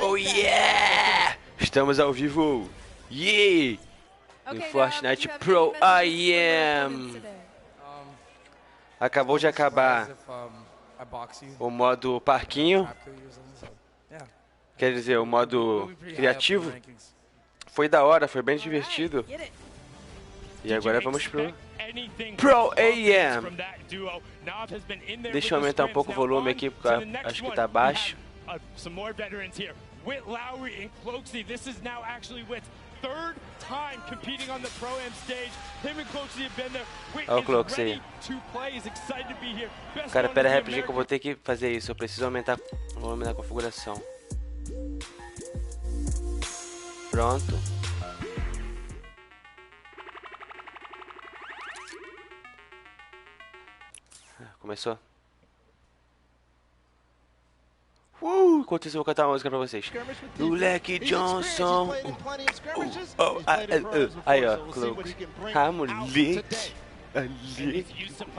Oh yeah! Estamos ao vivo! Yeah! Em FORTNITE ProxAM! Acabou de acabar o modo parquinho, quer dizer, o modo criativo. Foi da hora, foi bem divertido. E agora vamos pro ProxAM. Deixa eu aumentar um pouco o volume aqui, porque acho que tá baixo. Olha o Clox aí. Cara, pera aí rapidinho que eu vou ter que fazer isso. Eu preciso aumentar o volume da configuração. Pronto. Começou. Enquanto isso eu vou cantar uma música pra vocês. Do Leque Johnson. Aí ó, Cloak. Ah, moleque. Ali.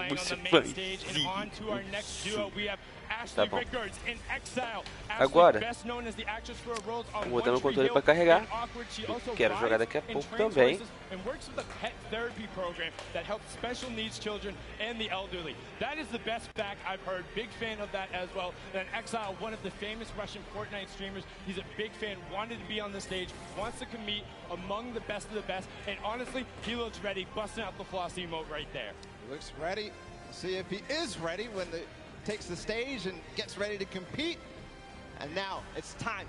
Você vai. Tá bom. Agora, vou botar meu controle para carregar. Quero jogar daqui a pouco também. Looks ready. See if he is ready when the takes the stage and gets ready to compete. And now it's time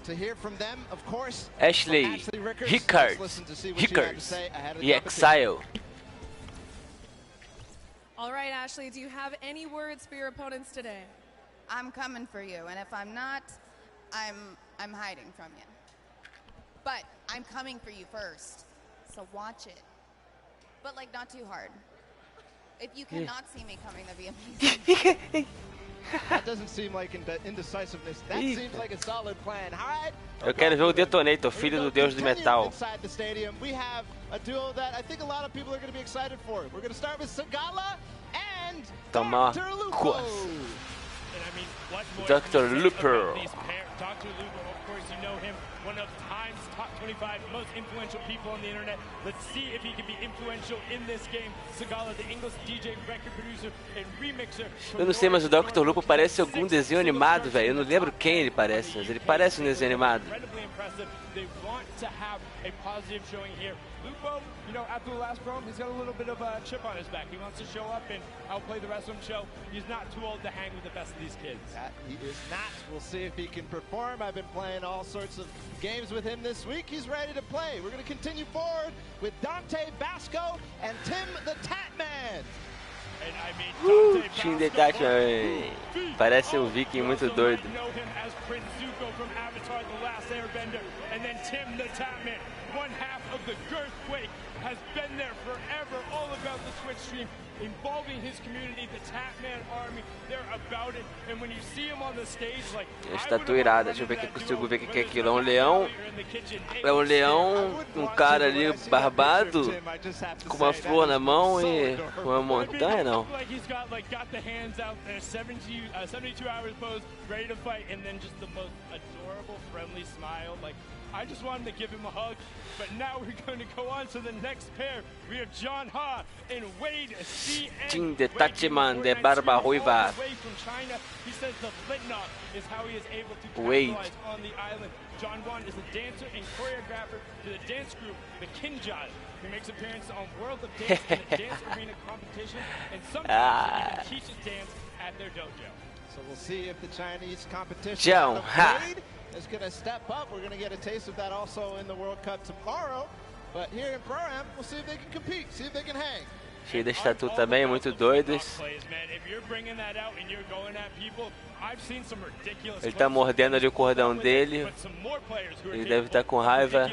to hear from them, of course. Ashley Rickards e Exile. All right, Ashley, do you have any words for your opponents today? I'm coming for you, and if I'm not, I'm hiding from you. But I'm coming for you first, so watch it. But like not too hard. If you cannot see me coming, that'd be amazing. That doesn't seem like indecisiveness. That seems like a solid plan. All right. Eu quero ver o Detonator, filho do deus do metal. Inside the stadium, we have a duo that I think a lot of people are going to be excited for. We're going to start with Sagala and Dr. Lupo. Dr. Lupo. Dr. Lupo, of course, you know him, one of Time's top 25 most influential people on the internet. Let's see if he can be influential in this game. Sagala, the English DJ, record producer, and remixer. Eu não sei, mas o Dr. Lupo parece algum desenho animado, velho. Eu não lembro quem ele parece, mas ele parece um desenho animado. They want to have a positive showing here. Lupo, you know, after the last program, he's got a little bit of a chip on his back. He wants to show up and outplay the rest of them show. He's not too old to hang with the best of these kids. He is not. We'll see if he can perform. I've been playing all sorts of games with him this week. He's ready to play. We're going to continue forward with Dante Basco and Tim the Tatman. Tim the Tatman. Parece um viking muito doido. And then Tim the Tatman, one half of the Girthquake, has been there forever, all about the Twitch stream, involving his community, the Tatman Army, they're about it, and when you see him on the stage, like, Estátua irada, deixa eu ver que eu consigo ver o que é aquilo, é um leão, um cara ali barbado, com uma flor na mão e uma montanha, não. I just wanted to give him a hug, but now we're going to go on to the next pair. We have John Ha and Wade CN. Tim the Tatman de barba ruiva. He says the flintlock is how he is able to capitalize on the island. John Wan is a dancer and choreographer to the dance group, the Kinjal. He makes appearances on World of Dance and the Dance Arena competition, and sometimes he teaches dance at their dojo. So we'll see if the Chinese competition John Ha is going to step up. We're going to get a taste of that also in the World Cup tomorrow. But here in ProxAM, we'll see if they can compete, see if they can hang. Cheio de estatuto também, muito doidos. Ele tá mordendo ali o cordão dele. Ele deve estar com raiva.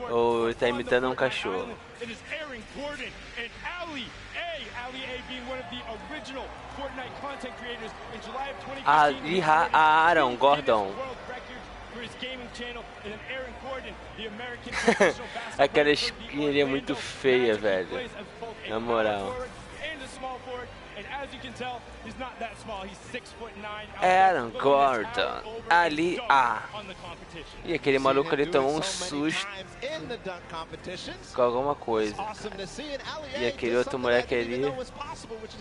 Ou ele tá imitando um cachorro. Ali Aaron Gordon. Aquela skin é muito feia, velho. Na moral. Aaron Gordon, ali E aquele maluco ali tomou um susto com alguma coisa. E aquele outro moleque ali,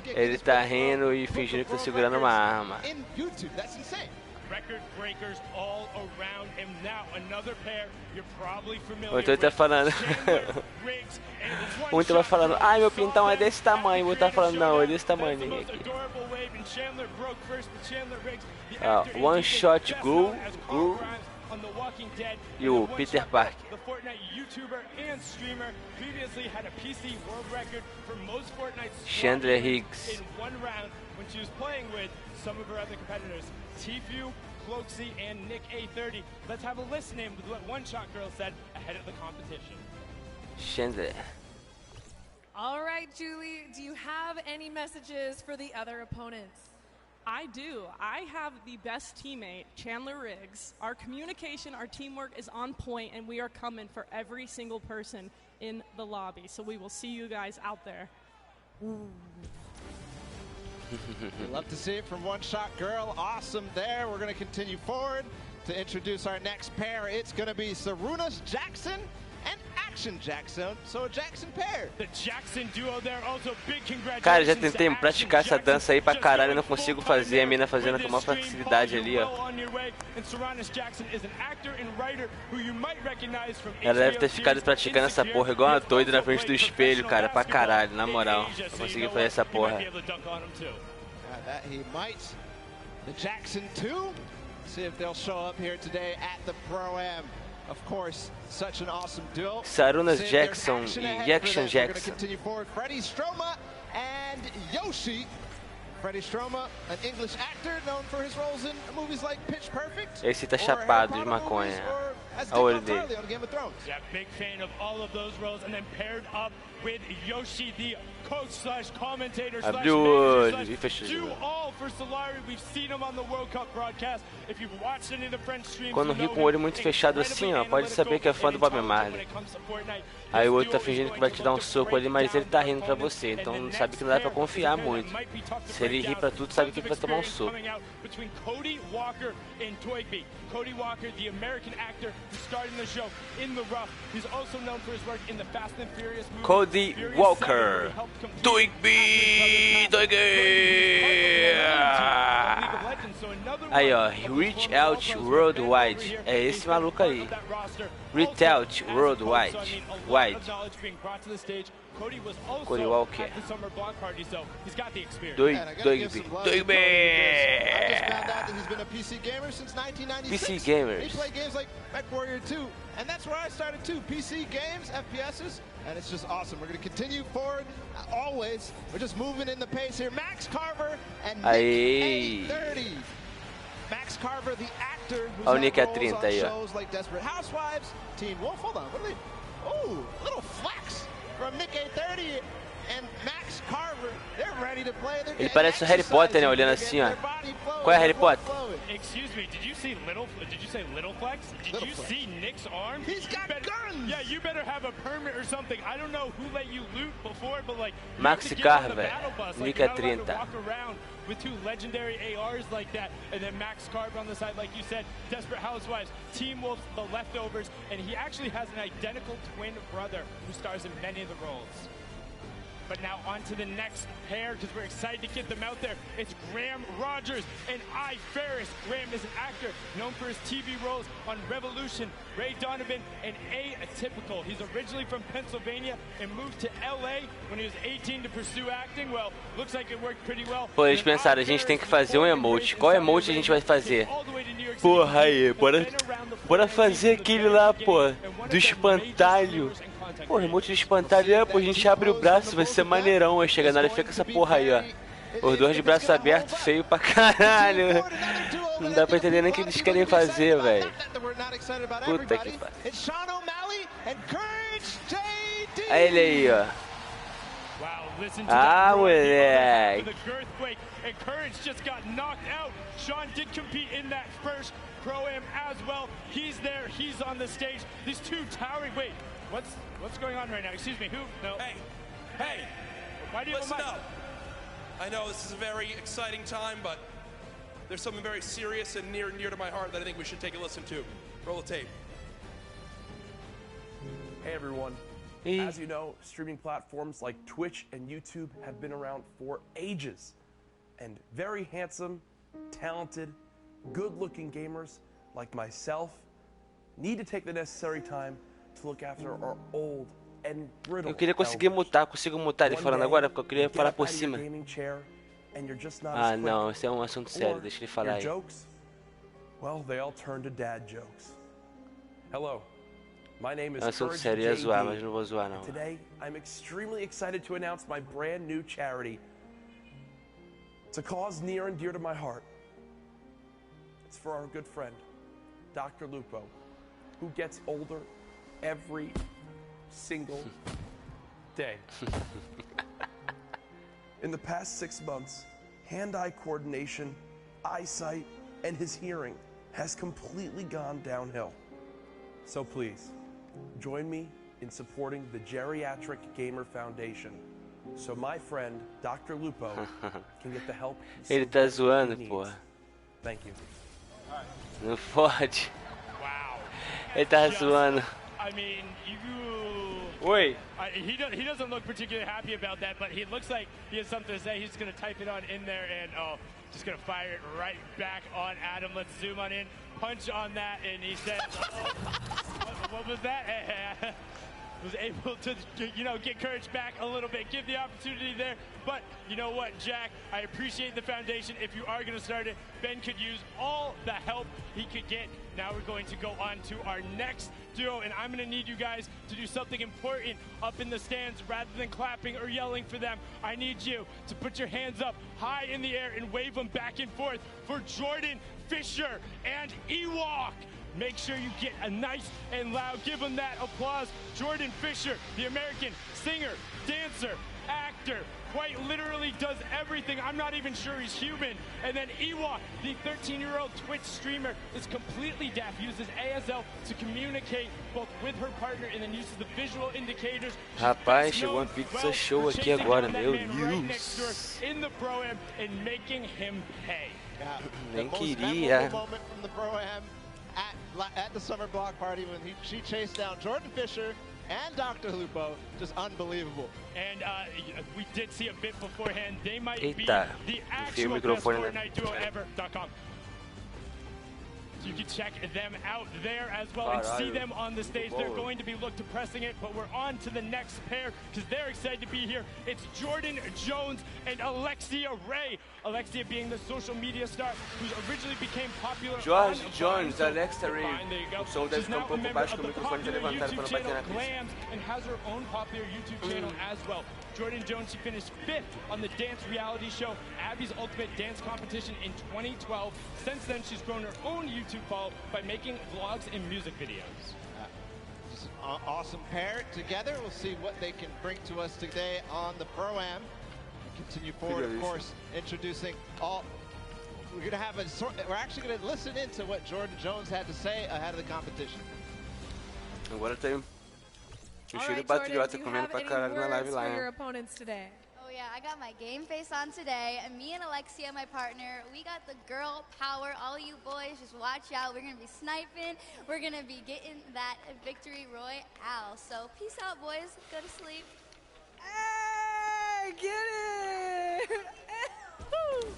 ele tá rindo e fingindo que tá segurando uma arma. O outro tá falando. Um tava falando, ai, meu pintão é desse tamanho. O outro tá falando, não, é desse tamanho aqui. One shot goal. E o Peter Parker. Chandler Higgs. Flakes and Nick A30. Let's have a listen in with what One Shot Girl said ahead of the competition. Chandler. All right, Julie, do you have any messages for the other opponents? I do. I have the best teammate, Chandler Riggs. Our communication, our teamwork is on point, and we are coming for every single person in the lobby. So we will see you guys out there. We love to see it from One Shot Girl. Awesome there. We're going to continue forward to introduce our next pair. It's going to be Sarunas Jackson and Action Jackson. So a Jackson pair. The Jackson duo there also big congratulations. Cara, já tentei praticar essa dança aí pra caralho, não consigo fazer, a mina fazendo com uma facilidade ali, ó. Ela deve ter ficado praticando essa porra igual uma doida na frente do espelho, cara, pra caralho, na moral. Não consegui fazer essa porra. The Jackson 2. See if they'll show up here today at the Pro-Am. Of course, such an awesome duo. Sarunas Jackson e Action Jackson. Continue forward. Freddie Stroma and Yoshi. Freddie Stroma, an English actor known for his roles in movies like Pitch Perfect. Esse tá chapado de maconha. A olho dele. Yeah, big fan of all of those roles, and then paired up with Yoshi, the coach/commentator do all for Solari. We've seen him on the World Cup broadcast. If you've watched any of the French streams, quando ri com o olho muito fechado assim, ó, pode saber que é fã do Bob Marley. Aí o outro tá fingindo que vai te dar um soco ali, mas ele tá rindo pra você, então sabe que não dá pra confiar muito. Se ele rir pra tudo, sabe que ele vai tomar um soco. Cody Walker, the American actor who starred in the show In the Rough. He's also known for his work in the Fast and Furious movies. Cody Walker. Twigby. Aí, ó, Reach Out Worldwide. É esse maluco aí. Reach Out Worldwide. Cody Walker. Twigby. PC gamers. He played games like Mech Warrior 2, and that's where I started too. PC games, FPSs, and it's just awesome. We're going to continue forward always. We're just moving in the pace here. Max Carver and Nick A30. Max Carver, the actor who's had roles on shows like Desperate Housewives, Teen Wolf. Hold on, what are they? Oh, little flex from Nick A30 and Max Carver. They're ready to play. Ele parece o Harry Potter, né, olhando assim, ó. Qual é Harry Potter? Excuse me, did you say little flex? Did you see Nick's arm? He's got guns. Yeah, you better have a permit or something. I don't know who let you loot before, but like Max Carver, Nick A30. Walk around with two legendary ARs like that, and then Max Carver on the side, like you said, Desperate Housewives, Teen Wolf, The Leftovers, and he actually has an identical twin brother who stars in many of the roles. But now on to the next pair, because we're excited to get them out there. It's Graham Rogers and I Ferris. Graham is an actor known for his TV roles on Revolution, Ray Donovan, and Atypical. He's originally from Pennsylvania and moved to LA when he was 18 to pursue acting. Well, looks like it worked pretty well. Pô, eles pensaram, a gente tem que fazer um emote. Qual emote a gente vai fazer? Porra aí, bora fazer aquele lá, pô, do espantalho. Pô, emote do espantalho, pô, a gente abre o braço, vai ser maneirão. Aí chega na hora e fica com essa porra aí, ó. Os dois de braço aberto, feio pra caralho. Não dá pra entender nem o que eles querem fazer, velho. Puta que pariu. Aí ele aí, ó. Ah, moleque. Sean did compete in that first Pro-Am as well. He's there, he's on the stage. These two towering, wait, what's going on right now? Excuse me, who? No. Hey, why do you have a mic? I know this is a very exciting time, but there's something very serious and near and dear to my heart that I think we should take a listen to. Roll the tape. Hey everyone. As you know, streaming platforms like Twitch and YouTube have been around for ages. And very handsome, talented, good-looking gamers like myself need to take the necessary time to look after our old and brittle. Eu queria conseguir mutar, consigo mutar ele falando agora porque eu queria falar por cima. Ah, não, esse é um assunto sério, deixa ele falar aí. Well, they all turn to dad jokes. Hello. My name is assunto sério, ia zoar, mas não vou zoar não. Today, I'm extremely excited to announce my brand new charity. It's a cause near and dear to my heart. It's for our good friend, Dr. Lupo, who gets older every single day. In the past 6 months, hand-eye coordination, eyesight, and his hearing has completely gone downhill. So please, join me in supporting the Geriatric Gamer Foundation, so my friend, Dr. Lupo, can get the help Ele tá zoando, pô. Thank you. Não pode. Wow. Ele tá zoando. I mean, Oi. He doesn't look particularly happy about that, but he looks like he has something to say. He's going to type it on in there and just going to fire it right back on Adam. Let's zoom on in, punch on that, and he says, what was that? Was able to, get courage back a little bit, give the opportunity there. But you know what, Jack? I appreciate the foundation. If you are going to start it, Ben could use all the help he could get. Now we're going to go on to our next duo, and I'm going to need you guys to do something important up in the stands rather than clapping or yelling for them. I need you to put your hands up high in the air and wave them back and forth for Jordan Fisher and Ewok. Make sure you get a nice and loud, give him that applause. Jordan Fisher, the American singer, dancer, actor, quite literally does everything. I'm not even sure he's human. And then Ewok, the 13-year-old Twitch streamer, is completely deaf, uses ASL to communicate both with her partner and then uses the visual indicators. Rapaz, chegou uma pizza show aqui agora, meu Deus. In the Pro-Am and making him pay. Nem queria. At the summer block party when she chased down Jordan Fisher and Dr. Lupo, just unbelievable. And we did see a bit beforehand. They might be Eita, the actual best Fortnite duo ever.com. You can check them out there as well and see them on the stage. They're going to be looked to pressing it, but we're on to the next pair because they're excited to be here. It's Jordan Jones and Alexia Ray. Alexia being the social media star who originally became popular. Jorge Jones, Alexia Ray. O som deve ficar pouco baixo que o microfone tá levantado para não bater na pista. And has her own popular YouTube channel as well. Jordan Jones, she finished 5th on the dance reality show Abby's Ultimate Dance Competition in 2012. Since then, she's grown her own YouTube follow by making vlogs and music videos. Just an awesome pair together. We'll see what they can bring to us today on the Pro-Am. Continue forward, of course, introducing all. We're actually going to listen into what Jordan Jones had to say ahead of the competition. Agora tem cheiro Jordan, patriota comendo pra caralho na live lá, your opponents today? Oh yeah, I got my game face on today, and me and Alexia, my partner, we got the girl power. All you boys, just watch out. We're gonna be sniping. We're gonna be getting that victory royale. So peace out, boys. Go to sleep. Hey, get it!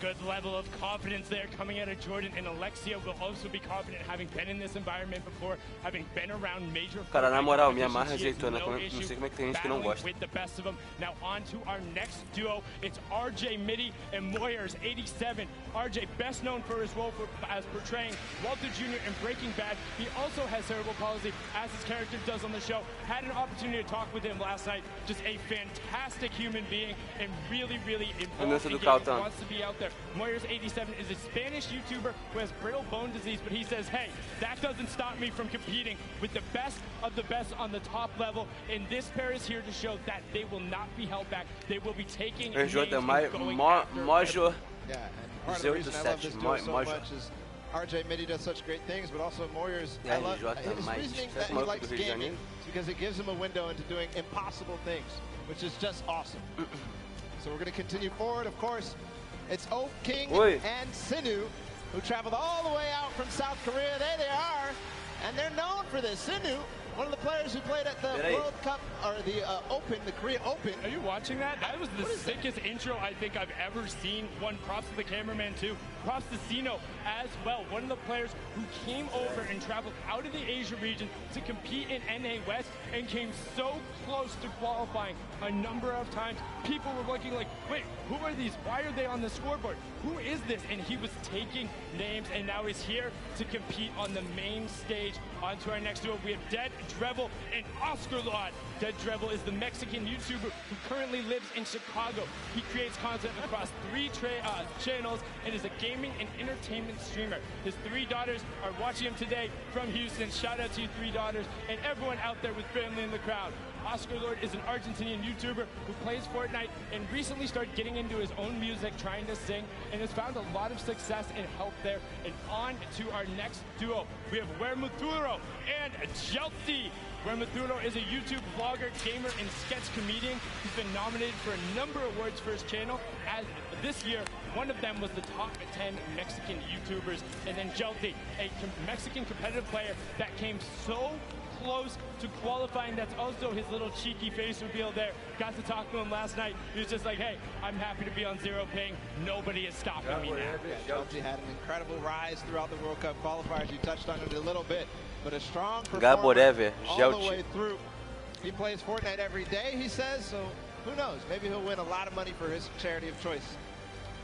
Good level of confidence there coming out of Jordan, and Alexia will also be confident, having been in this environment before, having been around major. Cara, na moral, me amarra azeitona, não sei como é que tem gente que não gosta. With the best of them. Now on to our next duo. It's RJ Mitty and Moyers 87. RJ, best known for his role as portraying Walter Jr. in Breaking Bad. He also has cerebral palsy, as his character does on the show. Had an opportunity to talk with him last night. Just a fantastic human being and really, really involved in games. Wants to be out there. Moyers 87 is a Spanish YouTuber who has brittle bone disease, but he says, hey, that doesn't stop me from competing with the best of the best on the top level. And this pair is here to show that they will not be held back. They will be taking names and going after. Yeah, and part of the reason I love this duo so much is RJ Mitty does such great things, but also Moyers, I love his reasoning that he likes gaming because it gives him a window into doing impossible things, which is just awesome. So we're going to continue forward. Of course, it's Oak King and Sinu, who traveled all the way out from South Korea. There they are, and they're known for this. Sinu, one of the players who played at the World Cup, or the Open, the Korea Open. Are you watching that? That was the sickest intro I think I've ever seen. One, props to the cameraman too. Props to Sino as well. One of the players who came over and traveled out of the Asia region to compete in NA West and came so close to qualifying a number of times. People were looking like, wait, who are these? Why are they on the scoreboard? Who is this? And he was taking names, and now he's here to compete on the main stage. On to our next duo, we have Dead Drevel and Oscar Lod. Dead Drevel is the Mexican YouTuber who currently lives in Chicago. He creates content across 3 channels and is a gaming and entertainment streamer. His 3 daughters are watching him today from Houston. Shout out to you 3 daughters and everyone out there with family in the crowd. Oscar Lord is an Argentinian YouTuber who plays Fortnite and recently started getting into his own music, trying to sing, and has found a lot of success and help there. And on to our next duo, we have Wermuturo and Jelty. Wermuturo is a YouTube vlogger, gamer, and sketch comedian. He's been nominated for a number of awards for his channel. As this year, one of them was the top 10 Mexican YouTubers. And then Jelty, a Mexican competitive player that came so close to qualifying. That's also his little cheeky face reveal there. Got to talk to him last night. He was just like, hey, I'm happy to be on zero ping. Nobody is stopping me now. Jelty had an incredible rise throughout the World Cup qualifiers. You touched on it a little bit, but a strong performance all the way through. He plays Fortnite every day, he says, so who knows? Maybe he'll win a lot of money for his charity of choice.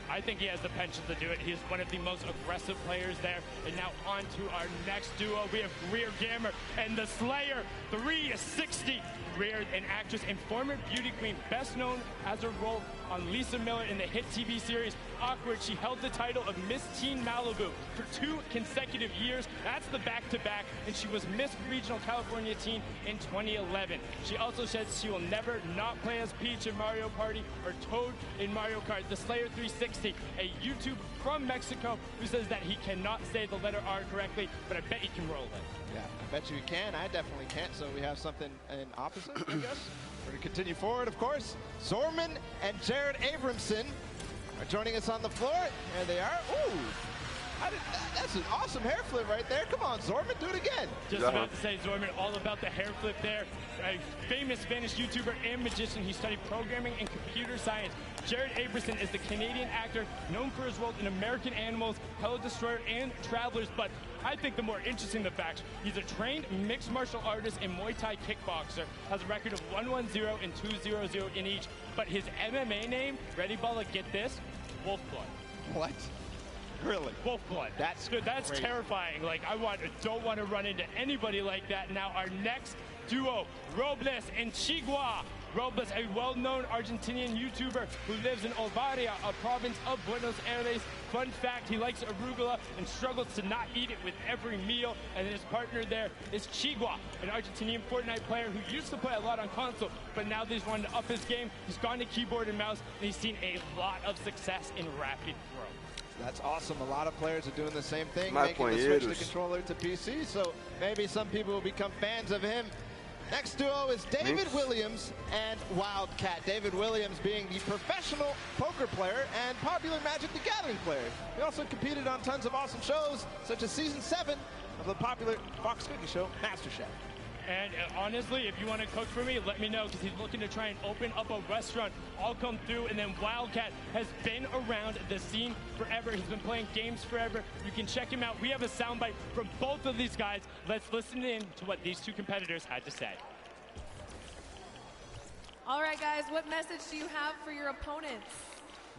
I think he has the potential to do it. He is one of the most aggressive players there. And now on to our next duo. We have Greer Gamer and the Slayer 360. Greer, an actress and former beauty queen, best known as her role on Lisa Miller in the hit TV series Awkward. She held the title of Miss Teen Malibu for 2 consecutive years. That's the back-to-back, and she was Miss Regional California Teen in 2011. She also says she will never not play as Peach in Mario Party or Toad in Mario Kart. The Slayer 360, a YouTuber from Mexico who says that he cannot say the letter R correctly, but I bet he can roll it. Yeah, I bet you can. I definitely can't, so we have something in opposite, I guess. We're going to continue forward, of course. Zorman and Jared Abramson are joining us on the floor. There they are. Ooh, that's an awesome hair flip right there. Come on, Zorman, do it again. Just about to say, Zorman, all about the hair flip there. A famous Spanish YouTuber and magician. He studied programming and computer science. Jared Abramson is the Canadian actor known for his role in American Animals, Hello Destroyer, and Travelers. But I think the more interesting the facts, he's a trained mixed martial artist and Muay Thai kickboxer, has a record of 110 and 200 in each. But his MMA name, ready, Balla, get this, Wolfblood. What? Really? Wolfblood. That's good. That's crazy. Terrifying. Like, don't want to run into anybody like that. Now our next duo, Robles and Chigua. Robles, a well-known Argentinian YouTuber who lives in Olvaria, a province of Buenos Aires. Fun fact, he likes arugula and struggles to not eat it with every meal. And his partner there is Chigua, an Argentinian Fortnite player who used to play a lot on console, but now that he's wanted to up his game, he's gone to keyboard and mouse, and he's seen a lot of success in rapid growth. That's awesome. A lot of players are doing the same thing, making the switch the controller to PC, so maybe some people will become fans of him. Next duo is David Williams and Wildcat. David Williams being the professional poker player and popular Magic the Gathering player. He also competed on tons of awesome shows, such as Season 7 of the popular Fox cooking show, MasterChef. And honestly, if you want to cook for me, let me know, because he's looking to try and open up a restaurant. I'll come through. And then Wildcat has been around the scene forever. He's been playing games forever. You can check him out. We have a soundbite from both of these guys. Let's listen in to what these 2 competitors had to say. All right, guys, what message do you have for your opponents?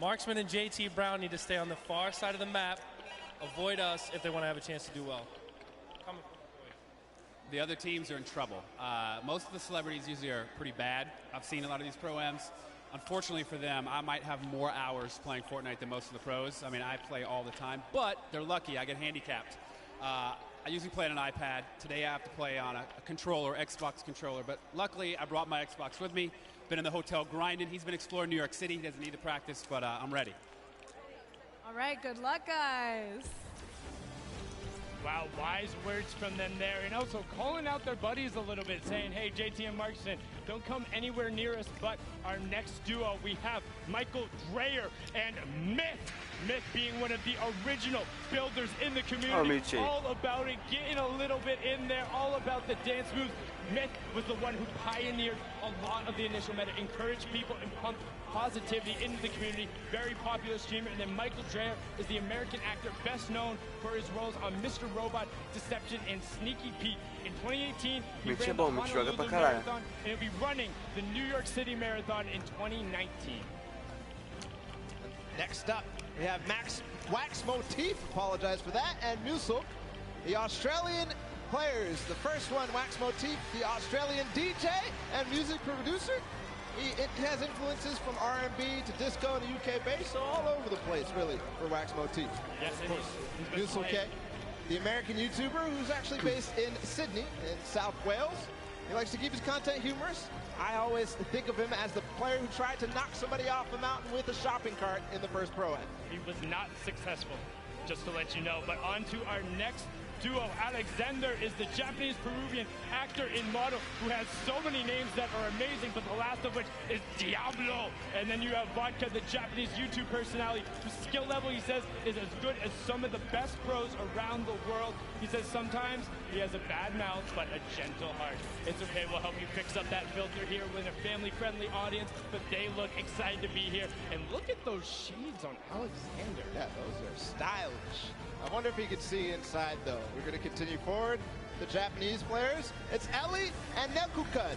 Marksman and JT Brown need to stay on the far side of the map, avoid us if they want to have a chance to do well. The other teams are in trouble. Most of the celebrities usually are pretty bad. I've seen a lot of these pro-ams. Unfortunately for them, I might have more hours playing Fortnite than most of the pros. I mean, I play all the time, but they're lucky. I get handicapped. I usually play on an iPad. Today I have to play on a controller, Xbox controller, but luckily I brought my Xbox with me. Been in the hotel grinding. He's been exploring New York City. He doesn't need to practice, but I'm ready. All right, good luck, guys. Wow, wise words from them there. And also calling out their buddies a little bit, saying, hey, JT and Markson, don't come anywhere near us. But our next duo, we have Michael Dreyer and Myth. Myth being one of the original builders in the community. All about it, getting a little bit in there, all about the dance moves. Myth was the one who pioneered a lot of the initial meta, encouraged people and pumped positivity into the community. Very popular streamer. And then Michael Dreyer is the American actor best known for his roles on Mr. Robot, Deception, and Sneaky Pete. In 2018, he ran the Honolulu Marathon, and he'll be running the New York City Marathon in 2019. Next up, we have Max Wax Motif, apologize for that, and Musil, the Australian players. The first one, Wax Motif, the Australian DJ and music producer. It has influences from R&B to disco and the UK bass, so all over the place, really, for Wax Motif. Yes, of course. Musil K, the American YouTuber who's actually based in Sydney, in South Wales. He likes to keep his content humorous. I always think of him as the player who tried to knock somebody off a mountain with a shopping cart in the first Pro-Am. He was not successful, just to let you know. But on to our next duo. Alexander is the Japanese-Peruvian actor and model who has so many names that are amazing, but the last of which is Diablo. And then you have Vodka, the Japanese YouTube personality, whose skill level, he says, is as good as some of the best pros around the world. He says sometimes he has a bad mouth, but a gentle heart. It's okay, we'll help you fix up that filter here with a family-friendly audience, but they look excited to be here. And look at those shades on Alexander. Yeah, those are stylish. I wonder if he could see inside, though. We're going to continue forward. The Japanese players. It's Ellie and Nekukun.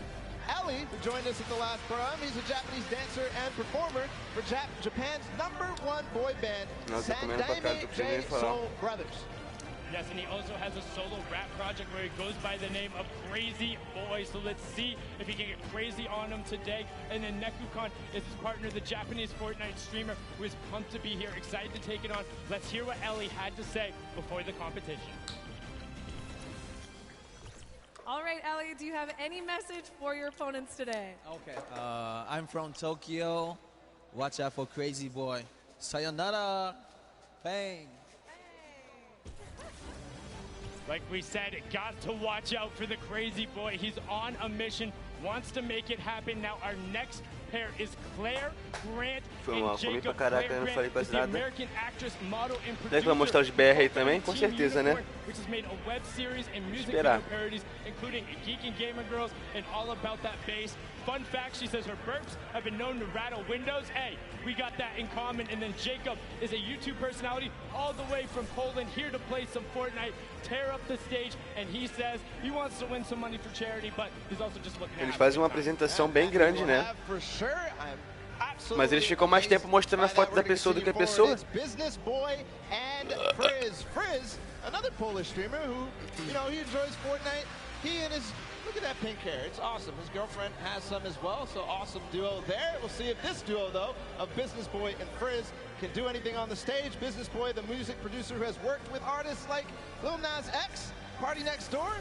Ellie, who joined us at the last Pro-Am, he's a Japanese dancer and performer for Japan's #1 boy band, Sandaime J Soul Brothers. Yes, and he also has a solo rap project where he goes by the name of Crazy Boy. So let's see if he can get crazy on him today. And then Nekukun is his partner, the Japanese Fortnite streamer, who is pumped to be here, excited to take it on. Let's hear what Ellie had to say before the competition. All right, Ellie, do you have any message for your opponents today? Okay. I'm from Tokyo. Watch out for Crazy Boy. Sayonara. Bang. Like we said, got to watch out for the Crazy Boy. He's on a mission, wants to make it happen. Now our next pair is Claire Grant and Jacob. Claire Grant is the American actress, model, and producer. Vai mostrar os BR aí também? Com certeza, né? Which has made a web series and music video parodies, including Geek and Gamer Girls and All About That Bass. Fun fact, she says her burps have been known to rattle windows. Hey, we got that in common. And then Jacob is a YouTube personality all the way from Poland, here to play some Fortnite, tear up the stage, and he says he wants to win some money for charity, but he's also just looking. Eles fazem uma apresentação bem grande, né? Mas eles ficam mais tempo mostrando a foto da pessoa do que a pessoa. Business Boy and Frizz. Frizz, another Polish streamer who, you know, he enjoys Fortnite. He and his, look at that pink hair, it's awesome. His girlfriend has some as well, so awesome duo there. We'll see if this duo, though, of Business Boy and Frizz can do anything on the stage. Business Boy, the music producer who has worked with artists like Lil Nas X, Party Next Door.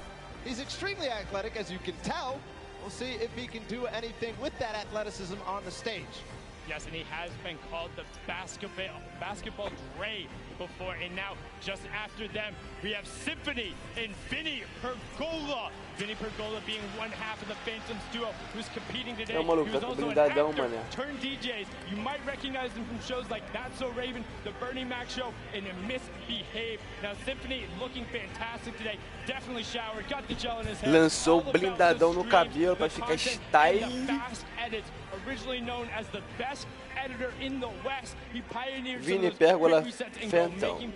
He's extremely athletic, as you can tell. We'll see if he can do anything with that athleticism on the stage. Yes, and he has been called the basketball Dre before, and now just after them we have Symphony and Vinny Pergola. Vinny Pergola being one half of the Phantoms duo who's competing today. He was also an actor turned DJs. You might recognize him from shows like That's So Raven, The Bernie Mac Show, and Misbehave. Now Symphony looking fantastic today. Definitely showered, got the gel in his head. Lançou blindadão no cabelo para ficar style. Fast edits, originally known as the best editor in the West. He pioneered Vinny Pergola Phantoms.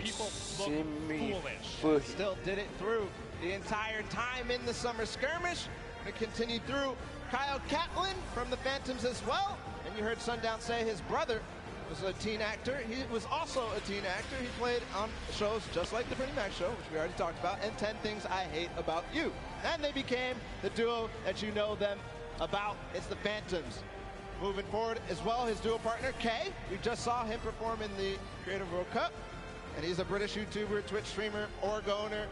Still did it through the entire time in the summer skirmish. Going to continue through Kyle Catlin from the Phantoms as well. And you heard Sundown say his brother was a teen actor. He was also a teen actor. He played on shows just like the Bernie Mac Show, which we already talked about, and 10 Things I Hate About You. And they became the duo that you know them about. It's the Phantoms. Moving forward as well, his duo partner, Kay. We just saw him perform in the Creative World Cup. And he's a British YouTuber, Twitch streamer, org owner,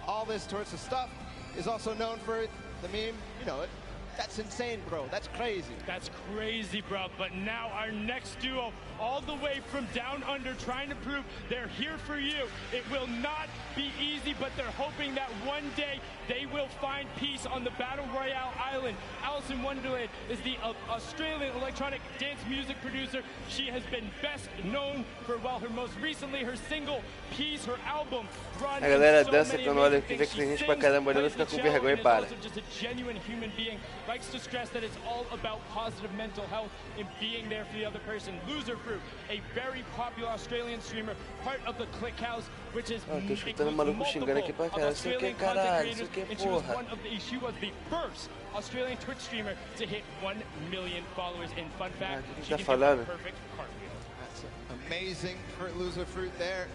all this sorts of stuff. Is also known for the meme, you know it, That's insane, bro. That's crazy. That's crazy, bro. But now our next duo, all the way from down under, trying to prove they're here for you. It will not be easy, but they're hoping that one day they will find peace on the Battle Royale island. Alice in Wonderland is the Australian electronic dance music producer. She has been best known for, well, her most recently, her single, Peace, her album, Run. A galera dança quando olha que vê que tem gente pra caramba olhando, fica com vergonha e para. Just a genuine human being, likes to stress that it's all about positive mental health and being there for the other person. Loser Fruit, a very popular Australian streamer, part of the Click House, which is tô escutando um maluco xingando aqui pra caralho. Isso aqui é caralho, isso aqui é porra. She was the first Australian Twitch streamer to hit 1 million followers. In fun fact, she tá can falando? do a perfect cartwheel. That's amazing for Loser Fruit there.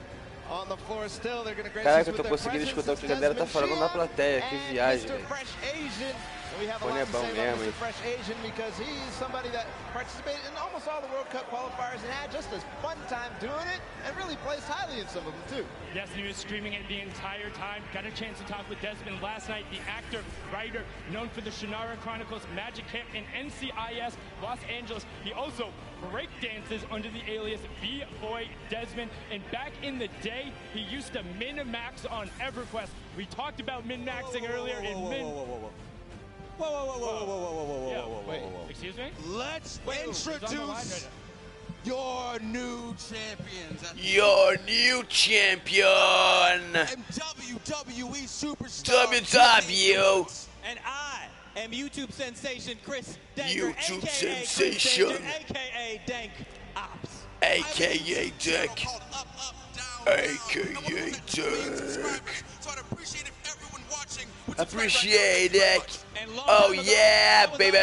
On the floor still, they're gonna grace Caraca, us eu tô with their conseguindo presence. escutar o que a galera tá falando na plateia. Que viagem, velho. We have a Fone lot é to bom say mesmo, about hein? Mr. Fresh Asian because he's somebody that participated in almost all the World Cup qualifiers and had just a fun time doing it and really plays highly in some of them too. Yes, and he was streaming it the entire time. Got a chance to talk with Desmond last night, the actor, writer, known for the Shannara Chronicles, Magic Camp, and NCIS Los Angeles. He also break dances under the alias B-Boy Desmond. And back in the day, he used to min-max on EverQuest. We talked about min-maxing earlier in min... Whoa. Excuse me? Let's introduce your new champions. Your new champion. And WWE superstar. WW. And I am YouTube sensation Chris Danker, YouTube AKA sensation. Chris Danker, AKA Dank Ops. AKA Dank. AKA Dank. So I'd appreciate if everyone watching would Appreciate it. Oh yeah, baby.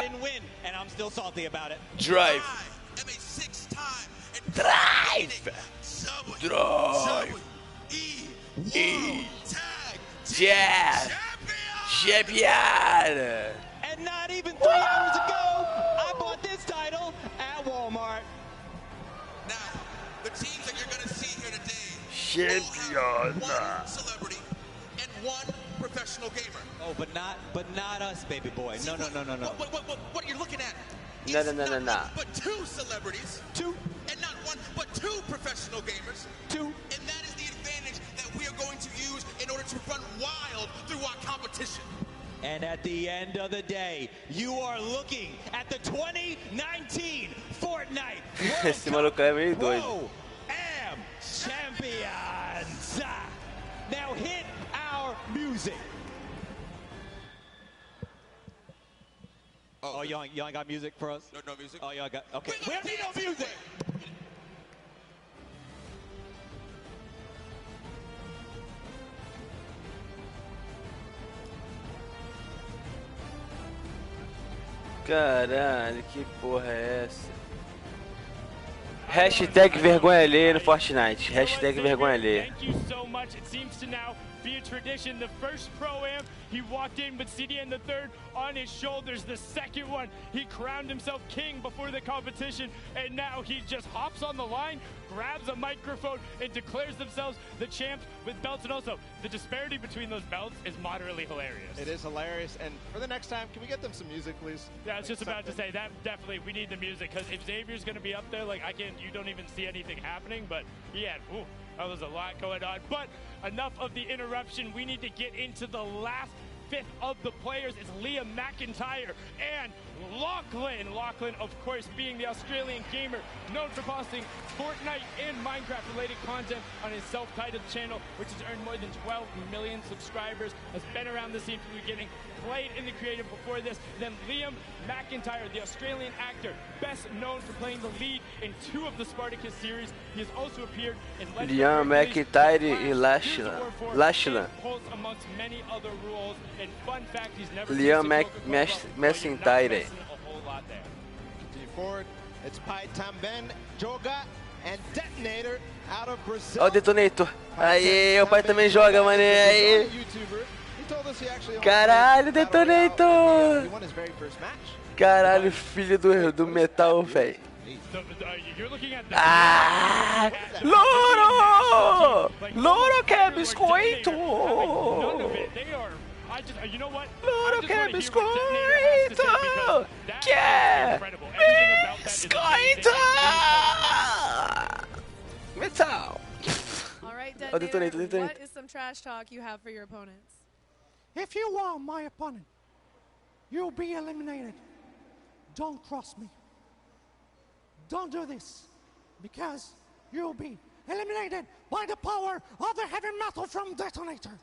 Didn't win, and I'm still salty about it. Drive. I am a 6-time Drive. Tag Champion. And not even 3 hours ago, I bought this title at Walmart. Now, the teams that you're going to see here today Champion. One celebrity and one professional gamer. Oh, but not us, baby boy. See, No. What you're looking at is No. not one, but 2 celebrities. 2. And not 1, but 2 professional gamers. 2. And that is the advantage that we are going to use in order to run wild through our competition. And at the end of the day, you are looking at the 2019 Fortnite Esse maluco é meio doido. ProxAM Champions. Now hit our music. Oh, y'all ain't got music for us? No music. Oh, y'all got, okay. We don't need no music. Caralho, que porra é essa? Hashtag vergonha alheia no Fortnite. Hashtag vergonha alheia. Thank you so much. It seems to now be a tradition. The first Pro-Am, he walked in with CDN the third on his shoulders. The second one, he crowned himself king before the competition, and now he just hops on the line, grabs a microphone, and declares themselves the champs with belts. And also, the disparity between those belts is moderately hilarious. It is hilarious. And for the next time, can we get them some music, please? Yeah, I was just about to say that. Definitely, we need the music, because if Xavier's going to be up there, like, you don't even see anything happening. But he had, that was a lot going on. But enough of the interruption. We need to get into the last 5th of the players. It's Liam McIntyre and Lachlan. Lachlan, of course, being the Australian gamer known for posting Fortnite and Minecraft-related content on his self-titled channel, which has earned more than 12 million subscribers, has been around the scene from the beginning, played in the creative before this. Then Liam McIntyre, the Australian actor, best known for playing the lead in 2 of the Spartacus series. He has also appeared in Liam McIntyre e Lachlan. Amongst many other roles. And fun fact, he's never Liam McIntyre. Continue forward. It's Pai Tambem, Joga, and Detonator out of Brazil. Ó o Detonator. Aê, o pai também joga, mané. Aê. Caralho, Detonator. Caralho, filho do metal, velho. Ah! Louro! Louro quer biscoito! You know what? Loro que é biscoito! Que é biscoito! Metal! All right, Oh, detonator, Detonator, detonator. what is some trash talk you have for your opponents? If you are my opponent, you'll be eliminated. Don't cross me. Don't do this, because you'll be eliminated by the power of the heavy metal from Detonator.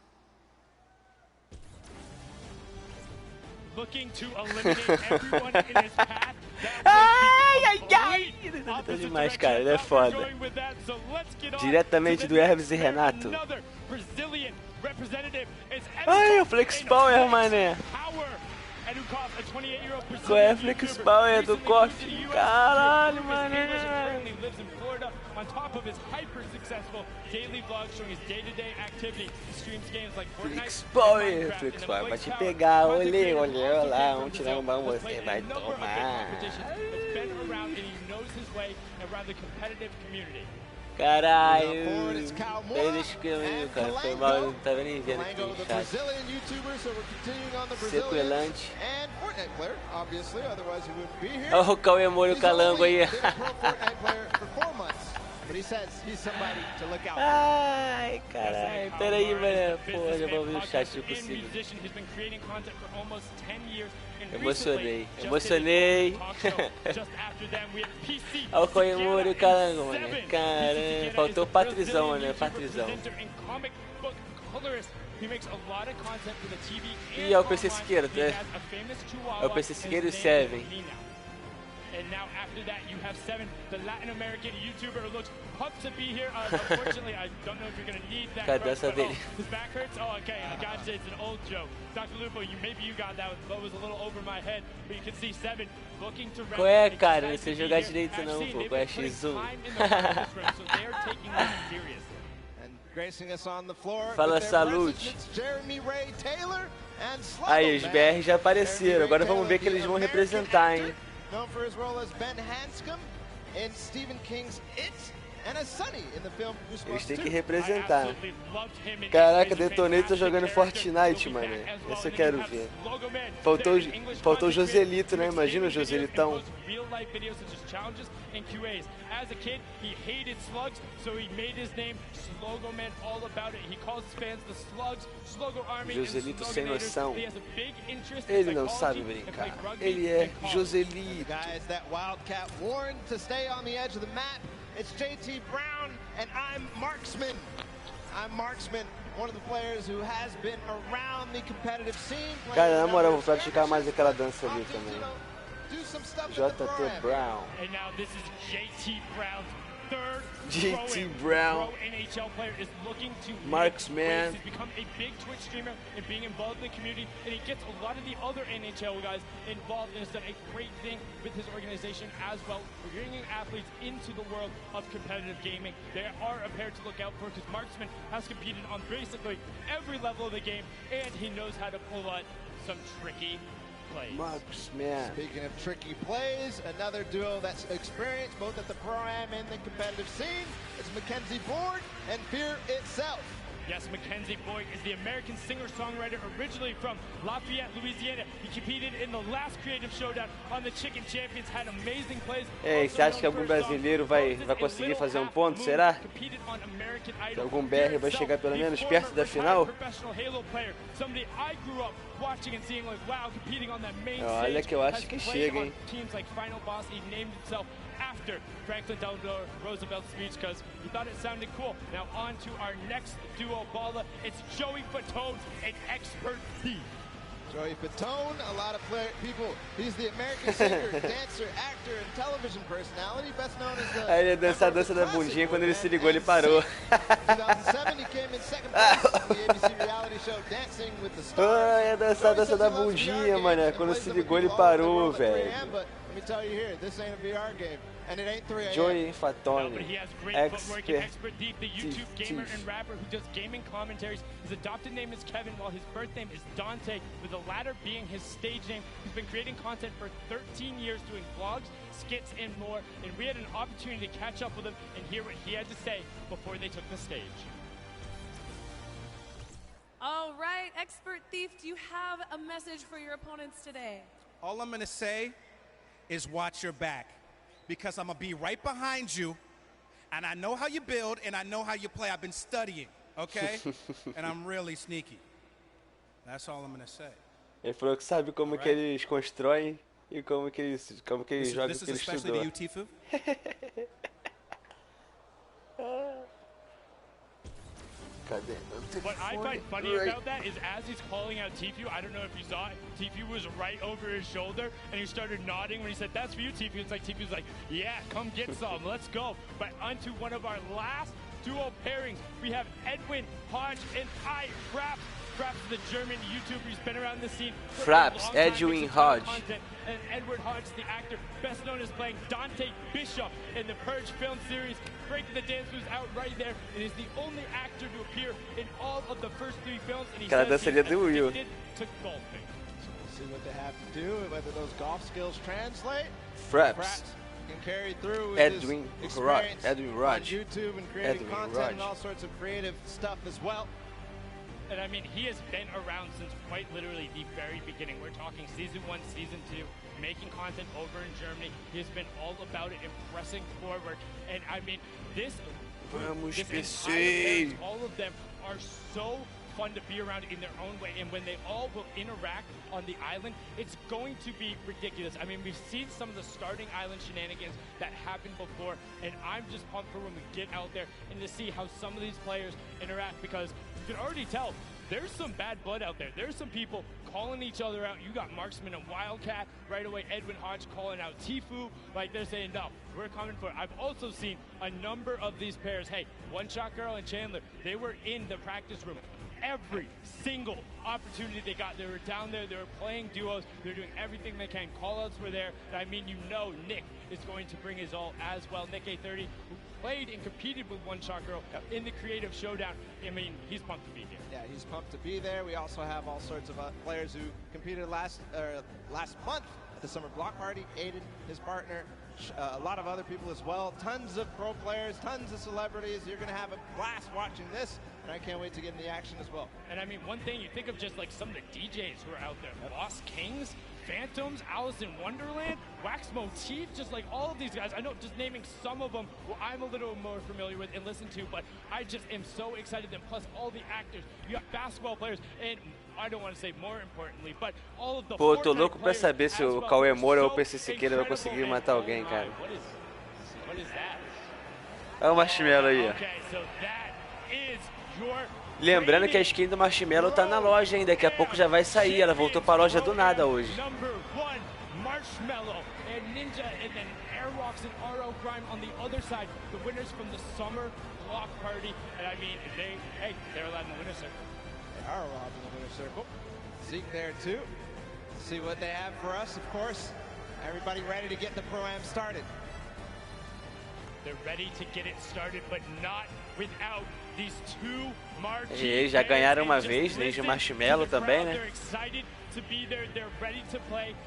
Looking to eliminate everyone in his path. Ai! Tá demais, cara. Ele é foda. Diretamente do Hermes e Renato. Ai, o Flex Power, mané. Qual é a Flex Power do KOF? Caralho, mané. On top of his hyper-successful daily vlog showing his day-to-day activity, he streams games like Flex FORTNITE, Power, Flex Power, vai te pegar, olê, lá, um tirão bom, você vai tomar. Caralho, eles que cara, foi mal, não tava nem vendo aqui no chat. Sequelante. Olha o Cauê molho calango aí. Ai, caralho, peraí, velho. Porra, já vou ouvir o chat se possível. Emocionei. Olha o Cauê molho calango, mano. Caramba, faltou o Patrizão, mano. Patrizão. E é o PC Siqueira, né? É o PC Siqueira e o Seven. And now after that, you have Seven, the Latin American YouTuber who looks pumped to be here. Unfortunately, I don't know if you're going to need that. His back hurts? Oh, okay, I gotcha. It's an old joke. Dr. Lupo, maybe you got that one, but it was a little over my head. But you can see Seven looking to Qual é, cara? Não sei jogar direito não, pô. Qual é X1? So they are taking this seriously. Gracing us on the floor. Fala, Salute. Aí, os BR já apareceram. Agora vamos ver que eles vão representar, hein? Known for his role as Ben Hanscom in Stephen King's It and as Sonny in the film Goosebumps 2. Eles têm que representar. Caraca, Detonator jogando Fortnite, mano. Esse eu quero ver. Faltou o Joselito, né? Imagina o Joselitão. As a kid, he hated slugs, so he made his name Slogoman all about it. He calls his fans the Slugs, Slogo Army, Joselito sem noção. Ele não sabe brincar. Ele é Joselito. Guys, that Wildcat warned to stay on the edge of the map. It's JT Brown and I'm Marksman. One of the players who has been around the competitive scene. Cara, na moral, vou praticar mais aquela dança ali também. JT Brown. And now this is JT Brown's third JT Brown. NHL player is looking to Marksman. He's become a big Twitch streamer and being involved in the community, and he gets a lot of the other NHL guys involved and has done a great thing with his organization as well, bringing athletes into the world of competitive gaming. They are a pair to look out for because Marksman has competed on basically every level of the game, and he knows how to pull out some tricky Marksman. Speaking of tricky plays, another duo that's experienced both at the Pro-Am and the competitive scene is Mackenzie Board and Fear itself. Yes, Mackenzie Boyd is the American singer-songwriter originally from Lafayette, Louisiana. He competed in the last Creative Showdown on the Chicken Champions, had amazing plays. Ei, você acha que algum brasileiro vai conseguir fazer um ponto, será? Que algum BR vai chegar pelo menos perto da final? Olha que eu acho que chega, hein? After Franklin Delano Roosevelt's speech because he thought it sounded cool. Now on to our next duo baller. It's Joey Fatone, an expert thief. Joey Fatone, a lot of people. He's the American singer, dancer, actor, and television personality, best known as the... Aí ele dançou a dança da bundinha, quando ele se ligou, ele parou. 2007, he came in second place in the ABC reality show Dancing with the Stars. Ai, dançar a dança da bundinha, mano. Quando se ligou, ele parou, velho. Let me tell you here, this ain't a VR game, and it ain't 3 a.m. Joey Fatone, expert thief, the YouTube gamer and rapper who does gaming commentaries. His adopted name is Kevin, while his birth name is Dante, with the latter being his stage name. He's been creating content for 13 years, doing vlogs, skits, and more. And we had an opportunity to catch up with him and hear what he had to say before they took the stage. All right. right, Expert Thief, do you have a message for your opponents today? All I'm going to say is watch your back, because I'm going to be right behind you, and I know how you build, and I know how you play. I've been studying, okay? And I'm really sneaky. That's all I'm going to say. Ele falou que sabe como que eles constroem e como que eles jogam o que ele estudou. This is especially to you, Tifu. What I find funny about that is as he's calling out Tifu, I don't know if you saw it, Tifu was right over his shoulder and he started nodding when he said, "That's for you, Tifu." It's like Tifu's like, "Yeah, come get some, let's go." But onto one of our last duo pairings, we have Edwin Hodge and Fraps. Fraps is the German YouTuber who's been around the scene. Fraps, Edwin Hodge. And Edward Hodge, the actor, best known as playing Dante Bishop in the Purge film series. Breaking the Dance was out right there, and is the only actor to appear in all of the first 3 films. And he says he's addicted to golfing. So we'll see what they have to do, whether those golf skills translate. Fraps can carry through with Edwin his Hodge. experience on YouTube and creating content and all sorts of creative stuff as well. And I mean, he has been around since quite literally the very beginning. We're talking season 1, season 2, making content over in Germany. He has been all about it and pressing forward. And I mean, all of them are so fun to be around in their own way. And when they all will interact on the island, it's going to be ridiculous. I mean, we've seen some of the starting island shenanigans that happened before. And I'm just pumped for when we get out there and to see how some of these players interact, because you can already tell there's some bad blood out there. There's some people calling each other out. You got Marksman and Wildcat right away. Edwin Hodge calling out Tifu. Like they're saying, no, we're coming for it. I've also seen a number of these pairs. Hey, One Shot Girl and Chandler, they were in the practice room. Every single opportunity they got, they were down there, they were playing duos, they're doing everything they can. Call-outs were there. I mean, you know Nick is going to bring his all as well. Nick A30, who played and competed with One Shot Girl in the Creative Showdown. I mean, he's pumped to be here. Yeah, he's pumped to be there. We also have all sorts of players who competed last month at the Summer Block Party. Aiden, his partner, a lot of other people as well. Tons of pro players, tons of celebrities. You're going to have a blast watching this, and I can't wait to get in the action as well. And I mean, one thing, you think of just like some of the DJs who are out there. Lost Kings, Phantoms, Alice in Wonderland, Wax Motif, just like all of these guys. I know, just naming some of them who I'm a little more familiar with and listen to, but I just am so excited. And plus all the actors, you got basketball players, and I don't want to say more importantly, but all of the Pô, tô louco pra saber se o CAUê Moura ou o PC Siqueira vai conseguir matar alguém, cara. What is that? Olha o Marshmallow aí, ó. Okay, so that is your Lembrando que a skin do Marshmallow tá na loja ainda, daqui a pouco já vai sair, ela voltou pra loja do nada hoje. Number 1, Marshmallow and Ninja, and then Airwalks and RO Crime on the other side, the winners from the Summer Block Party. And I mean, they're allowed in the winner's circle. They are allowed in the winner's circle. Zeke there too. See what they have for us, of course. Everybody ready to get the Pro-Am started. They're ready to get it started, but not without these two marquee. E eles já ganharam uma vez, desde o Marshmallow também, né?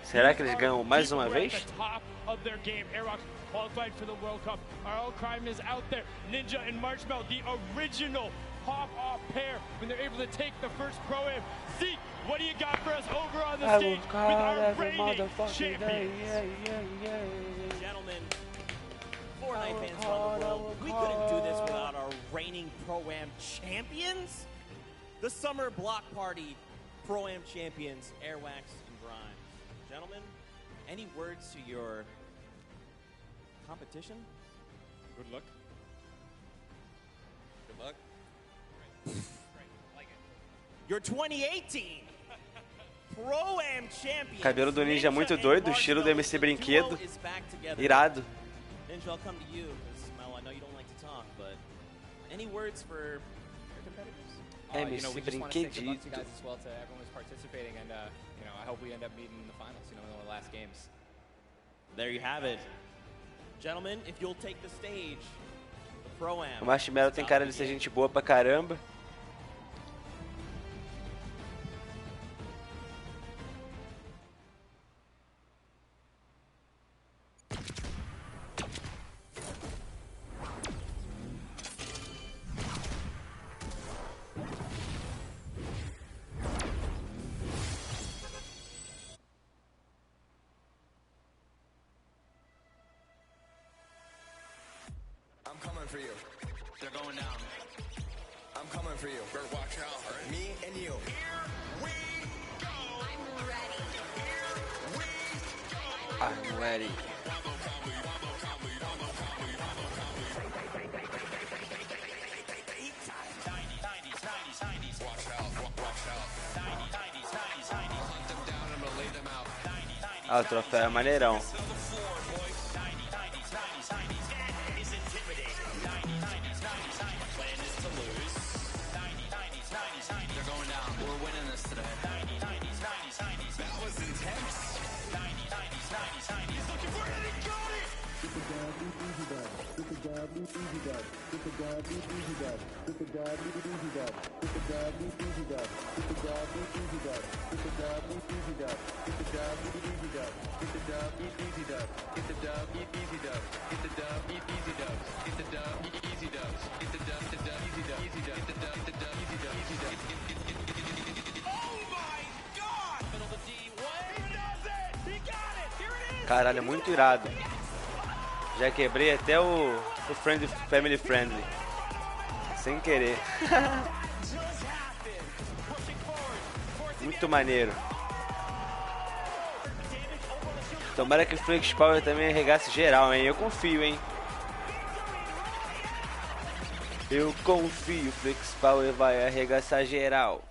Será que eles ganham mais uma vez? Qualified for the World Cup. Our Crime is out there. Ninja and Marshmallow, the original pop-off pair when they're able to take the first Pro-Am. Zeke, what do you got for us over on the stage with our reigning champions? Gentlemen, FORTNITE fans around the world, we couldn't do this without our reigning Pro-Am champions. The Summer Block Party Pro-Am champions, Airwax and Grime. Gentlemen, any words to your competition? Good luck. Good luck. Like it. Your 2018 Pro-Am champion. Cabelo do Ninja é muito doido, estilo do MC Brinquedo. Irado. Ninja, I'll come to you, because Mel, I know you don't like to talk, but any words for your competitors? MC We just want to say good luck to Brinquedito. you guys as well, to everyone who's participating, and I hope we end up meeting in the finals, in one of the last games. There you have it. Gentlemen, if you'll take the stage, the Pro-Am. O Marshmallow tem cara de ser gente boa pra caramba. for you. They're going down. I'm coming for you. Better watch out, all right? Me and you. Here we go. I'm ready. Here we go. I'm ready. Ah, o troféu é maneirão. Caralho, é muito irado. Já quebrei até o Family Friendly. Sem querer. Muito maneiro. Tomara que o Flakes Power também arregasse geral, hein? Eu confio, hein? Eu confio, o Flakes Power vai arregaçar geral.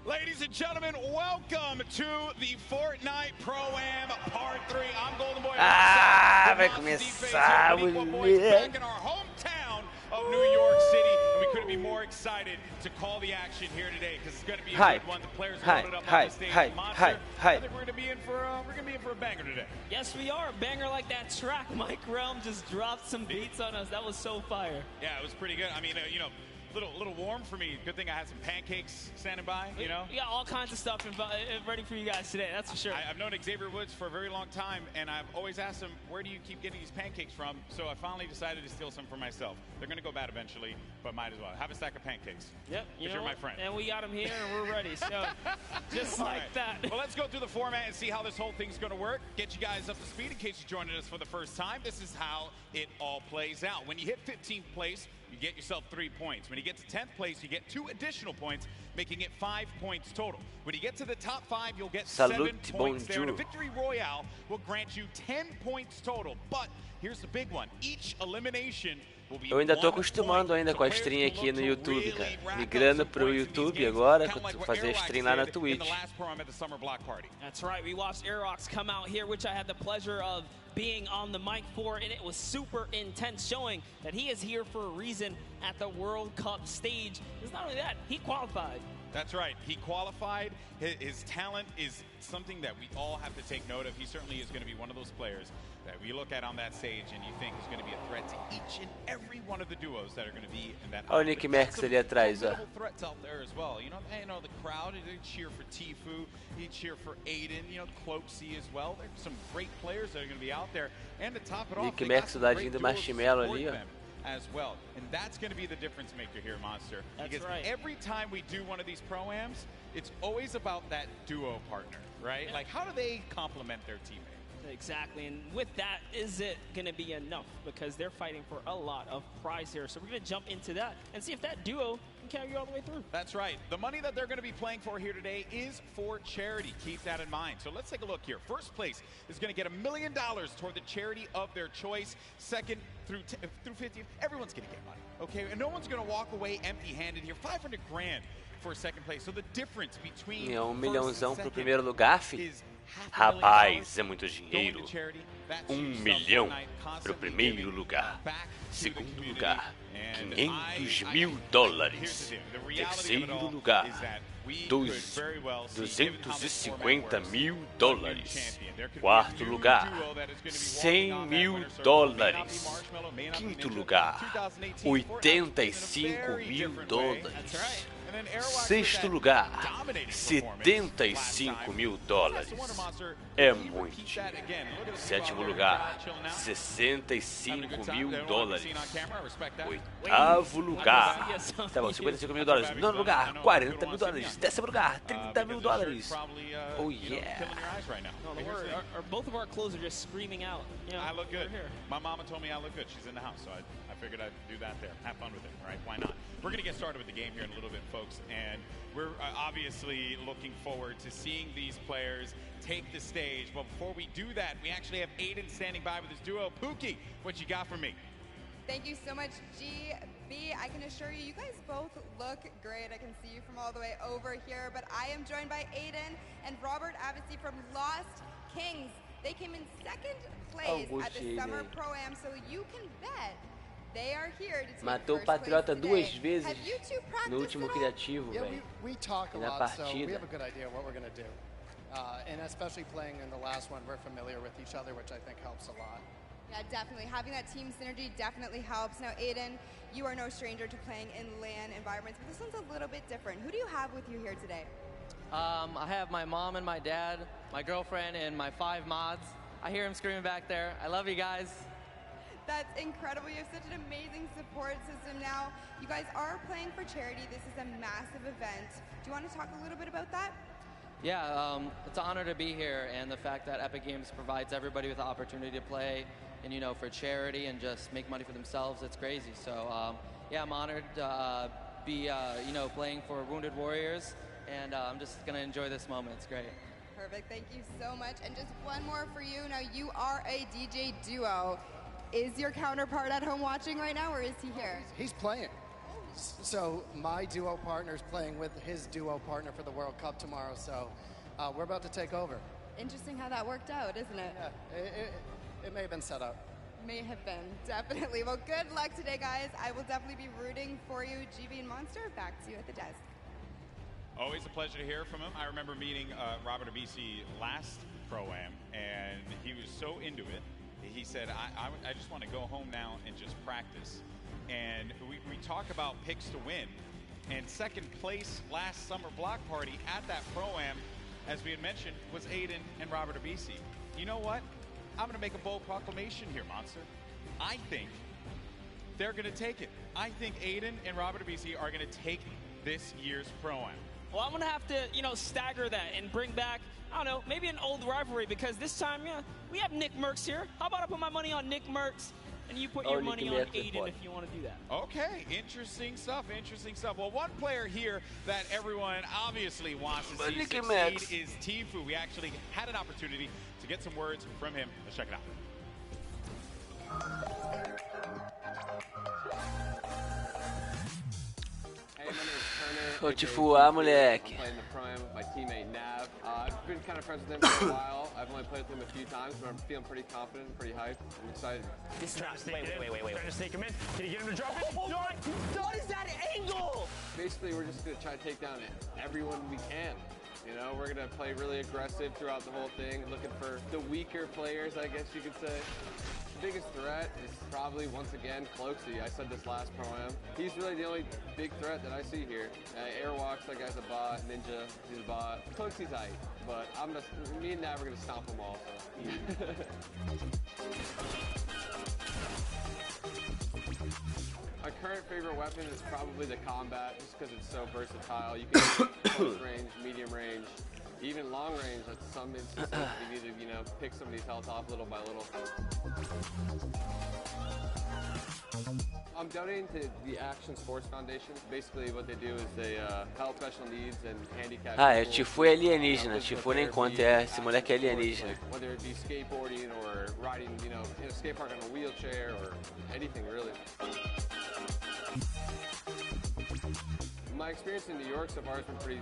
Ladies and gentlemen, welcome to the Fortnite Pro-Am Part 3. I'm Golden Boy. Ah, vai começar, moleque. Of New York City, and we couldn't be more excited to call the action here today because it's going to be a good one. The players are loaded up on the stage. Monster, I think we're going to be in for a banger today. Yes, we are. A banger like that track. Mike Realm just dropped some beats on us. That was so fire. Yeah, it was pretty good. I mean, you know, little warm for me. Good thing I had some pancakes standing by, you know? We got all kinds of stuff ready for you guys today, that's for sure. I've known Xavier Woods for a very long time, and I've always asked him, where do you keep getting these pancakes from? So I finally decided to steal some for myself. They're going to go bad eventually, but might as well. Have a stack of pancakes. Yep. You're my friend. And we got them here, and we're ready, so just like that. Well, let's go through the format and see how this whole thing's going to work. Get you guys up to speed in case you're joining us for the first time. This is how it all plays out. When you hit 15th place, you get yourself 3 points. When you get to 10th place, you get 2 additional points, making it 5 points total. When you get to the top 5, you'll get 7 points there. And a victory royale will grant you 10 points total. But here's the big one. Each elimination will be Eu ainda tô acostumando ainda com a stream aqui no YouTube, cara. Migrando pro YouTube agora, fazer stream lá na Twitch. That's right. We watched Aerox come out here, which I had the pleasure of being on the mic for, and it was super intense, showing that he is here for a reason at the World Cup stage. It's not only that, he qualified. That's right. He qualified. His talent is something that we all have to take note of. He certainly is going to be one of those players that we look at on that stage and you think is going to be a threat to each and every one of the duos that are going to be in that. Olha o Nick Max ali atrás, ó. Threats out there as well. You know, the crowd, they cheer for Tfue, they cheer for Aiden, you know, Cloaksy as well. There's some great players that are going to be out there. And to top it off, Nick Max do ladinho do Marshmallow ali, ó. As well, and that's going to be the difference maker here, Monster. That's because right. Every time we do one of these pro-ams, it's always about that duo partner, right? Yeah. Like, how do they complement their teammate? Exactly, and with that, is it going to be enough? Because they're fighting for a lot of prize here. So we're going to jump into that and see if that duo can carry you all the way through. That's right. The money that they're going to be playing for here today is for charity. Keep that in mind. So let's take a look here. First place is going to get $1 million toward the charity of their choice. Second through 50th, everyone's going to get money, okay? And no one's going to walk away empty-handed here. 500 grand for second place. So the difference between $1 milhãozão pro primeiro lugar, filho. Rapaz, é muito dinheiro. $1 milhão pro primeiro lugar. Segundo lugar, $500 mil. Terceiro lugar, $250 mil. Quarto lugar, $100 mil. Quinto lugar, $85 mil. Sexto lugar, $75 mil. É muito. Sétimo lugar, $65 mil. Oitavo lugar, tá bom, $55 mil. Nono lugar, $40 mil. Décimo lugar, $30 mil. Oh yeah. Both of our clothes are just screaming out. You know, I look good. My mama told me I look good. She's in the house, so I figured I'd do that there. Have fun with it, right? Why not? We're going to get started with the game here in a little bit, folks, and we're obviously looking forward to seeing these players take the stage. But before we do that, we actually have Aiden standing by with his duo. Pookie, what you got for me? Thank you so much, GB. I can assure you, you guys both look great. I can see you from all the way over here, but I am joined by Aiden and Robert Avesy from Lost Kings. They came in second place at the Summer Pro-Am, so you can bet they are here to take Matou o Patriota duas vezes no último criativo, velho. We talk a na lot, so partida. we have a good idea what we're going to do. And especially playing in the last one, we're familiar with each other, which I think helps a lot. Yeah, definitely. Having that team synergy definitely helps. Now, Aiden, you are no stranger to playing in LAN environments, but this one's a little bit different. Who do you have with you here today? I have my mom and my dad, my girlfriend, and my 5 mods. I hear him screaming back there. I love you guys. That's incredible. You have such an amazing support system now. You guys are playing for charity. This is a massive event. Do you want to talk a little bit about that? Yeah, it's an honor to be here, and the fact that Epic Games provides everybody with the opportunity to play, and, you know, for charity and just make money for themselves, it's crazy. So, yeah, I'm honored to be, you know, playing for Wounded Warriors, and I'm just going to enjoy this moment. It's great. Perfect. Thank you so much. And just one more for you. Now, you are a DJ duo. Is your counterpart at home watching right now, or is he here? He's playing. So my duo partner is playing with his duo partner for the World Cup tomorrow, so we're about to take over. Interesting how that worked out, isn't it? Yeah, it may have been set up. May have been, definitely. Well, good luck today, guys. I will definitely be rooting for you. GB and Monster, back to you at the desk. Always a pleasure to hear from him. I remember meeting Robert Avesy last Pro-Am, and he was so into it. He said, I just want to go home now and just practice. And we talk about picks to win. And second place last summer block party at that Pro-Am, as we had mentioned, was Aiden and Robert Avesy. You know what? I'm going to make a bold proclamation here, Monster. I think they're going to take it. I think Aiden and Robert Avesy are going to take this year's Pro-Am. Well, I'm going to have to, you know, stagger that and bring back, I don't know, maybe an old rivalry, because this time, yeah, we have Nick Merckx here. How about I put my money on Nick Merckx, and you put your money on Aiden if you want to do that? Okay, interesting stuff, interesting stuff. Well, one player here that everyone obviously wants to see succeed is Tfue. We actually had an opportunity to get some words from him. Let's check it out. Hey, my name is Turner. Ô, Tfue, moleque. I'm playing the Pro-Am with my teammate Nav. I've been kind of friends with him for a while. I've only played with him a few times, but I'm feeling pretty confident and pretty hyped. I'm excited. He's trying to stake wait. Trying to stake him in. Can you get him to drop it? What is that angle? Basically, we're just going to try to take down everyone we can. You know, we're going to play really aggressive throughout the whole thing, looking for the weaker players, I guess you could say. The biggest threat is probably, once again, Flakes. I said this last Pro-Am. He's really the only big threat that I see here. Airwalks, that guy's a bot. Ninja, he's a bot. Flakes, he's hype. But me and Nav are going to stomp them all. So. My current favorite weapon is probably the combat, just because it's so versatile. You can use close range, medium range, even long range. At some instances, you need to, you know, pick somebody's health off little by little. I'm donating to the Action Sports Foundation. Basically, what they do is they help special needs and handicapped o Tfue é alienígena. Tfue nem conta, esse moleque é alienígena. Whether it be skateboarding or riding, you know, in a skate park on a wheelchair or anything really. My experience in New York so far has been pretty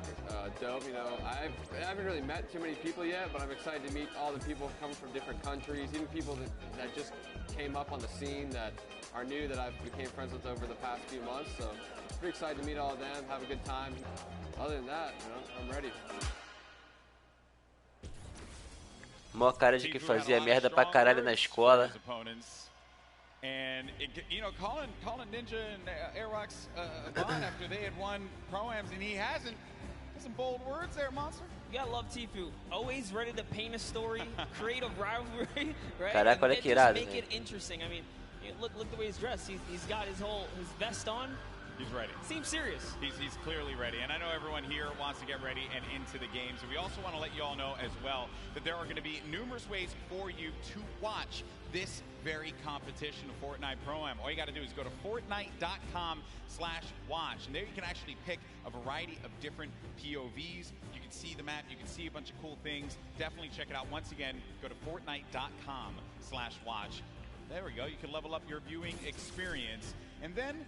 dope. You know, I haven't really met too many people yet, but I'm excited to meet all the people coming from different countries, even people that just came up on the scene that are new that I've became friends with over the past few months. So pretty excited to meet all of them, have a good time. Other than that, you know, I'm ready. Mó cara de que fazia merda pra caralho na escola. And you know, calling Ninja and Airwalks Vaughn after they had won Pro-Ams and he hasn't. Some bold words there, Monster. You gotta love Tfue. Always ready to paint a story, create a rivalry, right? Caraca, olha que irado, make it interesting. I mean, look the way he's dressed. He's got his vest on. He's ready. Seems serious. He's clearly ready. And I know everyone here wants to get ready and into the games. And we also want to let you all know as well that there are going to be numerous ways for you to watch this very competition of Fortnite Pro-Am. All you got to do is go to fortnite.com/watch. And there you can actually pick a variety of different POVs. You can see the map. You can see a bunch of cool things. Definitely check it out. Once again, go to fortnite.com/watch. There we go. You can level up your viewing experience. And then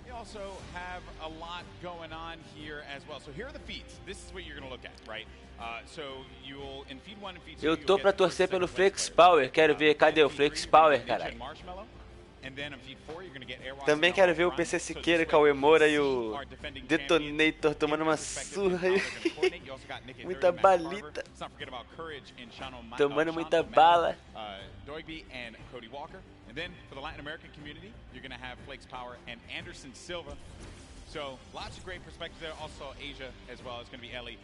we also have a lot going on here as well. So here are the feeds. This is what you're going to look at, right? So you'll in feed 1 and feed 2. Eu tô pra torcer pelo Flex Power. Quero ver, cadê o Flex Power, caralho? Também quero ver o PC Siqueira, Cauê Moura e o Detonator tomando uma surra aí. Muita balita. Tomando muita bala. And then for the Latin American community, you're going to have Flakes Power and Anderson Silva. So lots of great perspectives there. Also Asia as well. It's going to be Ellie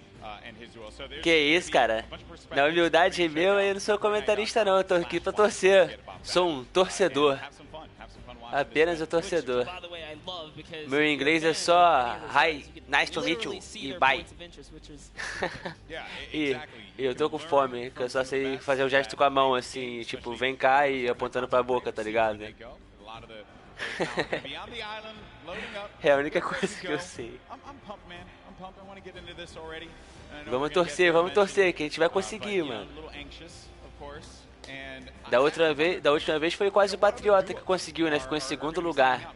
and his duel. So que isso, cara? Na humildade meu, eu não sou comentarista não. Eu tô aqui pra torcer. Sou um torcedor. Apenas um torcedor. Meu inglês é só hi, nice to meet you e bye. E eu tô com fome, que eu só sei fazer o gesto com a mão assim, tipo, vem cá e apontando pra boca, tá ligado? É a única coisa que eu sei. Vamos torcer, que a gente vai conseguir, mano. Da última vez foi quase o Patriota que conseguiu, né? Ficou em segundo lugar.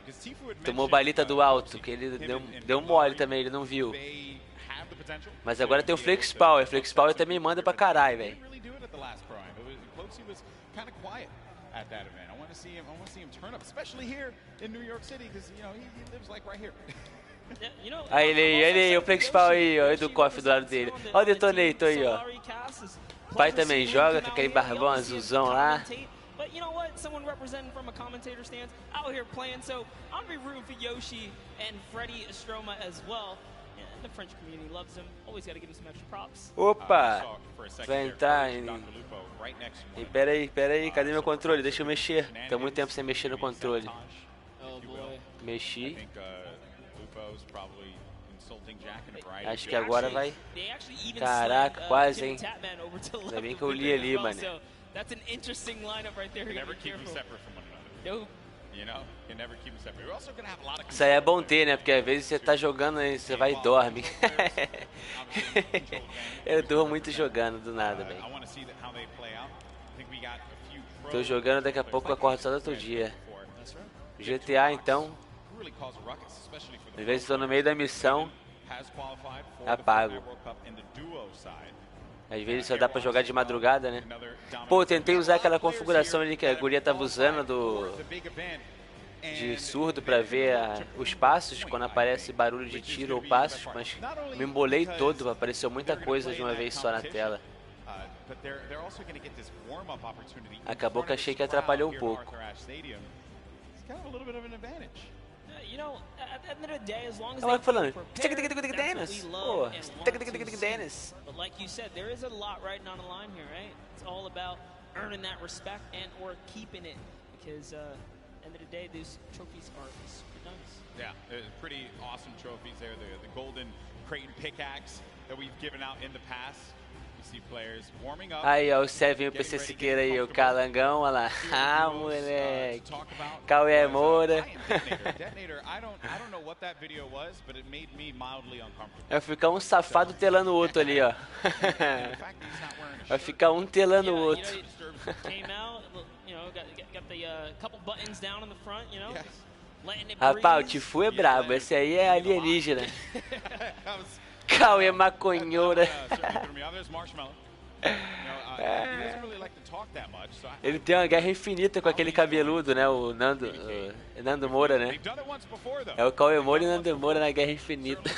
Tomou balita do alto, que ele deu mole também, ele não viu. Mas agora tem o Flex Power. O Flex Power também manda pra caralho, velho. Aí ele, o Flex Power aí, ó, o do Coffee do lado dele. Ó o Detonator aí, ó. O pai também joga com aquele barbão azulzão lá. But you know what? Someone representing from a commentator stance out here playing, so I'm gonna be rooting for Yoshi and Freddy Estroma as well. And the French community loves him. Always gotta give him some extra props. Opa! Vai entrar em... E pera aí, cadê meu controle? Deixa eu mexer. Tô muito tempo sem mexer no controle. Mexi. Acho que agora vai. Caraca, quase, hein? Ainda bem que eu li ali, mano. That's an interesting lineup right there. Never keep them separate from one another. Nope. You know, you never keep them separate. We're also gonna have a lot of. Isso aí é bom ter, né? Porque às vezes você tá jogando e você vai e dorme. Eu durmo muito jogando do nada, velho. Tô jogando, daqui a pouco eu acordo só do outro dia. GTA então. Às vezes estou no meio da missão, apago. Às vezes só dá pra jogar de madrugada, né? Pô, eu tentei usar aquela configuração ali que a guria tava usando de surdo pra ver os passos, quando aparece barulho de tiro ou passos, mas me embolei todo, apareceu muita coisa de uma vez só na tela. Acabou que achei que atrapalhou um pouco. Olha falando, Dennis. Pô, Dennis. But like you said, there is a lot riding on the line here, right? It's all about earning that respect and or keeping it, because end of the day, these trophies are super nice. Yeah, pretty awesome trophies there. The golden Creighton pickaxe that we've given out in the past. Aí, ó, o Seven, o PC Siqueira aí, o Calangão, olha lá. Ah, moleque. Cauê Moura. Vai ficar um safado telando o outro ali, ó. Vai ficar um telando o outro. Rapaz, o Tfue é brabo, esse aí é alienígena. Cauê maconhoura. Ele tem uma guerra infinita com aquele cabeludo, né? O Nando Moura, né? É o Cauê Moura e o Nando Moura na guerra infinita.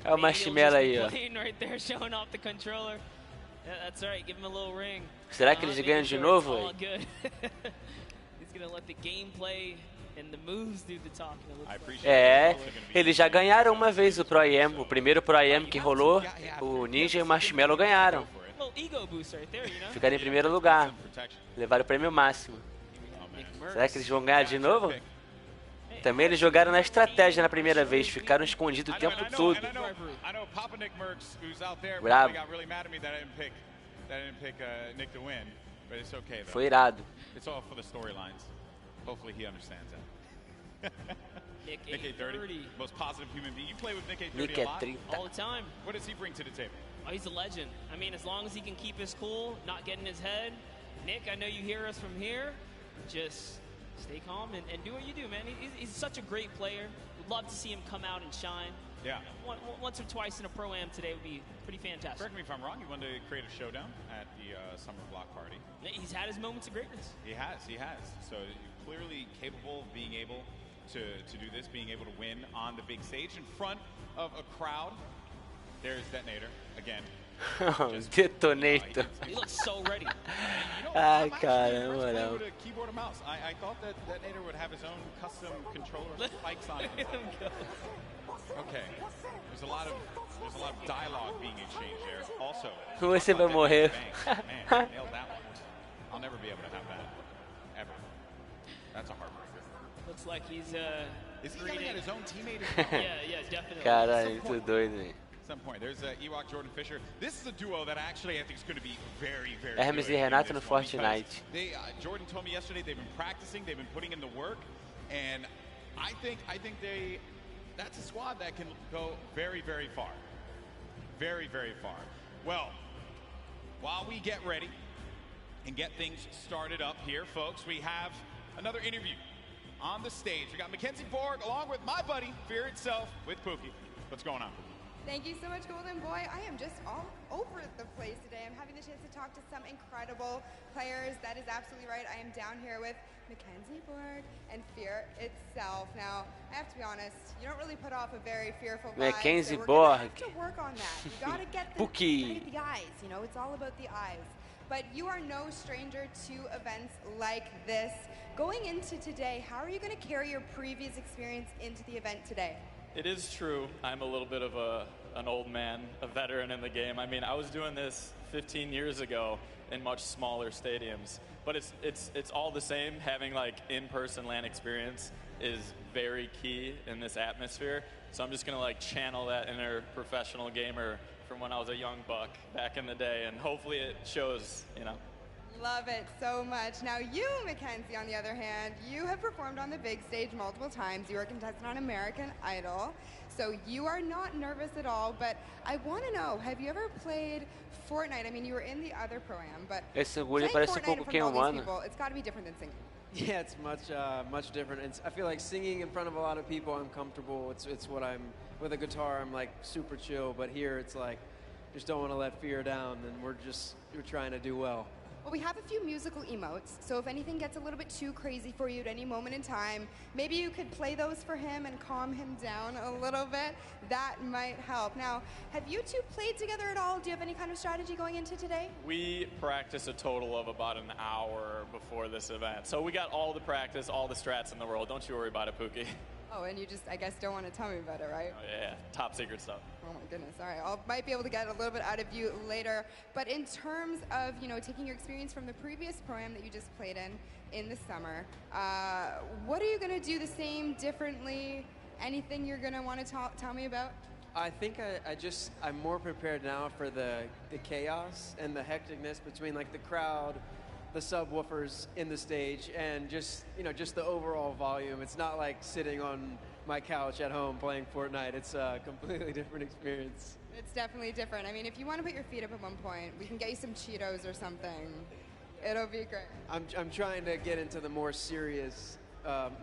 É o Marshmallow aí, ó. That's right. Give him a little ring. Será que eles ganham de novo? All good. He's gonna let the gameplay and the moves do the talking. É, eles já ganharam uma vez o Pro-Am. O primeiro Pro-Am que rolou, o Ninja e o Marshmallow ganharam. Ficaram em primeiro lugar. Levaram o prêmio máximo. Será que eles vão ganhar de novo? Também eles jogaram na estratégia na primeira vez, ficaram escondidos o tempo todo. Bravo. Foi irado. Nick 30, most positive human being. You play with Nick 30 Nick a lot? 30. All the time. What does he bring to the table? Oh, he's a legend. I mean, as long as he can keep his cool, not get in his head. Nick, I know you hear us from here. Just stay calm and do what you do, man. He's such a great player. Would love to see him come out and shine. Yeah. Once or twice in a Pro-Am today would be pretty fantastic. Correct me if I'm wrong. You wanted to create a showdown at the summer block party. Yeah, he's had his moments of greatness. He has. So you're clearly capable of being able to do this, being able to win on the big stage in front of a crowd. There's Detonator again. Detonator. He looks so ready. Ai, cara, na moral. With a keyboard and mouse. I thought that Detonator would have his own custom controller with spikes on it. Okay. There's a lot of dialogue being exchanged there. Also, Você vai morrer. Man, nailed that one. I'll never be able to have that ever. That's a heartbreaker. Looks like he's Is he yelling at his own teammate? yeah, definitely. Caralho, muito doido, velho. Some point. There's Ewok Jordan Fisher. This is a duo that actually I think is going to be very, very Hermes good e Renato in no this one Fortnite. They, Jordan told me yesterday they've been practicing, they've been putting in the work, and I think that's a squad that can go very, very far. Very, very far. Well, while we get ready and get things started up here, folks, we have another interview on the stage. We got Mackenzie Borg along with my buddy, Fear itself, with Pookie. What's going on? Thank you so much, Golden Boy. I am just all over the place today. I'm having the chance to talk to some incredible players. That is absolutely right. I am down here with Mackenzie Borg and Fear itself. Now, I have to be honest, you don't really put off a very fearful vibe. Mackenzie so we're Borg. gonna have to work on that. You gotta get the, Pookie. the eyes, you know, it's all about the eyes. But you are no stranger to events like this. Going into today, how are you going to carry your previous experience into the event today? It is true. I'm a little bit of an old man, a veteran in the game. I mean, I was doing this 15 years ago in much smaller stadiums, but it's all the same. Having like in-person LAN experience is very key in this atmosphere. So I'm just gonna like channel that inner professional gamer from when I was a young buck back in the day, and hopefully it shows, you know. Love it so much. Now you, Mackenzie, on the other hand, you have performed on the big stage multiple times. You are a contestant on American Idol, so you are not nervous at all, but I want to know, have you ever played Fortnite? I mean, you were in the other Pro-Am, but Esse playing parece Fortnite pouco in front quem of all humano. these people, it's got to be different than singing. Yeah, it's much different. I feel like singing in front of a lot of people, I'm comfortable. It's what I'm, with a guitar, I'm like super chill, but here it's like, just don't want to let fear down, and we're trying to do well. Well, we have a few musical emotes, so if anything gets a little bit too crazy for you at any moment in time, maybe you could play those for him and calm him down a little bit. That might help. Now, have you two played together at all? Do you have any kind of strategy going into today? We practice a total of about an hour before this event. So we got all the practice, all the strats in the world. Don't you worry about it, Pookie. Oh, and you just, I guess, don't want to tell me about it, right? Oh, yeah, top secret stuff. Oh my goodness, all right. I might be able to get a little bit out of you later. But in terms of, you know, taking your experience from the previous Pro-Am that you just played in the summer, what are you going to do the same, differently? Anything you're going to want to tell me about? I think I'm more prepared now for the chaos and the hecticness between like the crowd, the subwoofers in the stage, and just the overall volume. It's not like sitting on my couch at home playing Fortnite. It's a completely different experience. It's definitely different. I mean, if you want to put your feet up at one point, we can get you some Cheetos or something. It'll be great. I'm trying to get into the more serious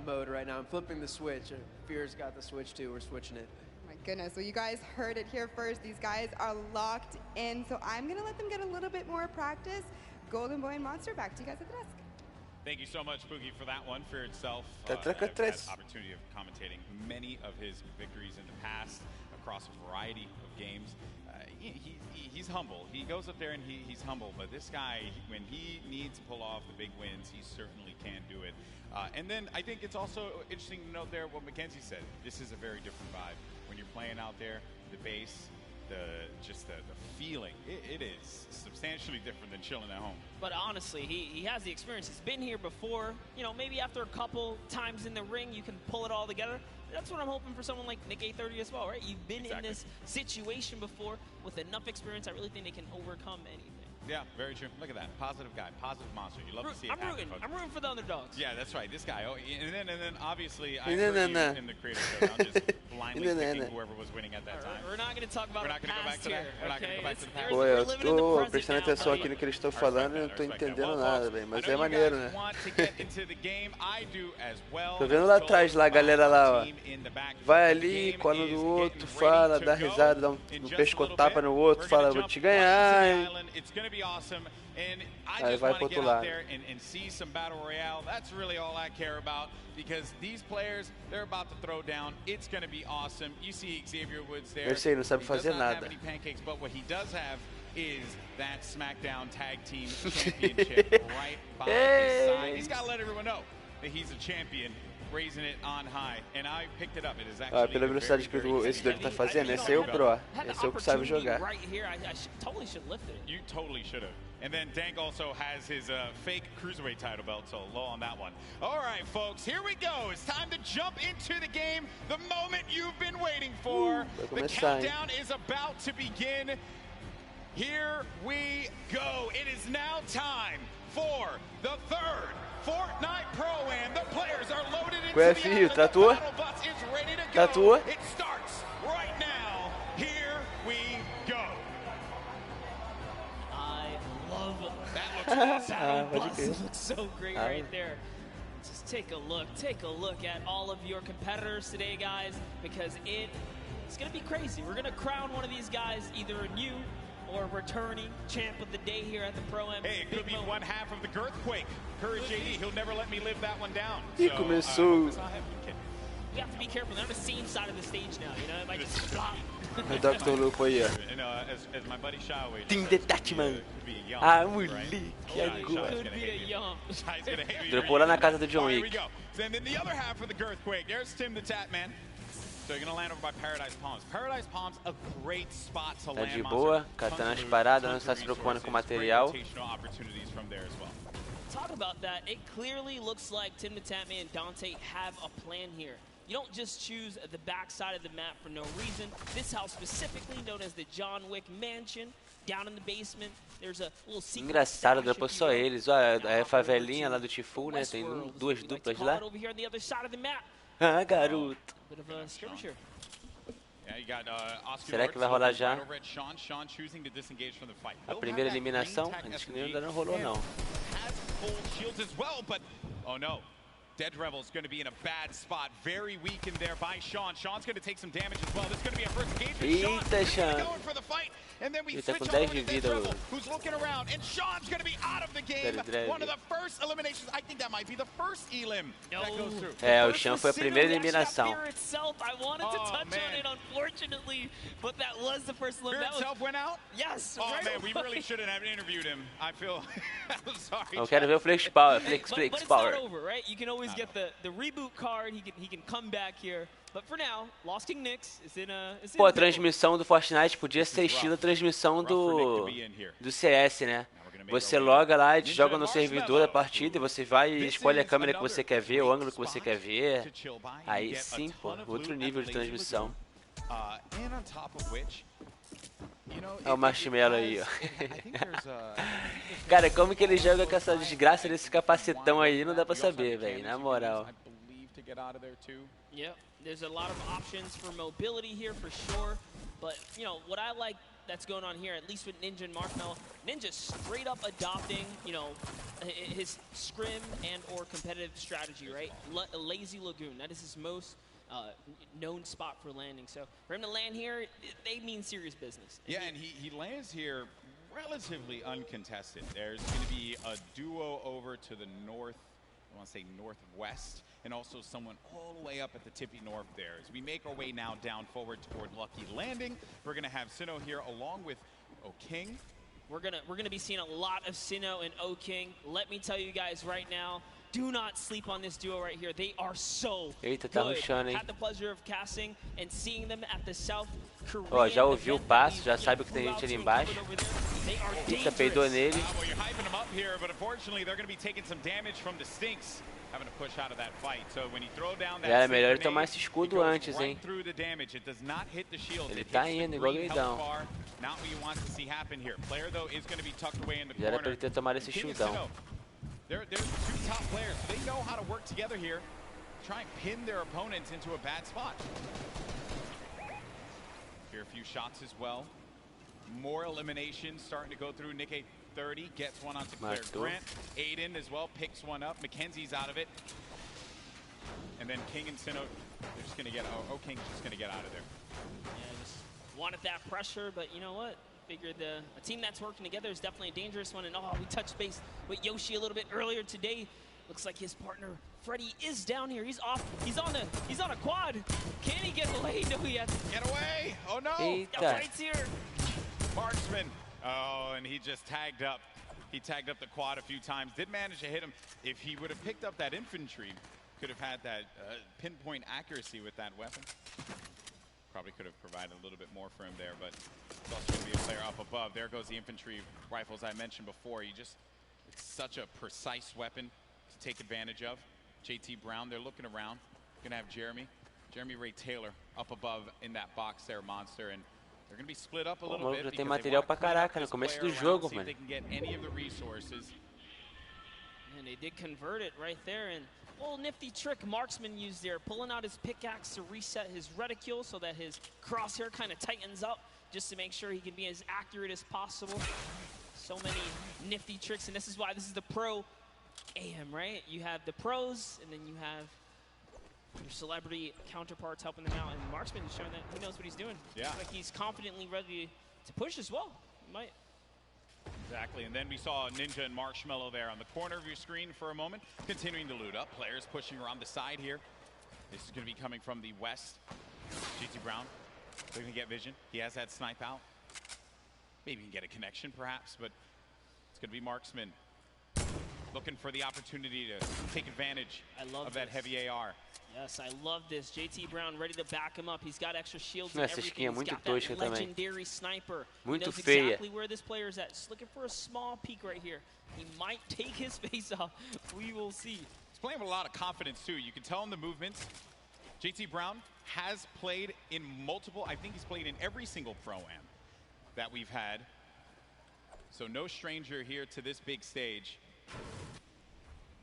mode right now. I'm flipping the switch. Fear's got the switch too. We're switching it. My goodness. Well, you guys heard it here first. These guys are locked in. So I'm going to let them get a little bit more practice. Golden Boy and Monster, back to you guys at the desk. Thank you so much, Pookie, for that one. Fear itself. I've had the opportunity of commentating many of his victories in the past. Of across a variety of games. He's humble. He goes up there and he's humble. But this guy, when he needs to pull off the big wins, he certainly can do it. And then I think it's also interesting to note there what Mackenzie said. This is a very different vibe. When you're playing out there, the bass, the feeling, it is substantially different than chilling at home. But honestly, he has the experience. He's been here before. You know, maybe after a couple times in the ring, you can pull it all together. That's what I'm hoping for someone like Nick A30 as well, right? You've been in this situation before with enough experience. I really think they can overcome anything. Yeah, very true. Look at that. Positive guy, positive monster. You love to see it happen. I'm rooting for the underdogs. Yeah, that's right. This guy. Oh, and then obviously, I heard you in the creator showdown just blindly picking whoever was winning at that time. We're not going to talk about We're not going to go back to that. We're not going to go back to the past. Pô, eu tô prestando atenção aqui no que eles estão falando e não tô entendendo nada, velho. Mas é maneiro, né? Tô vendo lá atrás, lá a galera lá, ó. Vai ali, cola no outro, fala, dá risada, dá um pescotapa no outro, fala, vou te ganhar, hein? And I Aí just vai want pro to get outro out lado. there and see some battle royale. That's really all I care about, because these players, they're about to throw down. It's going to be awesome. You see Xavier Woods there. Eu sei, não sabe He fazer does not have nada. any pancakes, but what he does have is that SmackDown Tag Team Championship right by his side. He's got to let everyone know that he's a champion, raising it on high, and I picked it up. It is actually Pela velocidade que esse doido tá fazendo, esse é o pro. Esse é o que sabe jogar. Right here, I totally should lift it. You totally should have. And then Dank also has his fake cruiserweight title belt, so low on that one. All right, folks, here we go. It's time to jump into the game, the moment you've been waiting for. The countdown is about to begin. Here we go. It is now time for the third FORTNITE ProxAM. The players are loaded into Qual é, the filho? island. The Tratua? battle bus is ready to go. Tratua? It starts right now. Here we go. Love that. Looks looks so great right there. Just take a look at all of your competitors today, guys, because it's gonna be crazy. We're gonna crown one of these guys either a new or returning champ of the day here at the Pro-Am. Hey, it could be one half of the Girthquake. Courage JD, he'll never let me live that one down. E começou. You have to be careful. They're on the same side of the stage now, you know? It might just flop. O Dr. Lupo aí, ó. As my buddy Shaway Team Detachment. Ah, moleque, agora. Could be a yum. Dropou lá na casa do John Wick. And then the other half of the Girthquake, there's Tim the Tat Man. So you're going to land over by Paradise Palms. Paradise Palms, a great spot to Tá land. de boa, catando as paradas, não está se preocupando com o material. Opportunities from there as well. Talk about that. It clearly looks like Tim the Tatman and Dante have a plan here. You don't just choose the backside of the map for no reason. This house specifically known as the John Wick Mansion. Down in the basement, there's a little secret. Engraçado, dropou só eles. Ó, é a favelinha lá do Tifu, né? Tem duas duplas lá. Ah, garoto. Bit of a skirmish here. Será que vai rolar já a primeira eliminação? Acho que ainda não rolou, não. Dead Revel's going to be in a bad spot. Very weak in there by Sean. Sean's going to take some damage as well. This is going to be a first engagement. Eita, Sean. Going for the fight. And then we Ele tá switch com over 10 de to Dead vida. Revel, who's looking around. And Sean's going to be out of the game. One of the first eliminations. I think that might be the first elim that goes through. É, o Sean foi a primeira eliminação. I wanted to touch on it, unfortunately, but that was the first elim. Fear itself went out? Yes. Oh, man, we really shouldn't have interviewed him. I feel sorry. Eu quero ver o Flakes Power. Flakes But it's Power. not over, right? You can always get the reboot card. He can come back here. But for now, Lost King Nix is in a... Pô, a transmissão do Fortnite podia ser estilo a transmissão do CS, né? Você loga lá, te joga no servidor da partida e você vai e escolhe a câmera que você quer ver, o ângulo que você quer ver. Aí sim, pô, outro nível de transmissão. Olha o Marshmallow aí, ó. Cara, como que ele joga com essa desgraça desse capacetão aí, não dá pra saber, velho, na moral. Yeah, there's a lot of options for mobility here for sure, but you know what I like that's going on here, at least with Ninja and Marshmallow, Ninja straight up adopting, you know, his scrim and or competitive strategy, right? Lazy Lagoon, that is his most known spot for landing. So for him to land here, they mean serious business. Yeah, and he lands here relatively uncontested. There's going to be a duo over to the north I want to say northwest, and also someone all the way up at the tippy north there. As we make our way now down forward toward Lucky Landing, we're going to have Sinnoh here along with O'King. We're gonna be seeing a lot of Sinnoh and O'King. Let me tell you guys right now, do not sleep on this duo right here. They are so Eita, tá good. rushando, hein? Had the pleasure of casting and seeing them at the South Korean. Ó, já ouviu o passo, já sabe que tem gente ali embaixo. Eita, peidou nele. Well, you're hyping them up here, but unfortunately they're going to be taking some damage from the stinks, having to push out of that fight. So when you throw down that, Era melhor ele tomar esse escudo antes, hein? through the damage, it does not hit the shield. Ele tá indo igual doidão. Not what you want to see happen here. Player though is going to be tucked away in the Já era pra corner. ele ter tomado esse shieldão. They're two top players. So they know how to work together here, try and pin their opponents into a bad spot. Here a few shots as well. More eliminations starting to go through. Nick 30 gets one onto Claire Grant. Aiden as well picks one up. Mackenzie's out of it. And then King and Sinnoh, they're just going to get, King's just going to get out of there. Yeah, just wanted that pressure, but you know what? Figured a team that's working together is definitely a dangerous one. And we touched base with Yoshi a little bit earlier today. Looks like his partner Freddy is down here. He's off. He's on a quad. Can he get away? No, he has. Get away! Oh no! Fight's here. Marksman. Oh, and he just tagged up. He tagged up the quad a few times. Did manage to hit him. If he would have picked up that infantry, could have had that pinpoint accuracy with that weapon. Probably could have provided a little bit more for him there, but it's also going to be a player up above. There goes the infantry rifles I mentioned before. It's such a precise weapon to take advantage of. JT Brown, they're looking around. Going to have Jeremy Ray Taylor up above in that box there, Monster, and they're going to be split up a little bit. Já tem material pra caraca no começo do jogo, mano. They can get any of the resources. And they did convert it right there, and little nifty trick Marksman used there, pulling out his pickaxe to reset his reticule so that his crosshair kind of tightens up just to make sure he can be as accurate as possible. So many nifty tricks, and this is why this is the pro AM, right? You have the pros, and then you have your celebrity counterparts helping them out, and Marksman is showing that he knows what he's doing. Yeah. Looks like he's confidently ready to push as well. He might. Exactly, and then we saw Ninja and Marshmallow there on the corner of your screen for a moment, continuing to loot up. Players pushing around the side here. This is going to be coming from the west. GT Brown, they're going to get vision. He has that snipe out. Maybe he can get a connection perhaps, but it's going to be Marksman looking for the opportunity to take advantage of that heavy AR. Yes, I love this. JT Brown ready to back him up. He's got extra shields and Essa skin é everything. He's muito got that tosca também. legendary sniper. Muito he knows feia. exactly where this player is at. Just looking for a small peek right here. He might take his face off. We will see. He's playing with a lot of confidence too. You can tell in the movements. JT Brown has played in multiple, I think he's played in every single Pro-Am that we've had. So no stranger here to this big stage.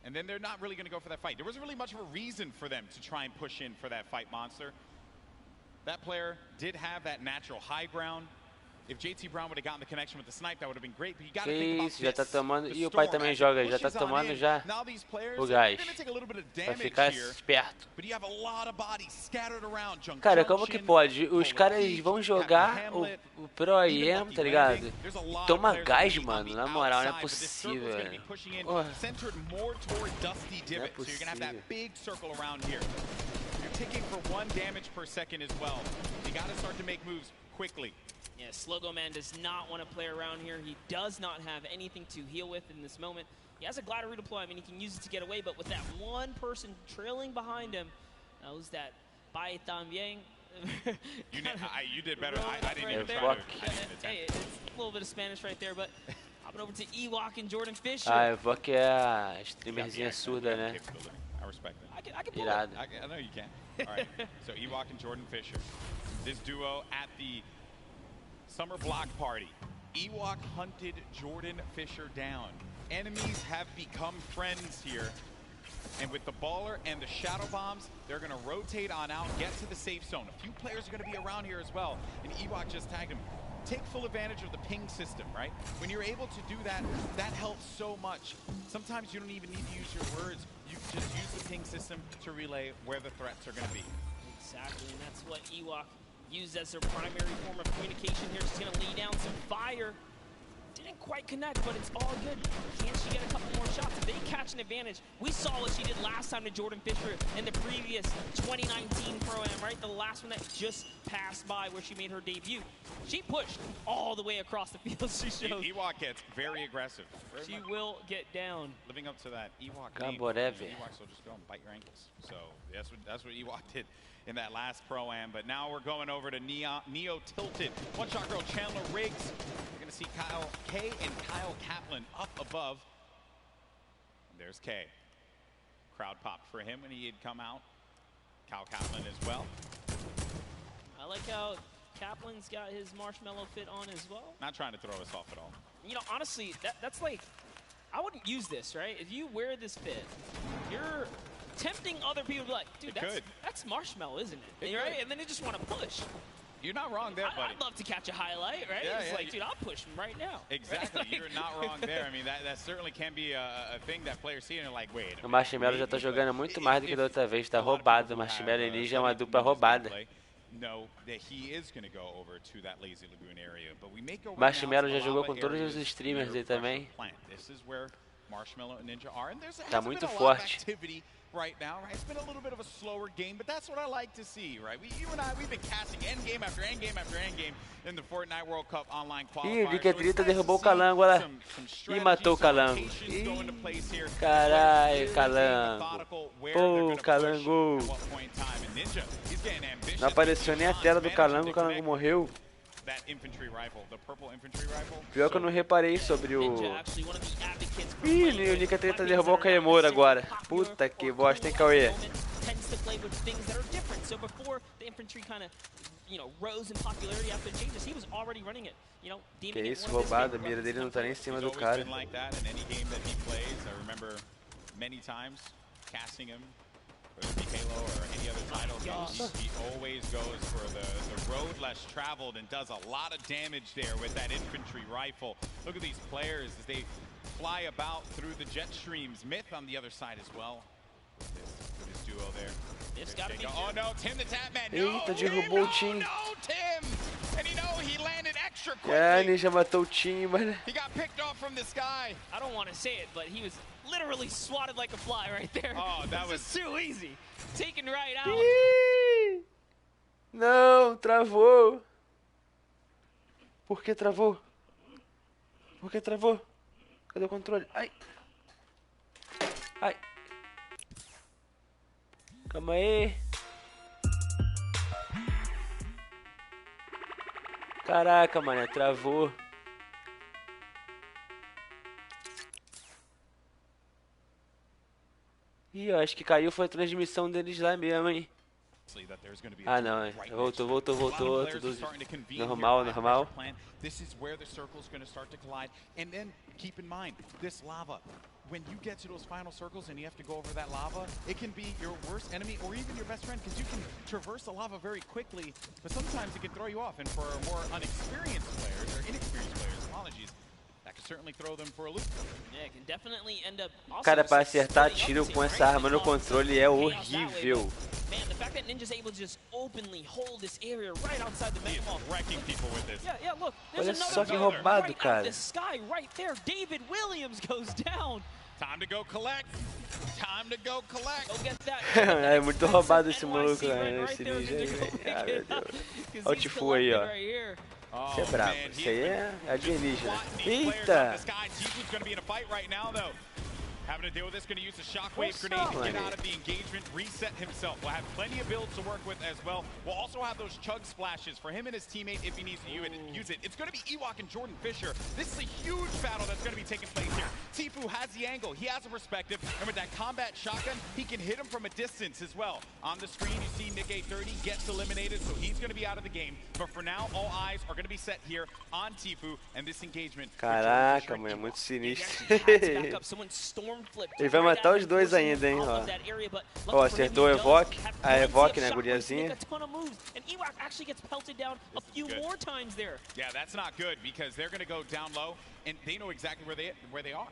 And then they're not really going to go for that fight. There wasn't really much of a reason for them to try and push in for that fight, Monster. That player did have that natural high ground. If JT Brown would have gotten the connection with the snipe, that would have been great. But you got to think about já tá tomando. E o pai também joga, já tá tomando já o gás. Vai ficar esperto. Cara, como que pode? Os caras vão jogar o Pro AM, tá ligado? E toma gás, mano. Na moral, não é possível, velho. Não é possível. Ticking for 1 damage per second as well. You got to start to make moves quickly. Yeah, Slogo Man does not want to play around here. He does not have anything to heal with in this moment. He has a glider redeploy. I mean, he can use it to get away, but with that one person trailing behind him, knows that Bai También. You did better. I didn't even try to. Hey, it's a little bit of Spanish right there, but hopping over to Ewok and Jordan Fisher. Ah, Evok é a streamerzinha surda, né? I respect that. I can pull Irado. I know you can. All right. So Ewok and Jordan Fisher. This duo at the Summer Block Party. Ewok hunted Jordan Fisher down. Enemies have become friends here. And with the Baller and the Shadow Bombs, they're going to rotate on out, get to the safe zone. A few players are going to be around here as well. And Ewok just tagged him. Take full advantage of the ping system, right? When you're able to do that, that helps so much. Sometimes you don't even need to use your words. You can just use the ping system to relay where the threats are going to be. Exactly, and that's what Ewok used as their primary form of communication here. Just going to lay down some fire. Didn't Can't quite connect, but it's all good. Can she get a couple more shots? If they catch an advantage, we saw what she did last time to Jordan Fisher in the previous 2019 Pro-Am, right? The last one that just passed by where she made her debut. She pushed all the way across the field. She showed. Ewok gets very aggressive. She will get down. Living up to that Ewok name. Ewoks will just go and bite your ankles. So that's what Ewok did in that last Pro-Am. But now we're going over to Neo Tilted. One shot girl Chandler Riggs. You're going to see Kyle K and Kyle Kaplan up above. And there's K. Crowd popped for him when he had come out. Kyle Kaplan as well. I like how Kaplan's got his marshmallow fit on as well. Not trying to throw us off at all. You know, honestly, that's like, I wouldn't use this, right? If you wear this fit, you're tempting other people to be like, dude, that's marshmallow, isn't it? Right? And then they just want to push. You're not wrong there, buddy. I'd love to catch a highlight, right? Yeah, it's like, dude, I'll push him right now. Exactly. Right? You're not wrong there. I mean, that certainly can be a thing that players see and they're like, wait. O Marshmallow já tá jogando muito mais do que da outra vez. Tá roubado. O Marshmallow e Ninja é uma dupla roubada. Marshmallow já jogou com todos os streamers dele também. Tá muito forte. Right now, right? It's been a little bit of a slower game, but that's what I like to see, right? You and I, we've been casting endgame after endgame after endgame in the FORTNITE World Cup online qualifier. Ih, Liquetrita derrubou o Calango, olha lá. Ih, matou o Calango. Ih, caralho, Calango. Pô, Calango. Não apareceu nem a tela do Calango, o Calango morreu. Pior que eu não reparei sobre o... Ih, o Liquetrita derrubou o Caemura agora. Puta que bosta, hein, Cauê? Que isso, roubado. A mira dele não tá nem em cima do cara. Halo or any other title, he always goes for the road less traveled and does a lot of damage there with that infantry rifle. Look at these players as they fly about through the jet streams. Myth on the other side as well. With his duo there. It's gotta be oh no, Tim the Tapman. No, eita, derrubou o Tim. No, Tim. And you know he landed extra quickly. É, Ninja matou o Tim, mano. He got picked off from the sky. I don't want to say it, but he was literally swatted like a fly right there. Oh, that was too easy. Taken right out. Ih, não, travou. Por que travou? Por que travou? Cadê o controle? Ai. Ai. Calma aí. Caraca, mano, travou. Ih, eu acho que caiu foi a transmissão deles lá mesmo, hein? Ah, não, voltou, tudo normal, normal. This is where the circle is going to start to collide. And then keep in mind, this lava, when you get to those final circles and you have to go over that lava, it can be your worst enemy or even your best friend because you can traverse the lava very quickly, but sometimes it can throw you off. And for more unexperienced players, or inexperienced players, apologies, that can certainly throw them for a loop. Yeah, it can definitely end up also Cara, para acertar tiro com essa arma no controle é horrível. Man, the fact that Ninja's able to just openly hold this area right outside the mega mall. Wrecking people with this. Yeah, look. There's Olha só que roubado, right cara. out of the sky right there. David Williams goes down. Time to go collect. Time to go collect. Go get that. É muito roubado esse maluco, né? Esse ninja aí, velho. Ah, meu Deus. Olha o Tifu aí, ó. Isso é brabo. Isso aí é alienígena. Eita! Having to deal with this, going to use the shockwave grenade to get out of the engagement, reset himself. We'll have plenty of builds to work with as well. We'll also have those chug splashes for him and his teammate if he needs to use it. It's going to be Ewok and Jordan Fisher. This is a huge battle that's going to be taking place here. Tfue has the angle, he has a perspective, and with that combat shotgun, he can hit him from a distance as well. On the screen, you see Nick 830 gets eliminated, so he's going to be out of the game. But for now, all eyes are going to be set here on Tfue and this engagement. Caraca, mano, é muito sinistro. Ele vai matar os dois ainda, hein, ó. Ó, acertou o Evoque, a Evoque, né, guriazinha. Yeah, that's not good because they're going to go down low and they know exactly where they are.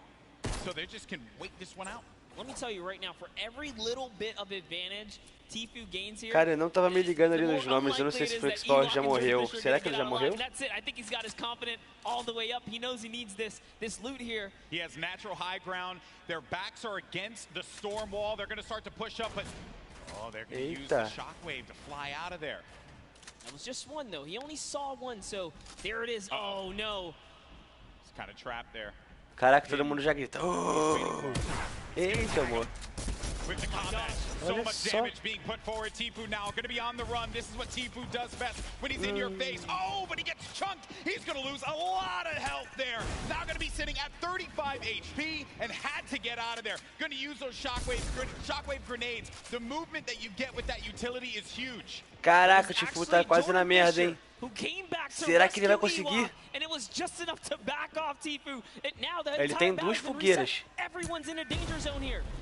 So they just can wait this one out. let me tell you right now, for every little bit of advantage Tfue gains here, cara, eu não tava me ligando ali nos nomes, eu não sei se o Flakes já morreu. Será que ele já morreu? That's it. I think he's got his confidence all the way up. He knows he needs this loot here. He has natural high ground. Their backs are against the storm wall. They're going to start to push up, but they're going to use the shockwave to fly out of there. That was just one though. He only saw one, so there it is. Oh no. He's kind of trapped there. Caraca, todo mundo já grita. Eita, amor. With the combat, so much damage being put forward. Tfue now going to be on the run. This is what Tfue does best when he's in your face. Oh, but he gets chunked. He's going to lose a lot of health there. Now going to be sitting at 35 HP and had to get out of there. Going to use those shockwave grenades. The movement that you get with that utility is huge. Caraca, o Tfue tá quase na merda, hein? Será que ele vai conseguir? Ele tem 2 fogueiras.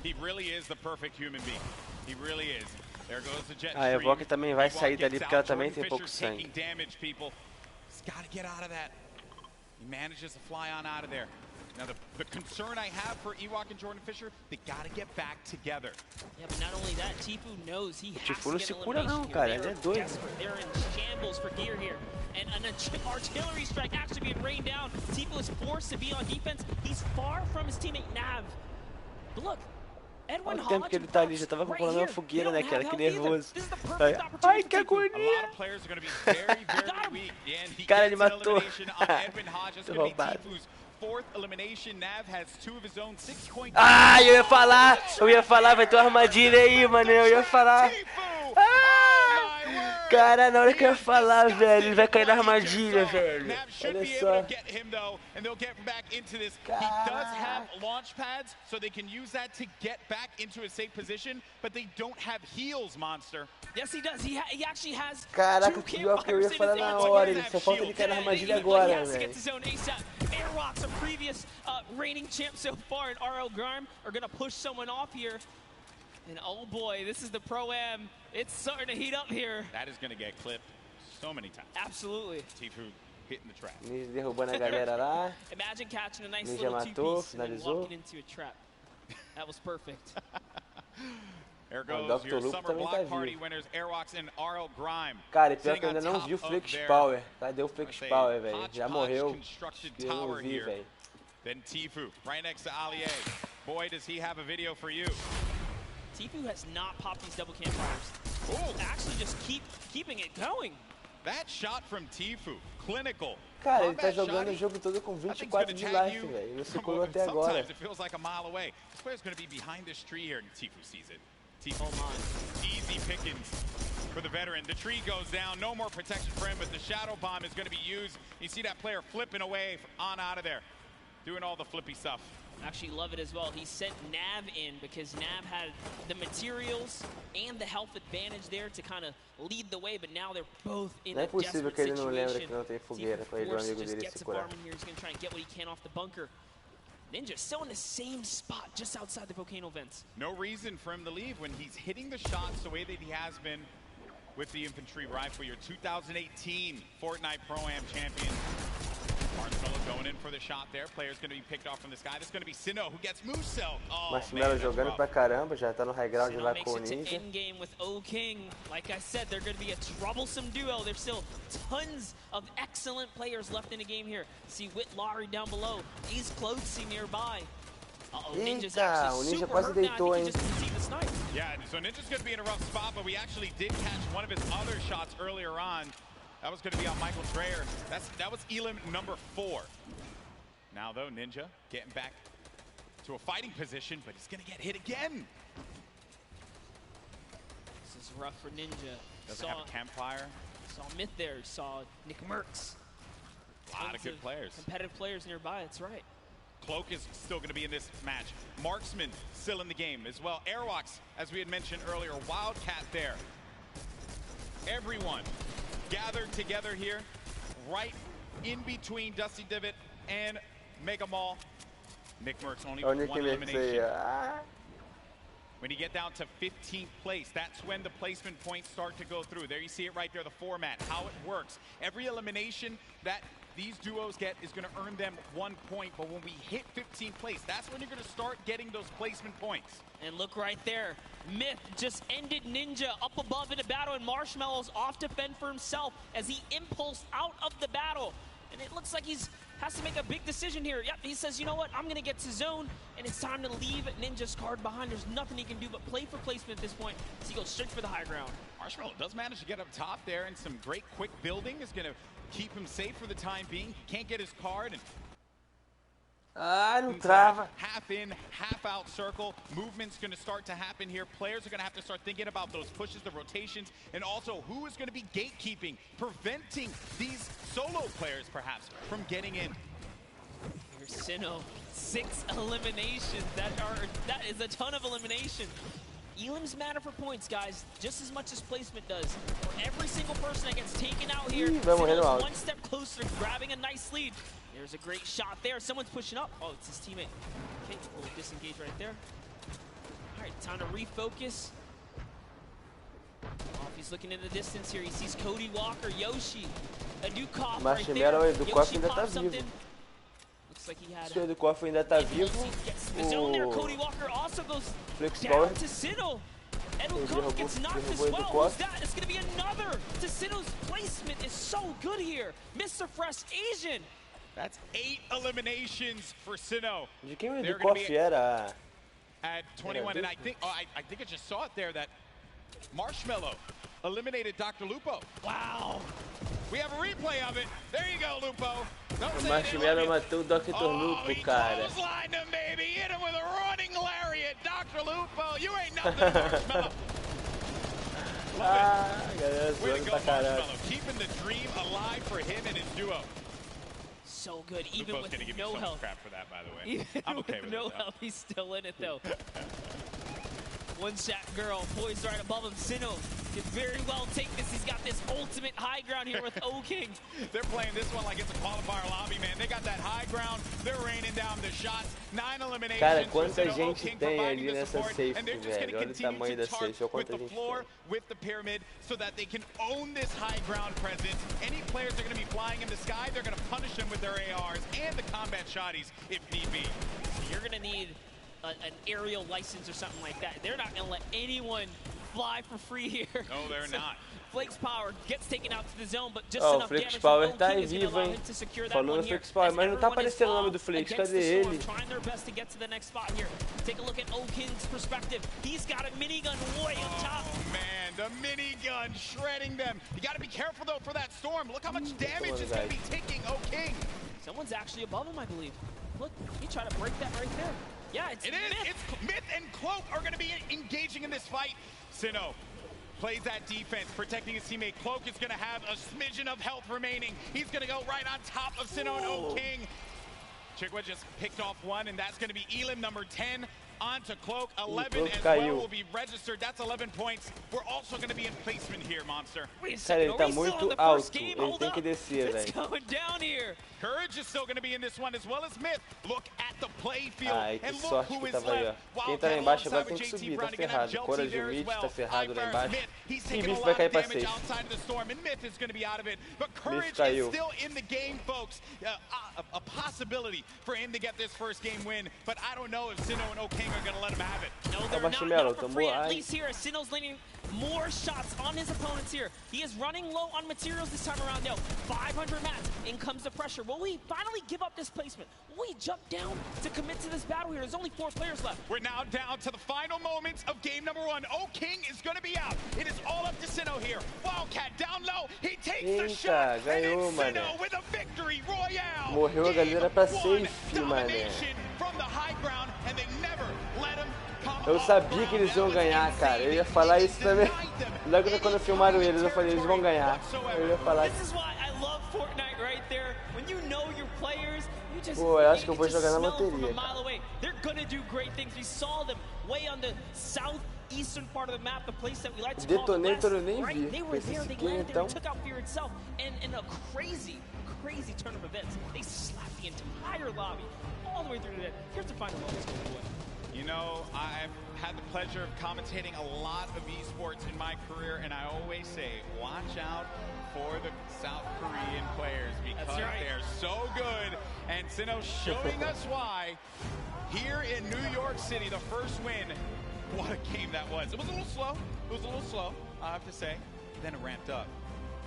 He really is the perfect human being. He really is. There goes the jet a Evoque também vai sair dali porque ela também tem pouco sangue. He's got to get out of that. He manages to fly on out of there. Now the concern I have for Ewok and Jordan Fisher, they got to get back together. Yeah, but not only that, Tfue knows he has Tfue não to se get cura não, cara, ele é doido. They're in shambles for gear here. And an artillery strike actually being rained down. Tfue is forced to be on defense. He's far from his teammate Nav. But look, Olha o tempo que ele tá ali, já tava calculando uma fogueira, né, cara? Que nervoso. Ai, que agonia! Cara, ele matou. Tô roubado. Ah, eu ia falar, vai ter uma armadilha aí, mano, eu ia falar. Cara, na hora que eu ia falar, velho, ele vai cair na armadilha, velho. Olha só. And they'll get back into this. He does have launch pads, so they can use that to get back into a safe position, but they don't have heals, Monster. Yes, he does. He actually has. Caraca, pior que eu ia falar na hora, ele só falta ele cair na armadilha agora, velho. Airrocks, a previous reigning champ so far, and RL Grime are gonna push someone off here. And oh boy, this is the Pro-Am. It's starting to heat up here. That is gonna get clipped so many times. Absolutely. Tfue hitting the trap. Ninja derrubando a galera lá. Imagine catching a nice Ninja little matou, two-piece and then walking into a trap. That was perfect. There goes your summer block party winners, Airwalks and RL Grime. Cara, e pior que eu ainda não vi o Flakes Power. Cadê o Flakes Power, velho? Já morreu. Eu não vi, velho. Then Tfue, right next to Allier. Boy, does he have a video for you. Tfue has not popped these double campfires. Oh, actually just keeping it going. That shot from Tfue, clinical. Cara, ele tá jogando o jogo todo com 24 de life, velho. Não se colou até agora. Sometimes it feels like a mile away. This player's going to be behind this tree here, and Tfue sees it. Tfue, easy pickings for the veteran. The tree goes down, no more protection for him, but the shadow bomb is going to be used. You see that player flipping away on out of there, doing all the flippy stuff. Actually love it as well. He sent Nav in because Nav had the materials and the health advantage there to kind of lead the way, but now they're both in a desperate situation. Não lembra que não tem fogueira para ele, o amigo dele se curar. He's going to try and get what he can off the bunker. Ninja still in the same spot just outside the volcano vents. No reason for him to leave when he's hitting the shots the way that he has been with the infantry rifle. Your 2018 FORTNITE Pro-Am champion. Marshmallow going in for the shot there. Player's going to be picked off from this guy. This is going to be Sinnoh who gets Moose-Cell. Oh, Marshmallow jogando pra caramba, já tá no high ground lá com o Ninja. In-game with O-King. Like I said, they're going to be a troublesome duo. There's still tons of excellent players left in the game here. See Whitlaurie down below. He's close nearby. Ninja's actually super hurt now. I think he just didn't see the snipe. Yeah, so Ninja's going to be in a rough spot, but we actually did catch one of his other shots earlier on. That was going to be on Michael Dreyer. That was elim number 4. Now, though, Ninja getting back to a fighting position, but he's going to get hit again. This is rough for Ninja. Doesn't have a campfire. Saw Myth there. Saw Nick Merckx. A lot of good players. Competitive players nearby, that's right. Cloak is still going to be in this match. Marksman still in the game as well. Airwalks, as we had mentioned earlier, Wildcat there. Everyone gathered together here, right in between Dusty Divot and Mega Mall. Nick Merckx only with one elimination. When you get down to 15th place, that's when the placement points start to go through. There you see it right there, the format, how it works. Every elimination that these duos get is going to earn them 1 point, but when we hit 15th place, that's when you're going to start getting those placement points. And look right there. Myth just ended Ninja up above in a battle, and Marshmallow's off to fend for himself as he impulsed out of the battle. And it looks like has to make a big decision here. Yep, he says, you know what, I'm going to get to zone, and it's time to leave Ninja's card behind. There's nothing he can do but play for placement at this point, so he goes straight for the high ground. Marshmallow does manage to get up top there, and some great quick building is going to keep him safe for the time being. He can't get his card. And não trava. Half in, half out circle. Movement's going to start to happen here. Players are going to have to start thinking about those pushes, the rotations, and also who is going to be gatekeeping, preventing these solo players perhaps from getting in. Here's Sinnoh, 6 eliminations. That is a ton of elimination. Elims matter for points, guys, just as much as placement does. For every single person that gets taken out here, Sinnoh's 1 step closer to grabbing a nice lead. There's a great shot there. Someone's pushing up. Oh, it's his teammate. Okay, we'll disengage right there. All right, time to refocus. Oh, he's looking in the distance here. He sees Cody Walker, Yoshi, Edukov right there. Edukov ainda tá vivo. Looks like he had. Se o Edukov ainda tá vivo, the zone there. Cody Walker also goes Flakes down to Sinnoh. Edukov gets knocked as well. Who's that? It's going to be another. To Sinnoh's placement is so good here. Mr. Fresh Asian. That's 8 eliminations for Sinnoh. De quem o Edukov era? At 21, and I think I just saw it there that Marshmallow eliminated Dr. Lupo. Wow. We have a replay of it. There you go, Lupo. O Marshmallow matou o Dr. Lupo, cara. Clotheslined him, baby. Hit him with a running lariat. Dr. Lupo, you ain't nothing, Marshmallow. Galera, Way to zoando go, pra caralho. Marshmallow. Keeping the dream alive for him and his duo. So good, even Lupo's with gonna give no you so health. much crap for that, by the way. Even I'm okay with with no it, health, he's still in it though. One shot girl poised right above him. Sinnoh can very well take this. He's got this ultimate high ground here with O-King. They're playing this one like it's a qualifier lobby, man. They got that high ground. They're raining down the shots. 9 eliminations. Cara, quanta gente tem ali nessa safe, velho. Olha o tamanho da safe, olha quanta gente tem. With the pyramid so that they can own this high ground presence. Any players that are going to be flying in the sky, they're going to punish them with their ARs and the combat shotties if need be. You're going to need an aerial license or something like that. They're not going to let anyone fly for free here. No, they're not. Flakes Power gets taken out to the zone, but just enough damage from Power tá O-King aí is going to vivo, allow hein? him to secure that Falou one no here. Flakes Power, mas não tá aparecendo o nome do Flakes. Cadê ele? Trying their best to get to the next spot here. Take a look at O-King's perspective. He's got a minigun way up top. Oh man, the minigun shredding them. You got to be careful though for that storm. Look how much damage is going to be taking O-King. Someone's actually above him, I believe. Look, he tried to break that right there. Yeah, it's Myth. It's Myth and Cloak are going to be engaging in this fight. Sinnoh plays that defense, protecting his teammate. Cloak is going to have a smidgen of health remaining. He's going to go right on top of Sinnoh and O-King. Chigwa just picked off one, and that's going to be Elim number 10. On to Cloak, 11 as well will be registered. That's 11 points. We're also going to be in placement here, Monster. Cara, ele tá muito alto. Ele tem que descer, velho. It's going down here. Courage is still going to be in this one as well as Myth. Look at the play field que and look sorte who que is tava aí, left. ó. Quem tá lá embaixo agora tem que subir, tá ferrado. Courage e Mitch tá ferrado lá embaixo. E Myth vai cair pra safe. And Myth is going to be out of it, but Courage is still in the game, folks. A possibility for him to get this first game win, but I don't know if Sinnoh and O-King are going to let him have it. No, they're not for free, at least here. Sinnoh's landing more shots on his opponents here. He is running low on materials this time around, though. 500 mats. In comes the pressure. Will we finally give up this placement? Will we jump down to commit to this battle here? There's only 4 players left. We're now down to the final moments of game number 1. O-King is going to be out. It is all up to Sinnoh here. Wildcat down low. He takes the shot. Ganhou, and it's Sinnoh with a victory royale. Morreu a galera pra safe, mané. From the high ground, and they never let him. Eu sabia que eles iam ganhar, cara. Eu ia falar isso também. Logo quando filmaram eles, eu falei, eles vão ganhar. Eu ia falar isso. Pô, eu acho que eu vou jogar na loteria. They're gonna do great things. We saw them way on the southeastern part of the map, the place that we like to call the West. Detonator eu nem vi. They were there, they landed, they took out Fear itself, and in a crazy turn of events, they slapped the entire lobby all the way through to the end. Here's the final moments. You know, I've had the pleasure of commentating a lot of esports in my career, and I always say, watch out for the South Korean players because they're so good. And Sinnoh showing us why. Here in New York City, the first win. What a game that was. It was a little slow. It was a little slow, I have to say. Then it ramped up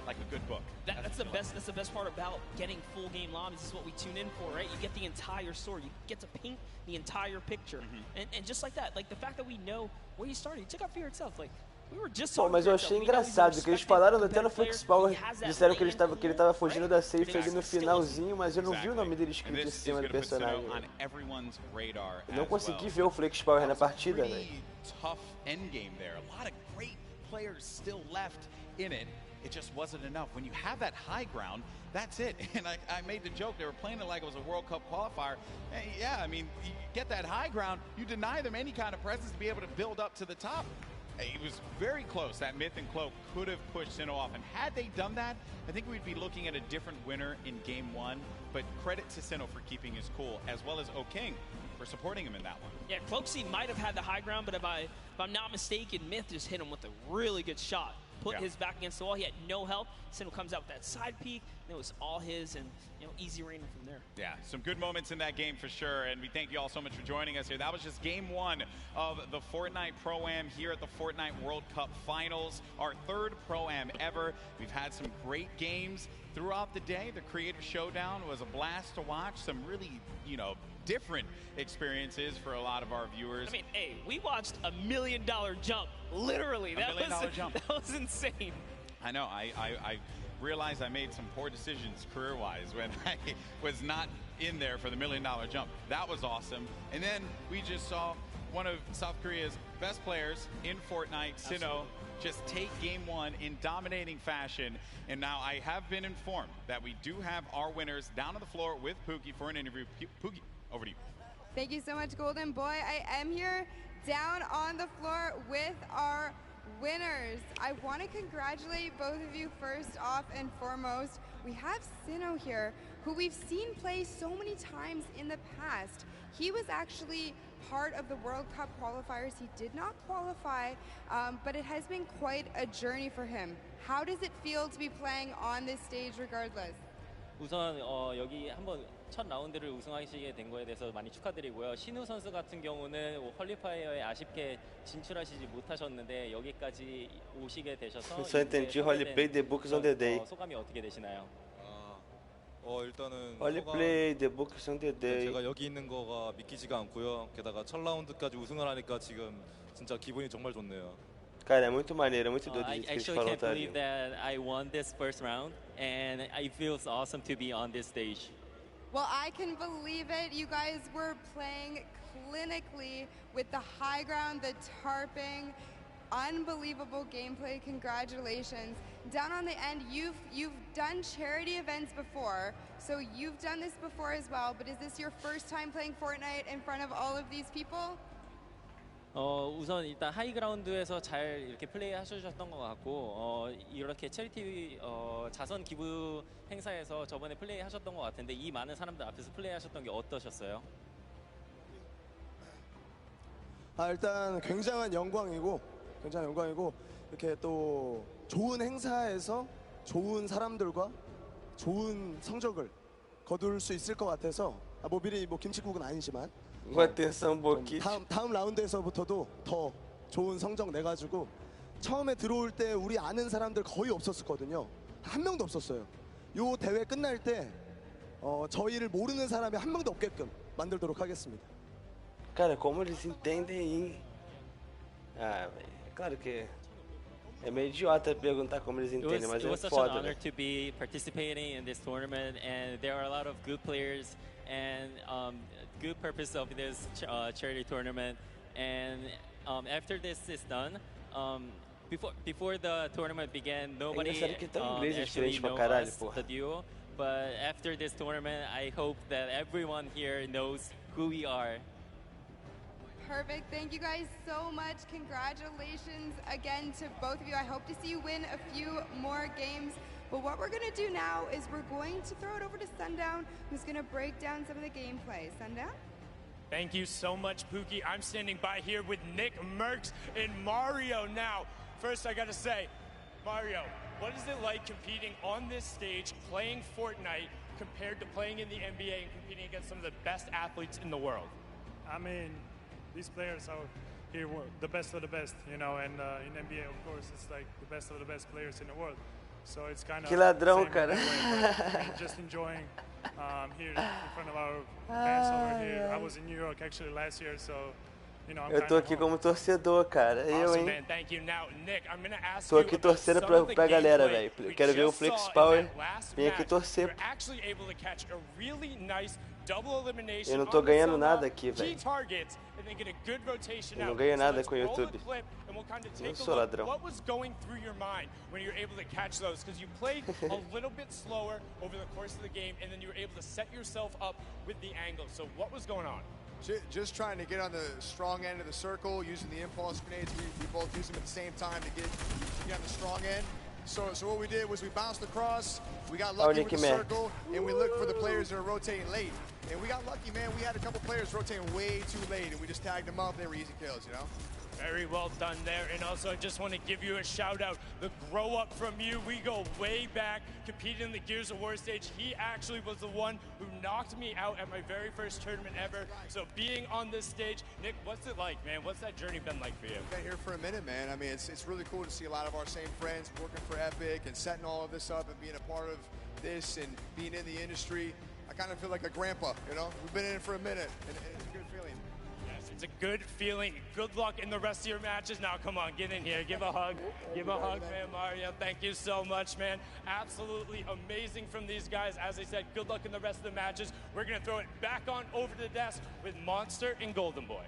like a good book. That's the best part about getting full game lobbies. This is what we tune in for, right? You get the entire story. You get to paint the entire picture. And just like that, like the fact that we know where you started, you took out fear itself. Like, we were just Pô, mas eu achei engraçado que eles falaram até no Flakes Power, disseram que ele tava fugindo da safe ali no finalzinho, mas eu não vi o nome dele escrito em cima do personagem. Eu não consegui ver o Flakes Power na partida, velho. Tough endgame there. A lot of great players still left in it. It just wasn't enough. When you have that high ground, that's it. And I made the joke, they were playing it like it was a World Cup qualifier. And yeah, I mean, you get that high ground, you deny them any kind of presence to be able to build up to the top. It was very close. That Myth and Cloak could have pushed Sinnoh off. And had they done that, I think we'd be looking at a different winner in Game 1. But credit to Sinnoh for keeping his cool, as well as O'King for supporting him in that one. Yeah, Cloaksy might have had the high ground, but if I'm not mistaken, Myth just hit him with a really good shot. Put his back against the wall. He had no help. Sinnoh comes out with that side peek, and it was all his, and easy raining from there. Yeah, some good moments in that game for sure, and we thank you all so much for joining us here. That was just Game 1 of the Fortnite Pro-Am here at the Fortnite World Cup Finals, our third Pro-Am ever. We've had some great games throughout the day. The Creator Showdown was a blast to watch. Some really, different experiences for a lot of our viewers. I mean, hey, we watched $1 million jump, literally. That was insane. I know. I realized I made some poor decisions career-wise when I was not in there for the $1 million jump. That was awesome. And then we just saw one of South Korea's best players in Fortnite, Sinnoh, just take Game 1 in dominating fashion. And now I have been informed that we do have our winners down on the floor with Pookie for an interview. Pookie, over to you. Thank you so much, Golden Boy. I am here down on the floor with our winners. I want to congratulate both of you first off and foremost. We have Sinnoh here, who we've seen play so many times in the past. He was actually part of the World Cup qualifiers. He did not qualify, but it has been quite a journey for him. How does it feel to be playing on this stage regardless? 우선 여기 한번 첫 라운드를 우승하시게 된 거에 대해서 많이 축하드리고요. 신우 선수 같은 경우는 퀄리파이어에 아쉽게 진출하시지 못하셨는데 여기까지 오시게 되셔서 Só entendi Roleplay The Books on the Day. 소감이 어떻게 되시나요? 일단은 Roleplay The Books on the Day. 제가 여기 있는 거가 믿기지가 않고요. 게다가 첫 라운드까지 우승을 하니까 지금 진짜 기분이 정말 좋네요. Cara, é muito maneiro, é muito doido I que eles actually falam, can't tá believe that I won this first round, and it feels awesome to be on this stage. Well, I can believe it. You guys were playing clinically with the high ground, the tarping, unbelievable gameplay. Congratulations. Down on the end, you've done charity events before, so you've done this before as well, but is this your first time playing Fortnite in front of all of these people? 우선 일단 하이그라운드에서 잘 이렇게 플레이 하셨던 것 같고 이렇게 체리티 자선 기부 행사에서 저번에 플레이 하셨던 것 같은데 이 많은 사람들 앞에서 플레이 하셨던 게 어떠셨어요? 일단 굉장한 영광이고 이렇게 또 좋은 행사에서 좋은 사람들과 좋은 성적을 거둘 수 있을 것 같아서 뭐 미리 김칫국은 아니지만 다음 라운드에서부터도 더 좋은 성적 내가지고 처음에 들어올 때 우리 아는 사람들 거의 없었거든요. 한 명도 없었어요. 요 대회 끝날 때 저희를 모르는 사람이 한 명도 없게끔 만들도록 하겠습니다. Cara, como eles entendem? Claro que é meio idiota perguntar como eles entendem, mas It was é such an foda. honor to be participating in this tournament, and there are a lot of good players and good purpose of this charity tournament. And after this is done, before the tournament began, nobody actually knows us, the duo. But after this tournament, I hope that everyone here knows who we are. Perfect. Thank you guys so much. Congratulations again to both of you. I hope to see you win a few more games. But what we're going to do now is we're going to throw it over to Sundown, who's going to break down some of the gameplay. Sundown? Thank you so much, Pookie. I'm standing by here with Nick Merckx and Mario now. First, I gotta say, Mario, what is it like competing on this stage, playing Fortnite, compared to playing in the NBA and competing against some of the best athletes in the world? I mean, these players are here the best of the best, you know, and in NBA, of course, it's like the best of the best players in the world. So it's kind of que ladrão, cara. Just enjoying here in front of our fans over here. I was in New York actually last year, so you know, eu tô aqui como torcedor, cara. Eu, hein? Man. Thank you. Now, Nick, I'm gonna ask tô aqui torcendo pra galera, velho. Quero ver o Flex Power. Vem aqui torcer. Eu não tô ganhando nada aqui, velho. Eu não ganho nada com o YouTube. Eu sou ladrão. What was going through your mind when you were able to catch those? Because you played a little bit slower over the course of the game, and then you were able to set yourself up with the angle. So what was going on? Just trying to get on the strong end of the circle, using the impulse grenades. We both used them at the same time to get on the strong end. So what we did was we bounced across, we got lucky with the circle, and we looked for the players that are rotating late. And we got lucky, man. We had a couple players rotating way too late, and we just tagged them up. They were easy kills, you know? Very well done there. And also, I just want to give you a shout out. The grow up from you, we go way back, competing in the Gears of War stage. He actually was the one who knocked me out at my very first tournament ever. So being on this stage, Nick, what's it like, man? What's that journey been like for you? I've been here for a minute, man. I mean, it's really cool to see a lot of our same friends working for Epic and setting all of this up and being a part of this and being in the industry. I kind of feel like a grandpa, you know? We've been in it for a minute, and it's a good feeling. It's a good feeling. Good luck in the rest of your matches. Now, come on, get in here. Give a hug. Give a hug, man, Mario. Thank you so much, man. Absolutely amazing from these guys. As I said, good luck in the rest of the matches. We're going to throw it back on over to the desk with Monster and Golden Boy.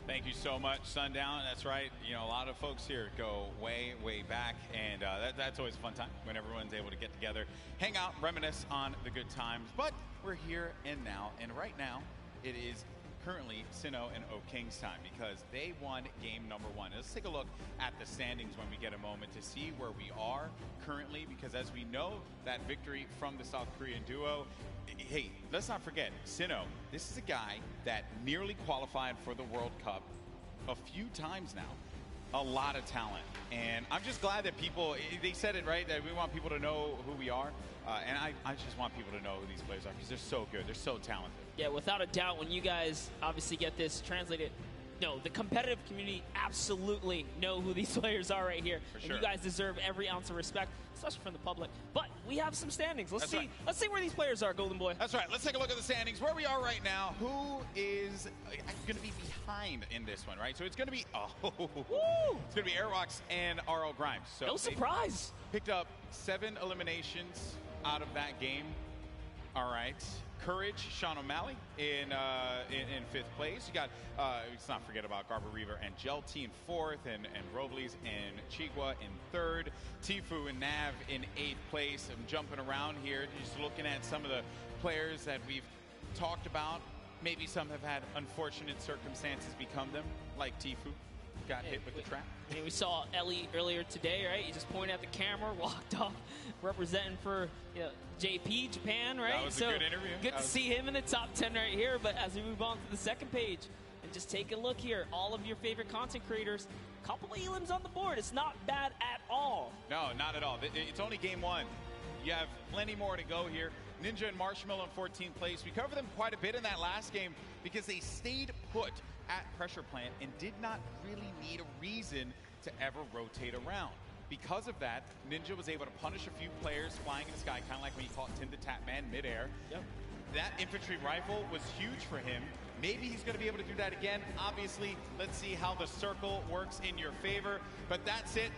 Thank you so much, Sundown. That's right. You know, a lot of folks here go way, way back, and that's always a fun time when everyone's able to get together, hang out, reminisce on the good times. But we're here and now, and right now it is currently Sinnoh and O'King's time because they won game number 1. Let's take a look at the standings when we get a moment to see where we are currently, because as we know, that victory from the South Korean duo, hey, let's not forget, Sinnoh, this is a guy that nearly qualified for the World Cup a few times now. A lot of talent. And I'm just glad that people, they said it right, that we want people to know who we are. And I just want people to know who these players are because they're so good. They're so talented. Yeah, without a doubt, when you guys obviously get this translated, no, the competitive community absolutely know who these players are right here. For sure. And you guys deserve every ounce of respect, especially from the public. But we have some standings. Let's see. Right. Let's see where these players are, Golden Boy. That's right. Let's take a look at the standings. Where we are right now. Who is going to be behind in this one, right? So it's going to be it's going to be Airwalks and RL Grimes. So no surprise. Picked up 7 eliminations out of that game. All right. Courage, Sean O'Malley in 5th place. You got, let's not forget about Garber Reaver and Gelty in 4th, and Robles and Chigua in 3rd. Tifu and Nav in 8th place. I'm jumping around here, just looking at some of the players that we've talked about. Maybe some have had unfortunate circumstances become them, like Tifu. Got hit with the trap. And we saw Ellie earlier today, right? He just pointed at the camera, walked off, representing for JP, Japan, right? That was a good interview. Good to see him in the top 10 right here. But as we move on to the second page, and just take a look here, all of your favorite content creators, a couple of elims on the board. It's not bad at all. No, not at all. It's only game 1. You have plenty more to go here. Ninja and Marshmallow in 14th place. We covered them quite a bit in that last game because they stayed put at pressure plant and did not really need a reason to ever rotate around. Because of that, Ninja was able to punish a few players flying in the sky, kind of like when he caught Tim the Tap Man midair. Yep. That infantry rifle was huge for him. Maybe he's going to be able to do that again. Obviously, let's see how the circle works in your favor. But that's it.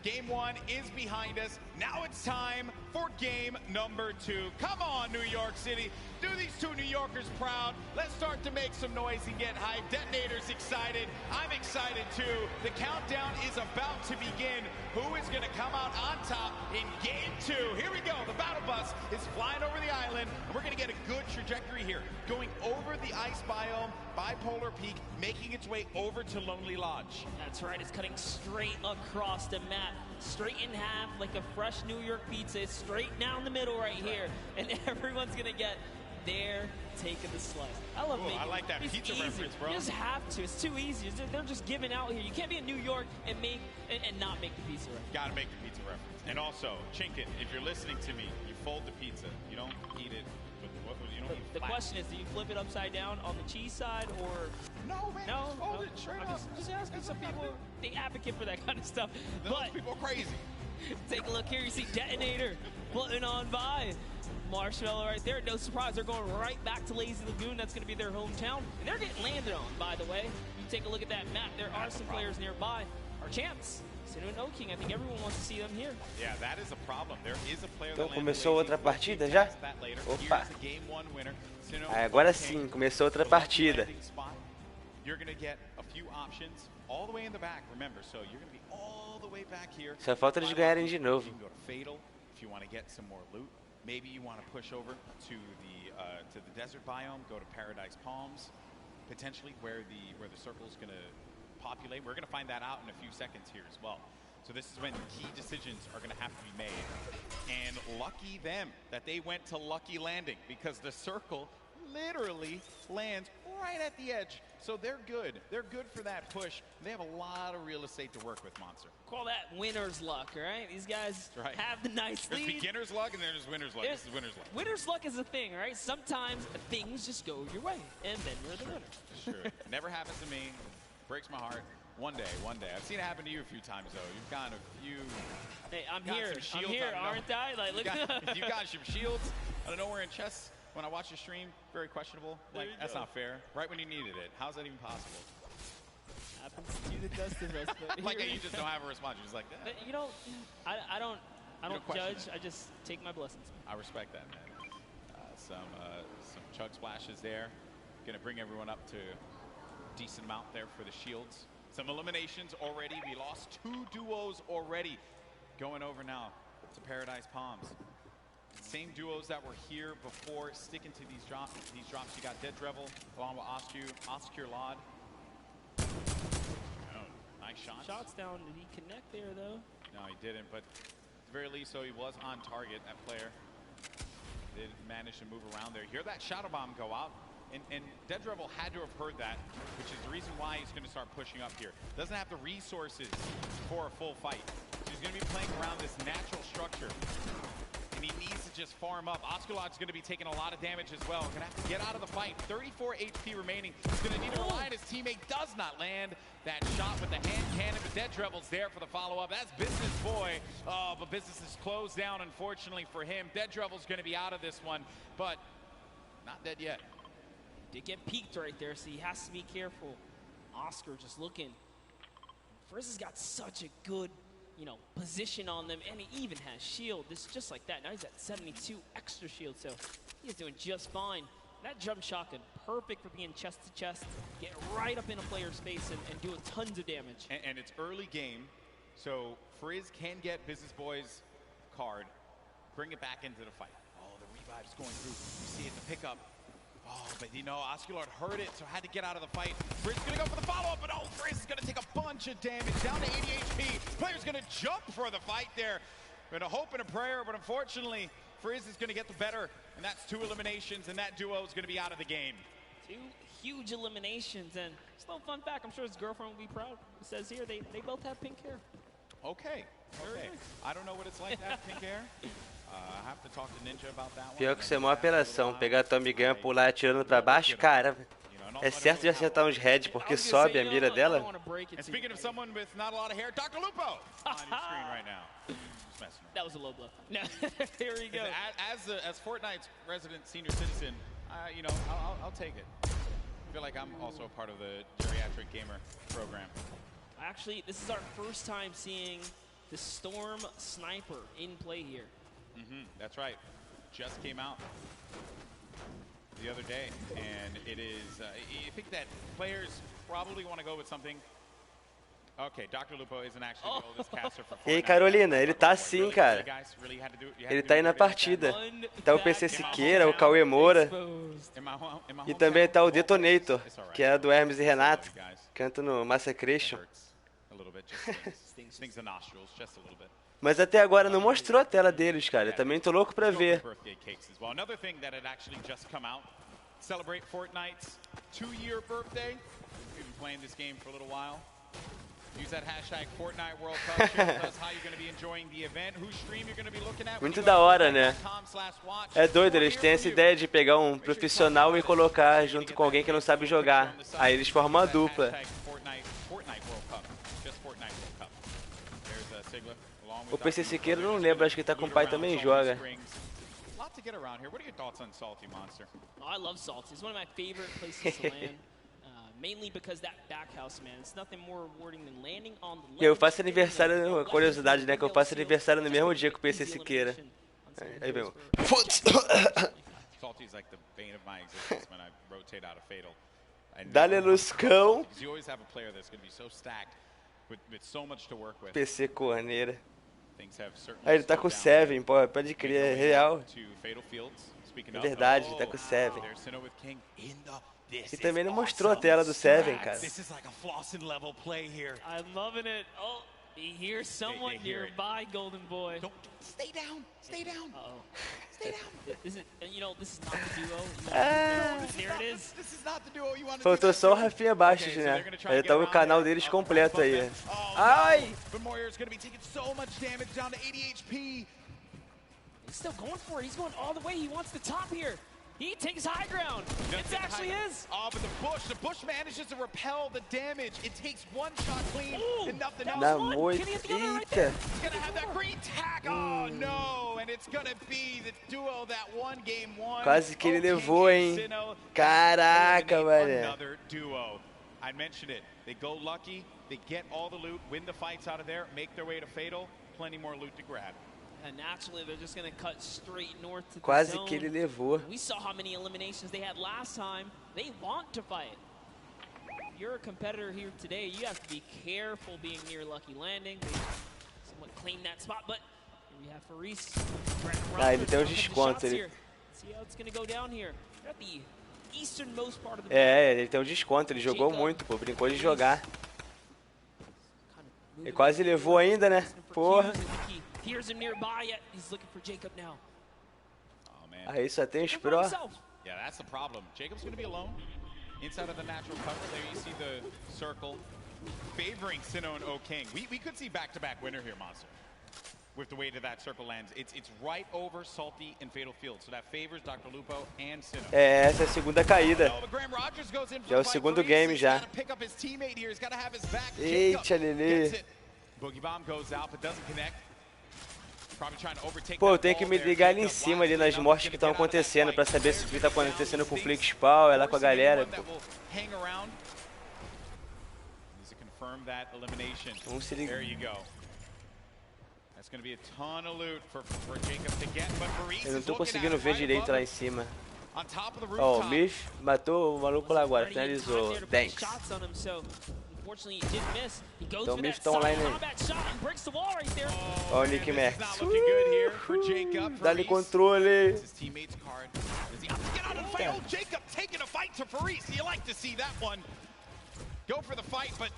Game 1 is behind us. Now it's time for game number 2. Come on, New York City. Do these 2 New Yorkers proud. Let's start to make some noise and get hyped. Detonator's excited. I'm excited too. The countdown is about to begin. Who is going to come out on top in game 2? Here we go. The battle bus is flying over the island, and we're going to get a good trajectory here. Going over the ice biome, Bipolar Peak, making its way over to Lonely Lodge. That's right. It's cutting straight across the map. Straight in half like a fresh New York pizza. It's straight down the middle right here. And everyone's going to get their taking the slice. I love making. I like that pizza reference, bro. You just have to. It's too easy. They're just giving out here. You can't be in New York and not make the pizza reference. Gotta make the pizza reference. And also, Chinkin, if you're listening to me, you fold the pizza. You don't eat it. You don't eat the question is, do you flip it upside down on the cheese side, or no, man? No, just fold it straight up. Just asking. Some people they advocate for that kind of stuff. Those but people are crazy. Take a look here. You see Detonator floating on by. Marshmallow right there. No surprise. They're going right back to Lazy Lagoon. That's going to be their hometown. And they're getting landed on, by the way. You take a look at that map. There are some players nearby. Our champs, Sinu and O-King. I think everyone wants to see them here. Yeah, that is a problem. There is a player Então começou outra partida já? Opa. Agora sim, começou outra partida. You're going to get a few options all the way in the back. Remember, so you're going to be all the way back here. Só falta eles ganharem de novo. You can go to Fatal if you want to get some more loot. Maybe you want to push over to the desert biome, go to Paradise Palms, potentially where the circle is going to populate. We're going to find that out in a few seconds here as well. So this is when key decisions are going to have to be made. And lucky them that they went to Lucky Landing, because the circle literally lands right at the edge. So they're good. They're good for that push. They have a lot of real estate to work with, Monster. Call that winner's luck, right? These guys have the nice lead. There's beginner's luck and then there's winner's luck. This is winner's luck. Winner's luck is a thing, right? Sometimes things just go your way, and then you're the winner. Sure. Never happens to me. Breaks my heart. One day. I've seen it happen to you a few times, though. You've gotten a few... Hey, I'm here, aren't I? Like, look you got some shields out of nowhere in chess. When I watch your stream, very questionable. Like, that's not fair. Right when you needed it. How's that even possible? Happens to you, the dust of us. But like, you just don't have a response. You're just like that. You know, I don't judge. I just take my blessings. I respect that, man. Some chug splashes there. Gonna bring everyone up to a decent amount there for the shields. Some eliminations already. We lost 2 duos already. Going over now to Paradise Palms. Same duos that were here before, sticking to these drops. You got Dead Drevel along with Oscar Lod. Oh, nice shots. Shots down. Did he connect there, though? No, he didn't, but at the very least, so he was on target, that player. Did manage to move around there. Hear that Shadow Bomb go out. And Dead Drevel had to have heard that, which is the reason why he's going to start pushing up here. Doesn't have the resources for a full fight. So he's going to be playing around this natural structure. And he needs to just farm up. Oscarlot's going to be taking a lot of damage as well. Going to have to get out of the fight. 34 HP remaining. He's going to need to rely on his teammate. Does not land that shot with the hand cannon. But Dead Drevel's there for the follow-up. That's Business Boy. Oh, but business is closed down, unfortunately for him. Dead Drevel's going to be out of this one, but not dead yet. Did get peeked right there, so he has to be careful. Oscar just looking. Frizz has got such a good, position on them, and he even has shield. This is just like that. Now he's at 72 extra shield, so he's doing just fine. That jump shotgun, perfect for being chest to chest, get right up in a player's face and doing tons of damage. And it's early game, so Frizz can get Business Boy's card, bring it back into the fight. Oh, the revive's going through. You see it, the pickup. Oh, but Osculard heard it, so had to get out of the fight. Frizz gonna go for the follow-up, but Frizz is gonna take a bunch of damage, down to 80 HP. Player's gonna jump for the fight there. Been a hope and a prayer, but unfortunately, Frizz is gonna get the better, and that's 2 eliminations, and that duo is gonna be out of the game. 2 huge eliminations, and just a little fun fact, I'm sure his girlfriend will be proud. It says here, they both have pink hair. Okay. I don't know what it's like to have pink hair. I have to talk to Ninja about that one. Pior que isso é uma apelação, pegar a Tommy Gun, pular atirando pra baixo, cara, é certo de acertar uns heads porque sobe a mira dela. And speaking of someone with not a lot of hair, Dr. Lupo on your screen right now. Just messing around. That was a low blow. No, here we go. As Fortnite's resident senior citizen, I'll take it. I feel like I'm also a part of the geriatric gamer program. Actually, this is our first time seeing the Storm Sniper in play here. That's right. Just came out the other day, and it is. I think that players probably want to go with something. Okay, Dr. Lupo isn't actually the oldest caster for Fortnite. E aí, Carolina, ele tá sim, cara. Ele tá aí na partida. Tá o PC Siqueira, o CAUê MOURA. E também tá o Detonator, que é do Hermes e Renato. Canta no Massacration. Mas até agora não mostrou a tela deles, cara. Eu também tô louco pra ver. celebrate Fortnite's 2-year birthday. We've been playing this game for a little while. Use that hashtag Fortnite World Cup. Share with us how you're going to be enjoying the event, whose stream you're going to be looking at. Muito da hora, né? É doido, eles têm essa ideia de pegar um profissional e colocar junto com alguém que não sabe jogar. Aí eles formam uma dupla. O PC Siqueira não lembro, acho que tá com o pai também joga. I love Salty. It's one of my favorite places to land. Mainly because that back house, man, it's nothing more rewarding than landing on the ledge. Eu faço aniversário, uma curiosidade, né, que eu faço aniversário no mesmo dia que o PC Siqueira. Aí vem. Salty is like the bane of my existence when I rotate out of Fatal. Dá-lhe Luscão. You always have a player that's going to be so stacked with so much to work with. PC Corneira. Aí ele tá com o Seven, pô, pode crer, é real. É verdade, ele tá com o Seven. E também não mostrou a tela do Seven, cara. I'm loving it. Oh, he hears someone nearby, Golden Boy. Stay down. Stay down. Stay down. This is not the duo. There it is. This is not the duo you want to do. Faltou só o Rafinha Bastos, né? Aí tá o canal deles completo aí. Ai! But Moira's going to be taking so much damage down to 80 HP. He's still going for it. He's going all the way. He wants the top here. He takes high ground. It's actually his. Oh, but the bush manages to repel the damage. It takes one shot clean. Enough to know. Na moita. He's gonna have that green tag. Oh no! And it's gonna be the duo that one game one. Quase que ele levou, hein? Caraca, velho. Another duo. I mentioned it. They go lucky. They get all the loot, win the fights out of there, make their way to Fatal. Plenty more loot to grab. And naturally, they're just going to cut straight north to the Quase zone. que ele levou. We saw how many eliminations they had last time. They want to fight. If you're a competitor here today, you have to be careful being near Lucky Landing. They somewhat claim that spot, but here we have Faris. Ah, ele tem um desconto. Ele... See how it's going to go down here. They're at the easternmost part of the ele tem um desconto. Ele jogou muito, pô. Brincou de jogar. Ele quase levou ainda, né? Porra. Here's him nearby, yet he's looking for Jacob now. Oh man. Aí só tem os pro. Yeah, that's the problem. Jacob's going to be alone inside of the natural cover. There you see the circle favoring Sinnoh and O-King. We could see back-to-back winner here, Monster. With the way that circle lands. It's right over Salty and Fatal Field. So that favors Dr. Lupo and Sinnoh. É, essa é a segunda caída. Já é o segundo game já. Eita, Lili. Boogie Bomb goes out but doesn't connect. Pô, eu tenho que me ligar ali em cima, ali nas mortes que estão acontecendo, pra saber se o que tá acontecendo com o Flakes Spawn, é lá com a galera. Pô. Vamos se ligar. Eu não tô conseguindo ver direito lá em cima. Ó, o Miff matou o maluco lá agora, finalizou. Thanks. Então o Miff tá online aí. Ó o Nick Max. Dá-lhe controle. Jacob taking a fight to Faris. You like to see that one. Go for the fight, but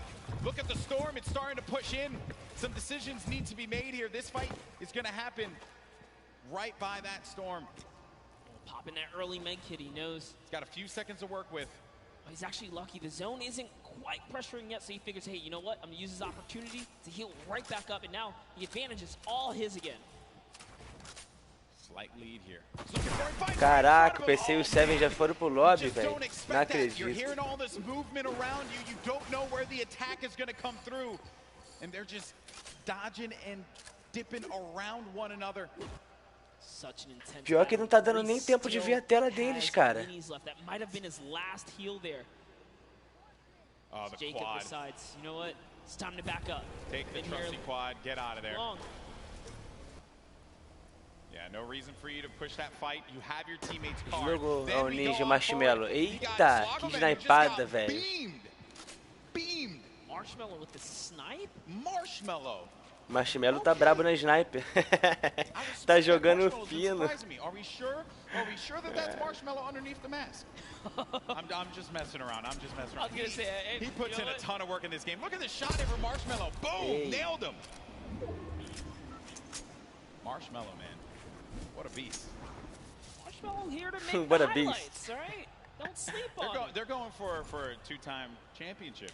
look at the storm. It's starting to push in. Some decisions need to be made here. This fight is going to happen right by that storm. Popping that early med kit, he knows. He's got a few seconds to work with. Oh, he's actually lucky. The zone isn't quite pressuring yet, so he figures, hey, you know what? I'm going to use this opportunity to heal right back up, and now the advantage is all his again. Slight lead here. Caraca, o PC e o Seven já foram pro lobby, velho. Não acredito. You're hearing all this movement around you. You don't know where the attack is going to come through. And they're just dodging and dipping around one another. Pior que não tá dando nem tempo de ver a tela deles, cara. Oh, the Jacob quad. decides, you know what? It's time to back up. Take the trusty quad, get out of there. Yeah, no reason for you to push that fight. You have your teammates card. Jogou o Ninja Marshmallow. Eita, que snipada, velho. Beamed. Marshmallow with the snipe? Marshmallow. Marshmallow tá brabo na sniper. Tá jogando fino. Are we sure that that's Marshmallow underneath the mask? I'm just messing around. I'm just messing around. He puts in a ton of work in this game. Look at the shot over Marshmallow. Boom! Nailed him. Marshmallow, man. What a beast. Marshmallow here to make What the a beast. highlights, right? Don't sleep on it. They're going for a two-time championship.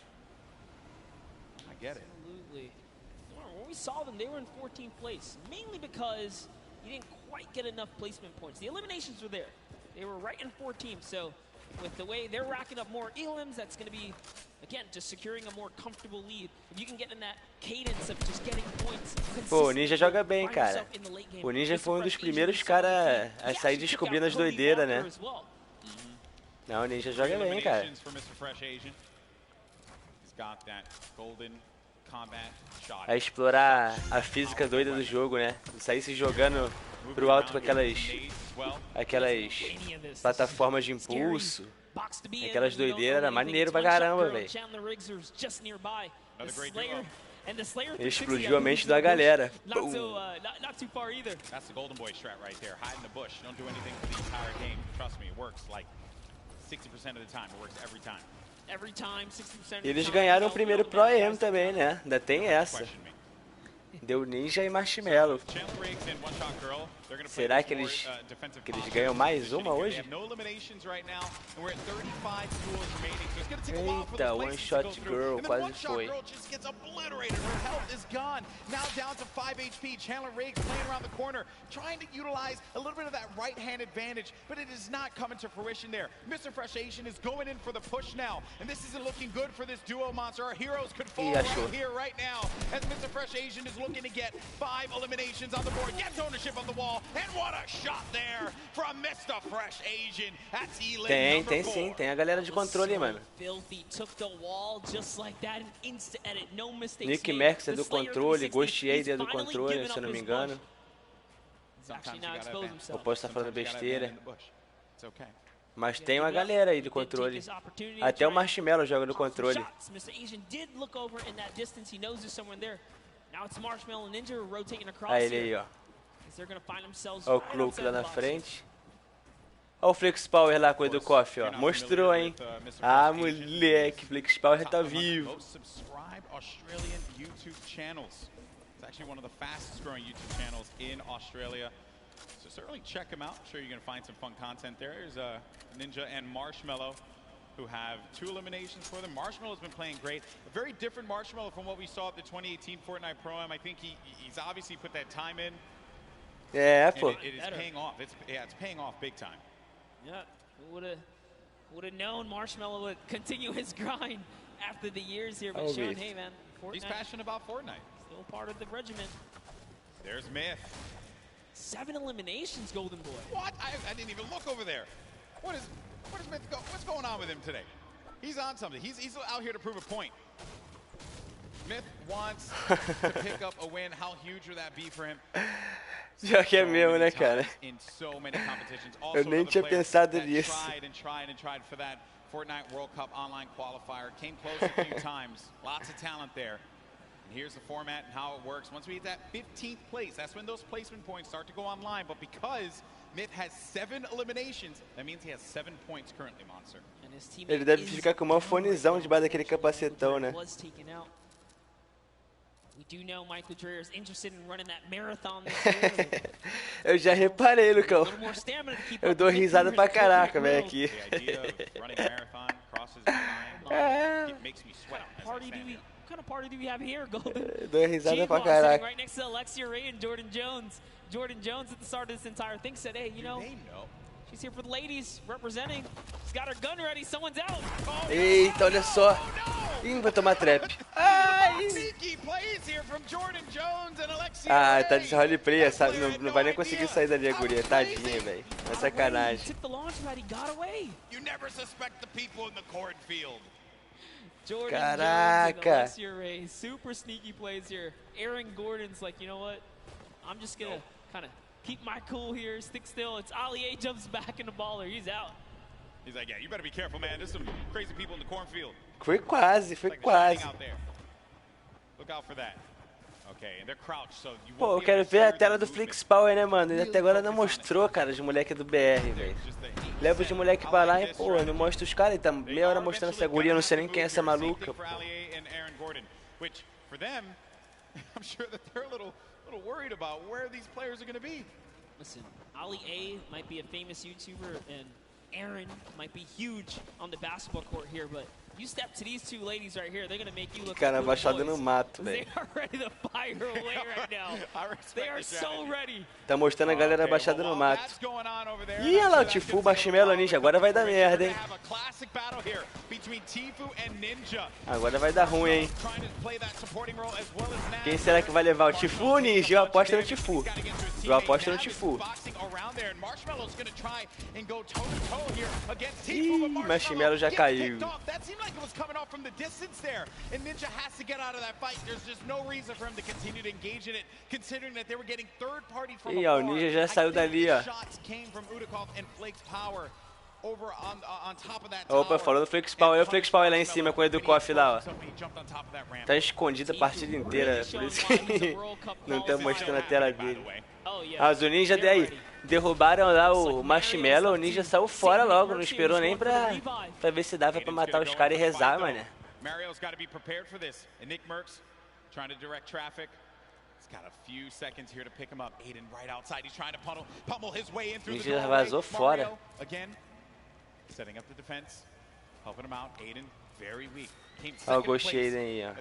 I get it. Absolutely. When we saw them, they were in 14th place, mainly because you didn't quite get enough placement points. The eliminations were there. They were right in 14th, so with the way they're racking up more elims, that's going to be, again, just securing a more comfortable lead. If you can get in that cadence of just getting points. Pô, o Ninja joga bem, cara. O Ninja foi dos primeiros caras a sair descobrindo as doideiras, né? Não, o Ninja joga bem, cara. A explorar a física doida do jogo, né? Sair se jogando pro alto com aquelas plataformas de impulso, aquelas doideiras, era maneiro pra caramba, velho. Ele explodiu a mente da galera. That's the golden boy strat right there. Hide in the bush. Don't do anything for the entire game. Trust me, it works like 60% of the time. It works every time. Eles ganharam o primeiro Pro-Am também, né? Ainda tem essa. Deu Ninja e Marshmallow. Será que eles ganham mais uma hoje? Eita, One Shot Girl, quase foi. Trying to utilize a little bit of that right-hand advantage, but it is not coming to fruition there. Mr. Fresh Asian is going in for the push now, and this isn't looking good for this duo monster. Our heroes could fall right here, right now, as Mr. Fresh Asian is looking to get 5 eliminations on the board, gets ownership on the wall, and what a shot there from Mr. Fresh Asian. That's Elim tem sim, tem a galera de controle, mano. Nick Merckx é do controle, Ghost Aid é do controle, se eu não me engano. Eu posso estar falando besteira. Mas tem uma galera aí do controle. Até o Marshmallow joga no controle. Aí ele aí, ó. Olha o Cloak lá na frente. Olha o Flex Power lá com o Edu Coffee, ó. Mostrou, hein? Ah, moleque, Flex Power tá vivo. Actually one of the fastest growing YouTube channels in Australia. So certainly check him out. I'm sure you're going to find some fun content there. There's Ninja and Marshmallow who have 2 eliminations for them. Marshmallow's been playing great. A very different Marshmallow from what we saw at the 2018 Fortnite Pro-Am. I think he's obviously put that time in. Yeah, it is paying off. It's paying off big time. Yeah, would have known Marshmallow would continue his grind after the years here, but showing, hey man, Fortnite. He's passionate about Fortnite. Still part of the regiment. There's Myth. 7 eliminations, Golden Boy. What? I didn't even look over there. What is Myth what's going on with him today? He's on something. He's out here to prove a point. Myth wants to pick up a win. How huge would that be for him? Já que é mesmo, né, cara? In so many competitions. Eu nem tinha pensado nisso. Tried for that Fortnite World Cup online qualifier. Came close a few times. Lots of talent there. And here's the format and how it works. Once we hit that 15th place, that's when those placement points start to go online. But because Myth has 7 eliminations, that means he has 7 points currently, Monster. Ele deve ficar com uma fonezão debaixo daquele capacetão, né? Eu já reparei, Lucão. Eu dou risada pra caraca, velho, aqui. What kind of party do we have here, Golden? Dou risada pra caraca. Right next to Alexia Ray and Jordan Jones. Jordan Jones at the start of this entire thing said, hey, you know, she's here for the ladies, representing. She's got her gun ready, someone's out. Eita, olha só. Ih, vai tomar trap. Ai. Ah, tá de roleplay, sabe? Não vai nem conseguir sair dali a guria, tadinha, velho. É sacanagem. You never suspect the people in the cornfield. Jordan Jones and Alexia Ray, super sneaky plays here. Aaron Gordon's like, you know what? I'm just gonna kind of keep my cool here, stick still. It's Ali A jumps back in the baller. He's out. He's like, yeah, you better be careful, man. There's some crazy people in the cornfield. Foi quase, foi quase. Look out for that. Okay, and they're crouched, so you Pô, eu quero ver a tela do Flix Power, né, mano? Ele até agora não mostrou, cara, os moleques do BR, velho. Leva os moleques pra lá e, pô, não mostra os caras. Ele tá meia hora mostrando essa guria, eu não sei nem quem é essa maluca, pô. Listen, Ali A might be a famous YouTuber and Aaron might be huge on the basketball court here, but you step to these two ladies right here, they're going to make you look Cara, like baixada no mato, They velho. are ready to fire away right now. They are so ready. Tá mostrando a galera baixada no mato. Ih, olha lá o Tifu, Marshmallow, Ninja. Agora vai dar merda, hein? Agora vai dar ruim, hein? Quem será que vai levar? O Tifu ou o Ninja? Eu aposto no Tifu. Eu aposto no Tifu. Ih, Marshmallow já caiu. Ih, ó, o Ninja já saiu dali, ó. Opa, falou do Flakes Power. Olha o Flakes Power lá em cima com o Educoff lá, ó. Tá escondido a partida inteira, por isso que não tá mostrando a tela dele. Ah, os Ninja daí derrubaram lá o Marshmallow, o Ninja saiu fora logo, não esperou nem pra ver se dava pra matar os caras e rezar, mano. Mario's got to be prepared for this. And Nick Merckx trying to direct traffic. He's got a few seconds here to pick him up. Aiden right outside. He's trying to pummel his way in through the Ninja vazou fora. Again, setting up the defense, helping him out. Aiden very weak. Olha o Ghost Aiden aí, ó.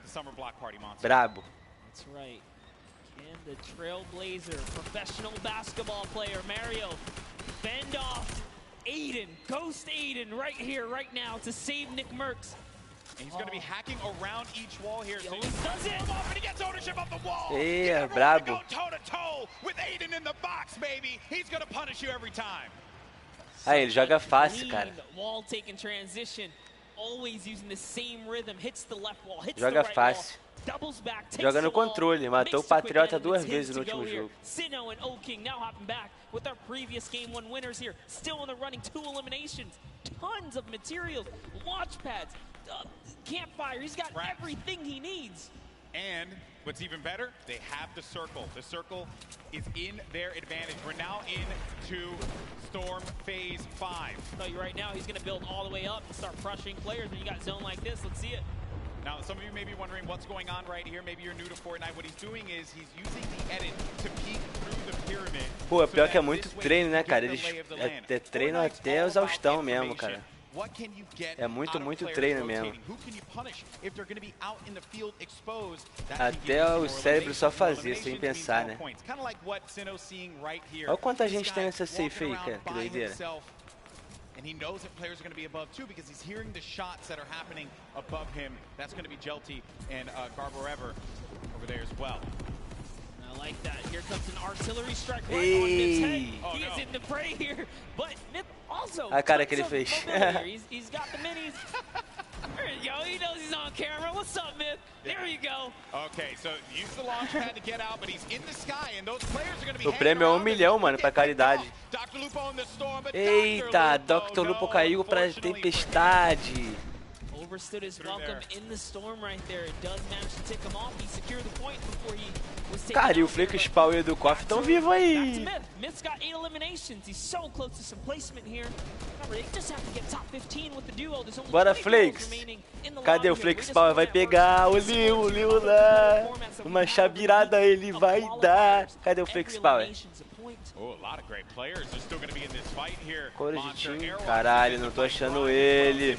Brabo. That's right. And the trailblazer, professional basketball player, Mario, fend off Aiden, Ghost Aiden right here, right now to save Nick Merckx. And he's going to be hacking around each wall here. So he does it. And he gets ownership of the wall. Yeah, brabo. Go toe to toe with Aiden in the box, baby. He's going to punish you every time. Aí, ele joga fácil, cara. Wall taking transition, always using the same rhythm. Hits the left wall, hits joga the right fácil. Wall, doubles back, takes joga no the wall, controle, matou o Patriota 2 vezes no último here. jogo. Sino and O-King now hopping back with our previous game 1 winners here. Still in the running, 2 eliminations. Tons of materials, launch pads, campfire. He's got everything he needs. And what's even better, they have the circle. The circle is in their advantage. We're now into Storm Phase 5. I'll tell you right now, he's going to build all the way up and start crushing players when you got zone like this. Let's see it. Now, some of you may be wondering what's going on right here. Maybe you're new to Fortnite. What he's doing is he's using the edit to peek through the pyramid. Pô, pior que é muito treino, né, cara? Eles treinam até a exaustão mesmo, cara. É muito treino mesmo. Até o cérebro só fazer, sem pensar, né? Olha quanta gente tem nessa safe aí, cara. Que doideira. And he knows that players are going to be above too because he's hearing the shots that are happening above him. That's going to be Jelty and Garborever over there as well. I like that. Here comes an artillery strike right on Myth's head. Oh, he is in the fray here, but Myth also. A cara que ele fez. He's got the minis. There you go. He knows he's on camera. What's up, Myth? There you go. Okay, so use the launch pad to get out, but he's in the sky, and those players are going to be. O prêmio é 1 milhão, mano, pra caridade. Eita, Dr. Lupo caiu pra tempestade. Overstood his welcome in the storm right there. It does manage to take him off. He secured the point before he was taken. Cara, e o Flakes Power e o Educoff estão vivos aí. Myth's got 8 eliminations. He's so close to some placement here. Remember, they just have to get top 15 with the duo. There's only Bora, Flakes. Cadê o Flakes Power? Vai pegar o Liu lá. Uma chabirada ele vai dar. Cadê o Flakes Power? Oh, a lot of great players are still going to be in this fight here. Cores de time. Caralho, não tô achando ele.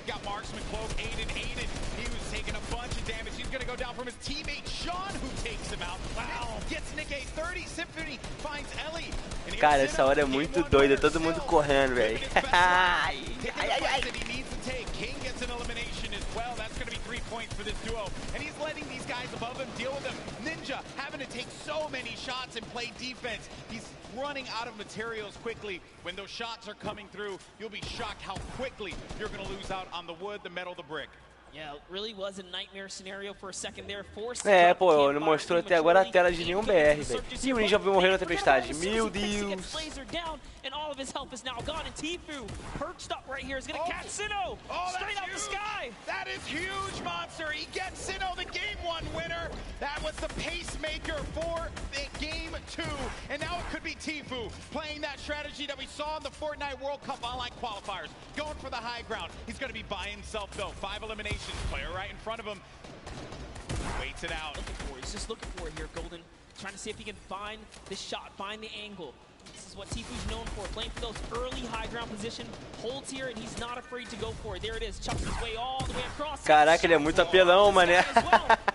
Got Marksman Cloak, Aiden. He was taking a bunch of damage. He's going to go down from his teammate, Sean, who takes him out. Wow. Gets Nick a 30. Symphony finds Ellie. Cara, essa hora é muito doida. Todo mundo correndo, velho. King gets an elimination as well. That's going to be 3 points for this duo. And he's letting these guys above him deal with him. Ninja having to take so many shots and play defense. He's running out of materials quickly. When those shots are coming through, you'll be shocked how quickly you're going to lose out on the wood, the metal, the brick. Yeah, it really was a nightmare scenario for a second there. É, pô, não mostrou até agora a tela de nenhum BR, velho. E o Ninja morreu na tempestade. Meu Deus. And all of his health is now gone, and Tfue perched up right here is going to catch Sino straight out the sky. That is huge, Monster. He gets Sino, the Game 1 winner. That was the pacemaker for the Game 2. And now it could be Tfue playing that strategy that we saw in the Fortnite World Cup online qualifiers. Going for the high ground. He's going to be by himself, though. 5 eliminations. Player right in front of him. Waits it out. He's just looking for it here, Golden. Trying to see if he can find the shot, find the angle. This is what Tifu's known for, playing for those early high ground position, holds here, and he's not afraid to go for it. There it is, chucks his way all the way across. Caraca, ele é muito apelão, mané.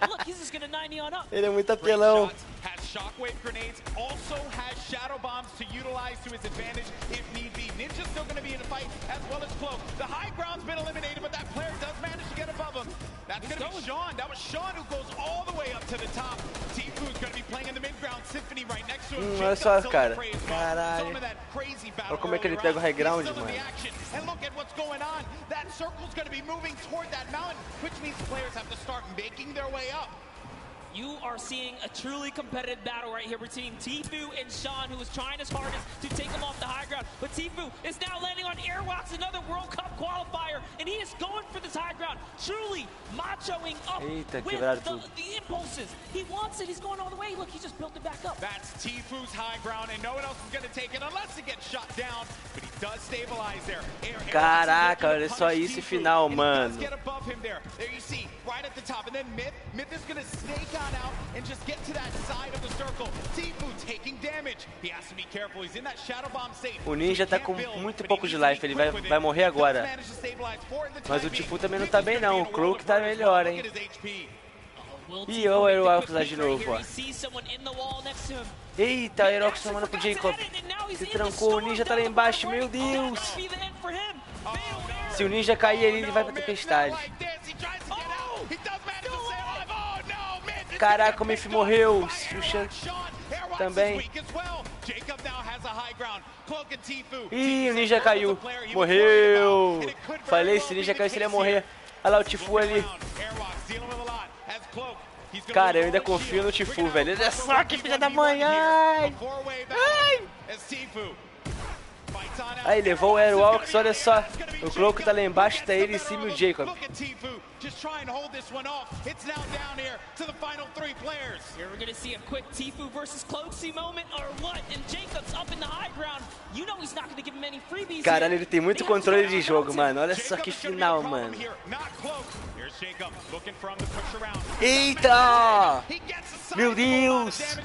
Look, he's just gonna 90 on up. Ele é muito apelão. Has shockwave grenades, also has shadow bombs to utilize to his advantage if need be. Ninja's still going to be in a fight, as well as Cloak. The high ground's been eliminated, but that player does manage to get above him. That's going to be Sean. That was Sean who goes all the way up to the top. Tifu's going to be playing in the mid-ground. Symphony right next to him. Olha só, cara. Caralho. Olha como é que ele pega o high ground, mano. And look at what's going on. That circle's going to be moving toward that mountain, which means players have to start making their way up. You are seeing a truly competitive battle right here between Tifu and Sean, who is trying his hardest to take him off the high ground. But Tifu is now landing on Airwalks, another World Cup qualifier, and he is going for this high ground, truly machoing up with the impulses. He wants it, he's going all the way. Look, he just built it back up. That's Tifu's high ground, and no one else is going to take it unless it gets shot down, but he does stabilize there. Caraca, olha só isso final, mano. Get above him there. There you see, right at the top, and then Myth is going to snake out and just get to that side of the circle. Tifu taking damage. He has to be careful. He's in that shadow bomb state. O Ninja tá com muito pouco de life, ele vai morrer agora. Mas o Tifu também não tá bem não, o Cloak tá melhor, hein. E o Aerox lá de novo, ó. Eita, o Aerox tomando pro Jacob. Se trancou, o Ninja tá lá embaixo, meu Deus. Se o Ninja cair, ele vai pra tempestade. Caraca, o Myth morreu. O Shan também. Ih, o Ninja caiu. Morreu. Falei, se o Ninja caiu, ele ia morrer. Olha lá o Tifu ali. Cara, eu ainda confio no Tifu, velho. Olha só que filha da mãe. Ai. Ai. Aí, levou o Airwalks, olha só. O Cloak tá lá embaixo, tá ele em cima e o Jacob. Just try and hold this one off. It's now down here to the final 3 players. Here we're gonna see a quick Tifu versus Cloaksy moment or what? And Jacob's up in the high ground. You know he's not gonna give him any freebies. Caralho, ele tem muito controle de jogo, mano. Olha só que final, mano. Eita! Meu Deus!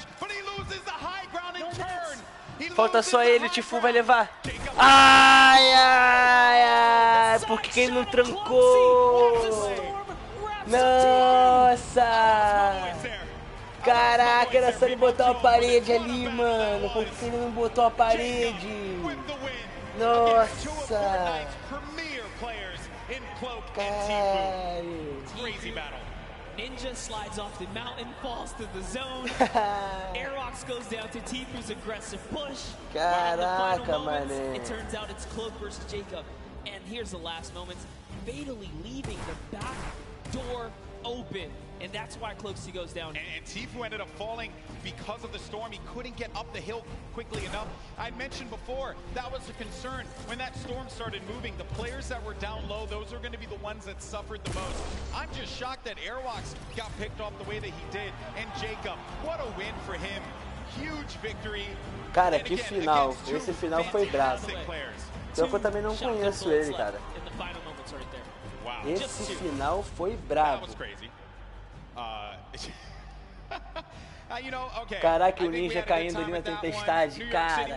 Falta só ele, o Tifu vai levar. Ai, ai, ai. Por que ele não trancou? Nossa! Caraca, era só ele botar uma parede ali, mano. Por que ele não botou a parede? Nossa! Caralho! Ninja slides off the mountain, falls to the zone. Airwalks goes down to Tifu's aggressive push. Caraca, mané. It turns out it's Cloak versus Jacob. And here's the last moments, fatally leaving the back door open. And that's why Cloaksy goes down. And Tifu ended up falling because of the storm. He couldn't get up the hill quickly enough. I mentioned before, that was a concern. When that storm started moving, the players that were down low, those are going to be the ones that suffered the most. I'm just shocked that Airwalks got picked off the way that he did. And Jacob, what a win for him. Huge victory. Cara, que final. Esse final foi bravo. Só que eu também não conheço ele, cara. Esse final foi bravo. Caraca, o Ninja caindo ali na tempestade, cara.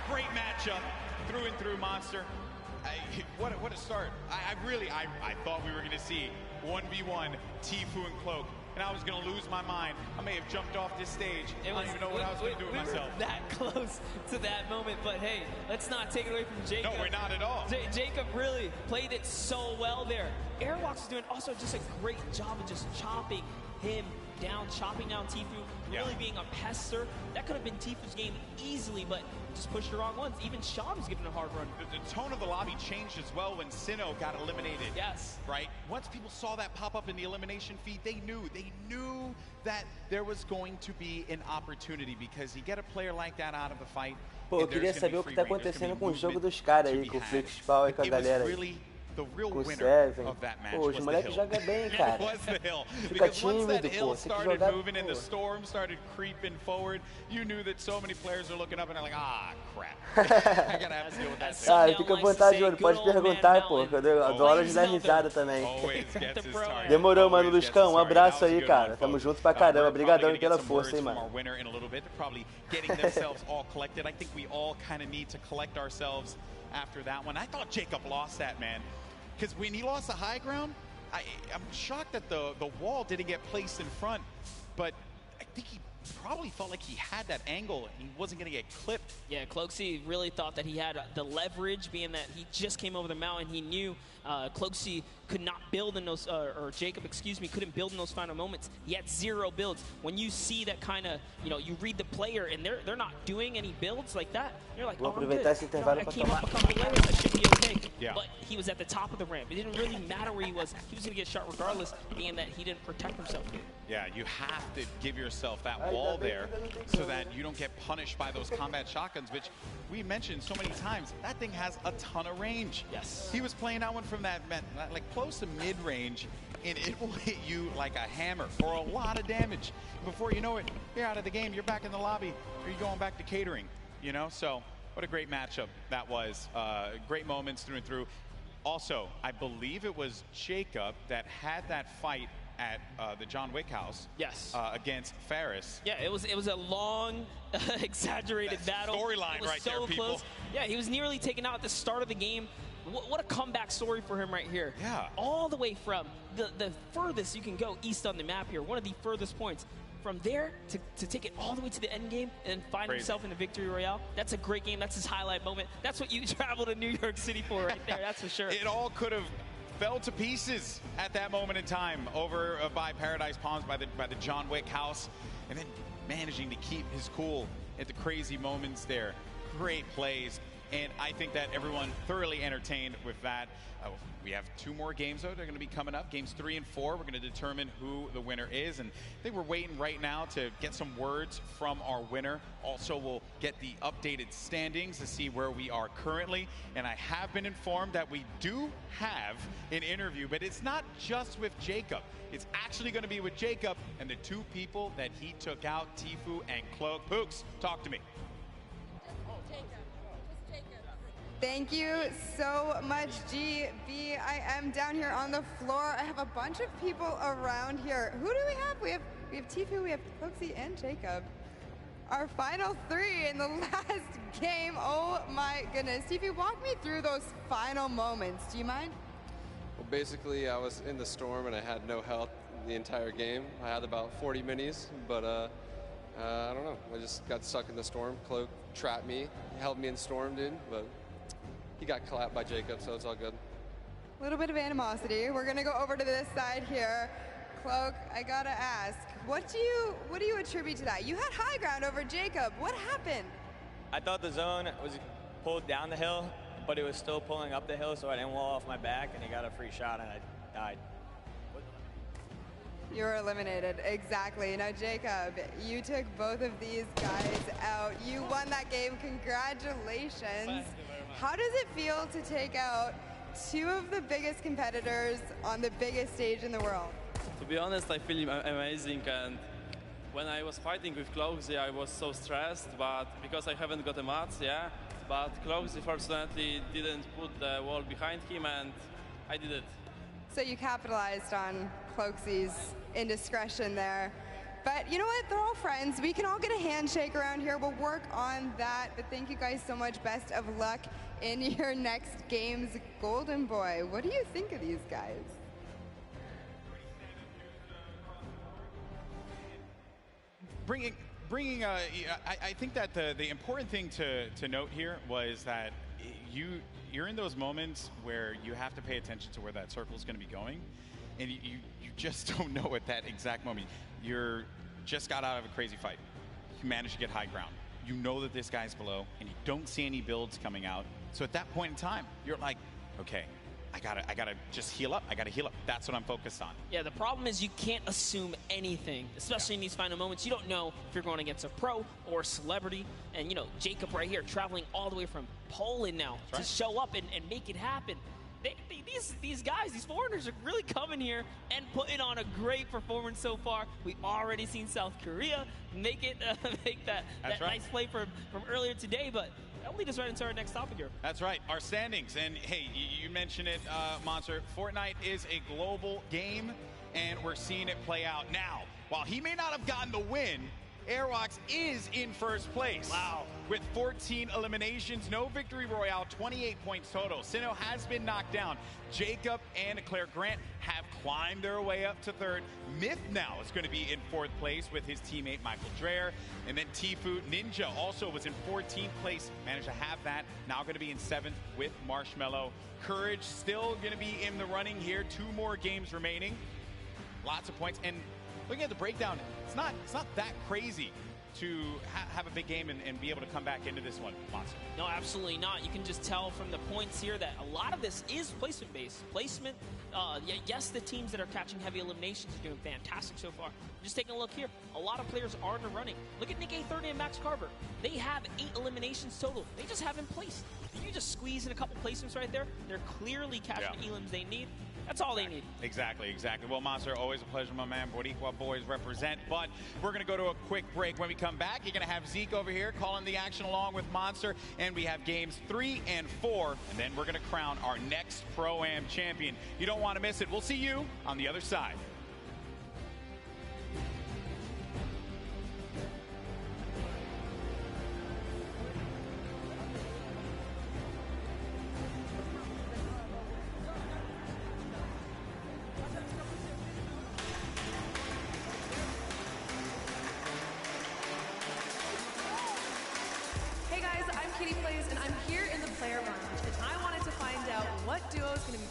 Great matchup, through and through, Monster. What a start. I thought we were going to see 1v1 Tifu and Cloak. And I was going to lose my mind. I may have jumped off this stage. I don't even know what I was going to do with myself. We were that close to that moment, but hey, let's not take it away from Jacob. No, we're not at all. Jacob really played it so well there. Airwalks is doing also just a great job of just chopping him down, chopping down Tifu, really being a pester. That could have been Tifu's game easily, but just pushed the wrong ones. Even Sean was giving a hard run. The tone of the lobby changed as well when Sinnoh got eliminated. Yes. Right? Once people saw that pop up in the elimination feed, they knew that there was going to be an opportunity, because you get a player like that out of the fight. Pô, eu queria saber o que tá acontecendo com o jogo dos caras aí, com o Flakes Pau e com a galera aí. the real Com winner Seven. of that match Pô, os was the moleques hill. jogam bem, cara. It was the hill. Fica Because once that tímido, hill pô. Tem que started jogar, moving and pô. the storm started creeping forward, you knew that so many players are looking up and they're like, ah, crap. I gotta have to deal with that. Ah, fica à vontade, mano. Pode perguntar, pô. Eu adoro de dar risada também. Demorou, mano. Luscão, um abraço aí, cara. Tamo junto pra caramba. Obrigadão aí pela força, hein, mano. Getting themselves all collected. I think we all kind of need to collect ourselves after that one. I thought Jacob lost that, man. Because when he lost the high ground, I'm shocked that the wall didn't get placed in front. But I think he probably felt like he had that angle. He wasn't going to get clipped. Yeah, CAUmôe really thought that he had the leverage, being that he just came over the mountain. He knew CAUmôe could not build in those, or Jacob, excuse me, couldn't build in those final moments. He had 0 builds. When you see that kind of, you know, you read the player and they're not doing any builds like that, you're like, oh, I'm good. I came up a couple layers, I should be okay. Yeah. But he was at the top of the ramp. It didn't really matter where he was. He was going to get shot regardless, being that he didn't protect himself. Yeah, you have to give yourself that wall there so that you don't get punished by those combat shotguns, which we mentioned so many times. That thing has a ton of range. Yes. He was playing that one from that, like close to mid-range, and it will hit you like a hammer for a lot of damage. Before you know it, you're out of the game, you're back in the lobby, or you're going back to catering, you know? So what a great matchup that was. Great moments through and through. Also, I believe it was Jacob that had that fight at the John Wick house. Yes. Against Ferris. Yeah, it was a long, exaggerated battle. Storyline right there, people. Close. Yeah, he was nearly taken out at the start of the game. What a comeback story for him right here. Yeah. All the way from the furthest you can go east on the map here, one of the furthest points. From there to take it all the way to the end game and find himself in the victory royale. That's a great game. That's his highlight moment. That's what you travel to New York City for right there. That's for sure. It all could have fell to pieces at that moment in time over by Paradise Palms by the John Wick house, and then managing to keep his cool at the crazy moments there. Great plays, and I think that everyone thoroughly entertained with that. We have 2 more games, though. They're going to be coming up. Games 3 and 4. We're going to determine who the winner is. And I think we're waiting right now to get some words from our winner. Also, we'll get the updated standings to see where we are currently. And I have been informed that we do have an interview, but it's not just with Jacob. It's actually going to be with Jacob and the 2 people that he took out, Tfue and Cloak. Pooks, talk to me. Thank you so much, GB. I am down here on the floor. I have a bunch of people around here. Who do we have? We have Tfue, we have CAUmôe, and Jacob. Our final 3 in the last game. Oh my goodness. Tfue, walk me through those final moments. Do you mind? Well, basically, I was in the storm and I had no health the entire game. I had about 40 minis, but I don't know. I just got stuck in the storm. Cloak trapped me, held me in storm, dude, but he got clapped by Jacob, so it's all good. A little bit of animosity. We're gonna go over to this side here. Cloak, I gotta ask, what do you attribute to that? You had high ground over Jacob. What happened? I thought the zone was pulled down the hill, but it was still pulling up the hill, so I didn't wall off my back, and he got a free shot, and I died. You were eliminated, exactly. Now, Jacob, you took both of these guys out. You won that game, congratulations. How does it feel to take out 2 of the biggest competitors on the biggest stage in the world? To be honest, I feel amazing, and when I was fighting with CAUmôe, I was so stressed, but because I haven't got a match, yeah, but CAUmôe fortunately didn't put the wall behind him, and I did it. So you capitalized on CAUmôe's indiscretion there. But you know what? They're all friends. We can all get a handshake around here. We'll work on that. But thank you guys so much. Best of luck in your next games. Golden Boy, what do you think of these guys? I think that the important thing to note here was that you're in those moments where you have to pay attention to where that circle is going to be going, and you just don't know at that exact moment. You're just got out of a crazy fight. You managed to get high ground. You know that this guy's below, and you don't see any builds coming out. So at that point in time, you're like, okay, I gotta just heal up. I gotta heal up. That's what I'm focused on. Yeah, the problem is you can't assume anything, especially in these final moments. You don't know if you're going against a pro or a celebrity. And, you know, Jacob right here traveling all the way from Poland now to show up and make it happen. these guys, these foreigners are really coming here and putting on a great performance so far. We already seen South Korea make that right. nice play from earlier today, but that'll lead us right into our next topic here. That's right, our standings. And hey, you mentioned it, Monster. Fortnite is a global game, and we're seeing it play out now. While he may not have gotten the win, Airwalks is in first place. Wow. With 14 eliminations, no victory royale, 28 points total. Sinnoh has been knocked down. Jacob and Claire Grant have climbed their way up to third. Myth now is going to be in fourth place with his teammate Michael Dreher. And then Tfue Ninja also was in 14th place, managed to have that. Now going to be in 7th with Marshmello. Courage still going to be in the running here. 2 more games remaining. Lots of points. And looking at the breakdown, it's not that crazy to have a big game and be able to come back into this one, Monster. No, absolutely not. You can just tell from the points here that a lot of this is placement-based. Placement, yes, the teams that are catching heavy eliminations are doing fantastic so far. Just taking a look here, a lot of players are in the running. Look at Nick A30 and Max Carver. They have 8 eliminations total. They just haven't placed. If you just squeeze in a couple placements right there, they're clearly catching the elims they need. That's all they need. Exactly. Well, Monster, always a pleasure, my man. Boricua boys represent. But we're going to go to a quick break. When we come back, you're going to have Zeke over here calling the action along with Monster. And we have games 3 and 4. And then we're going to crown our next Pro-Am champion. You don't want to miss it. We'll see you on the other side.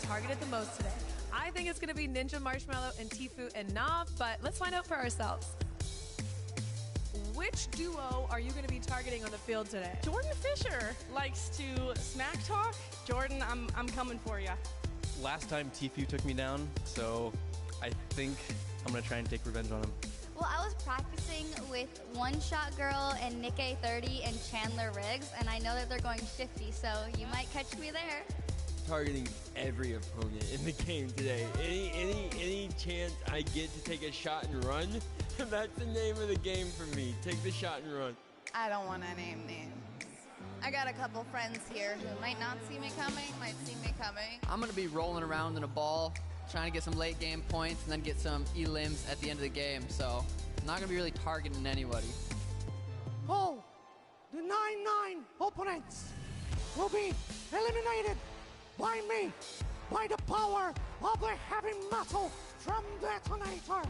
Targeted the most today. I think it's going to be Ninja, Marshmello, and Tfue and Nav, but let's find out for ourselves. Which duo are you going to be targeting on the field today? Jordan Fisher likes to smack talk. Jordan, I'm coming for you. Last time Tfue took me down, so I think I'm going to try and take revenge on him. Well, I was practicing with One Shot Girl and Nick A30 and Chandler Riggs, and I know that they're going shifty, so you might catch me there. Targeting every opponent in the game today. Any chance I get to take a shot and run, that's the name of the game for me. Take the shot and run. I don't want to name names. I got a couple friends here who might not see me coming, might see me coming. I'm going to be rolling around in a ball, trying to get some late game points and then get some elims at the end of the game. So I'm not going to be really targeting anybody. Oh, the 9-9 opponents will be eliminated by me, by the power of the heavy metal from Detonator.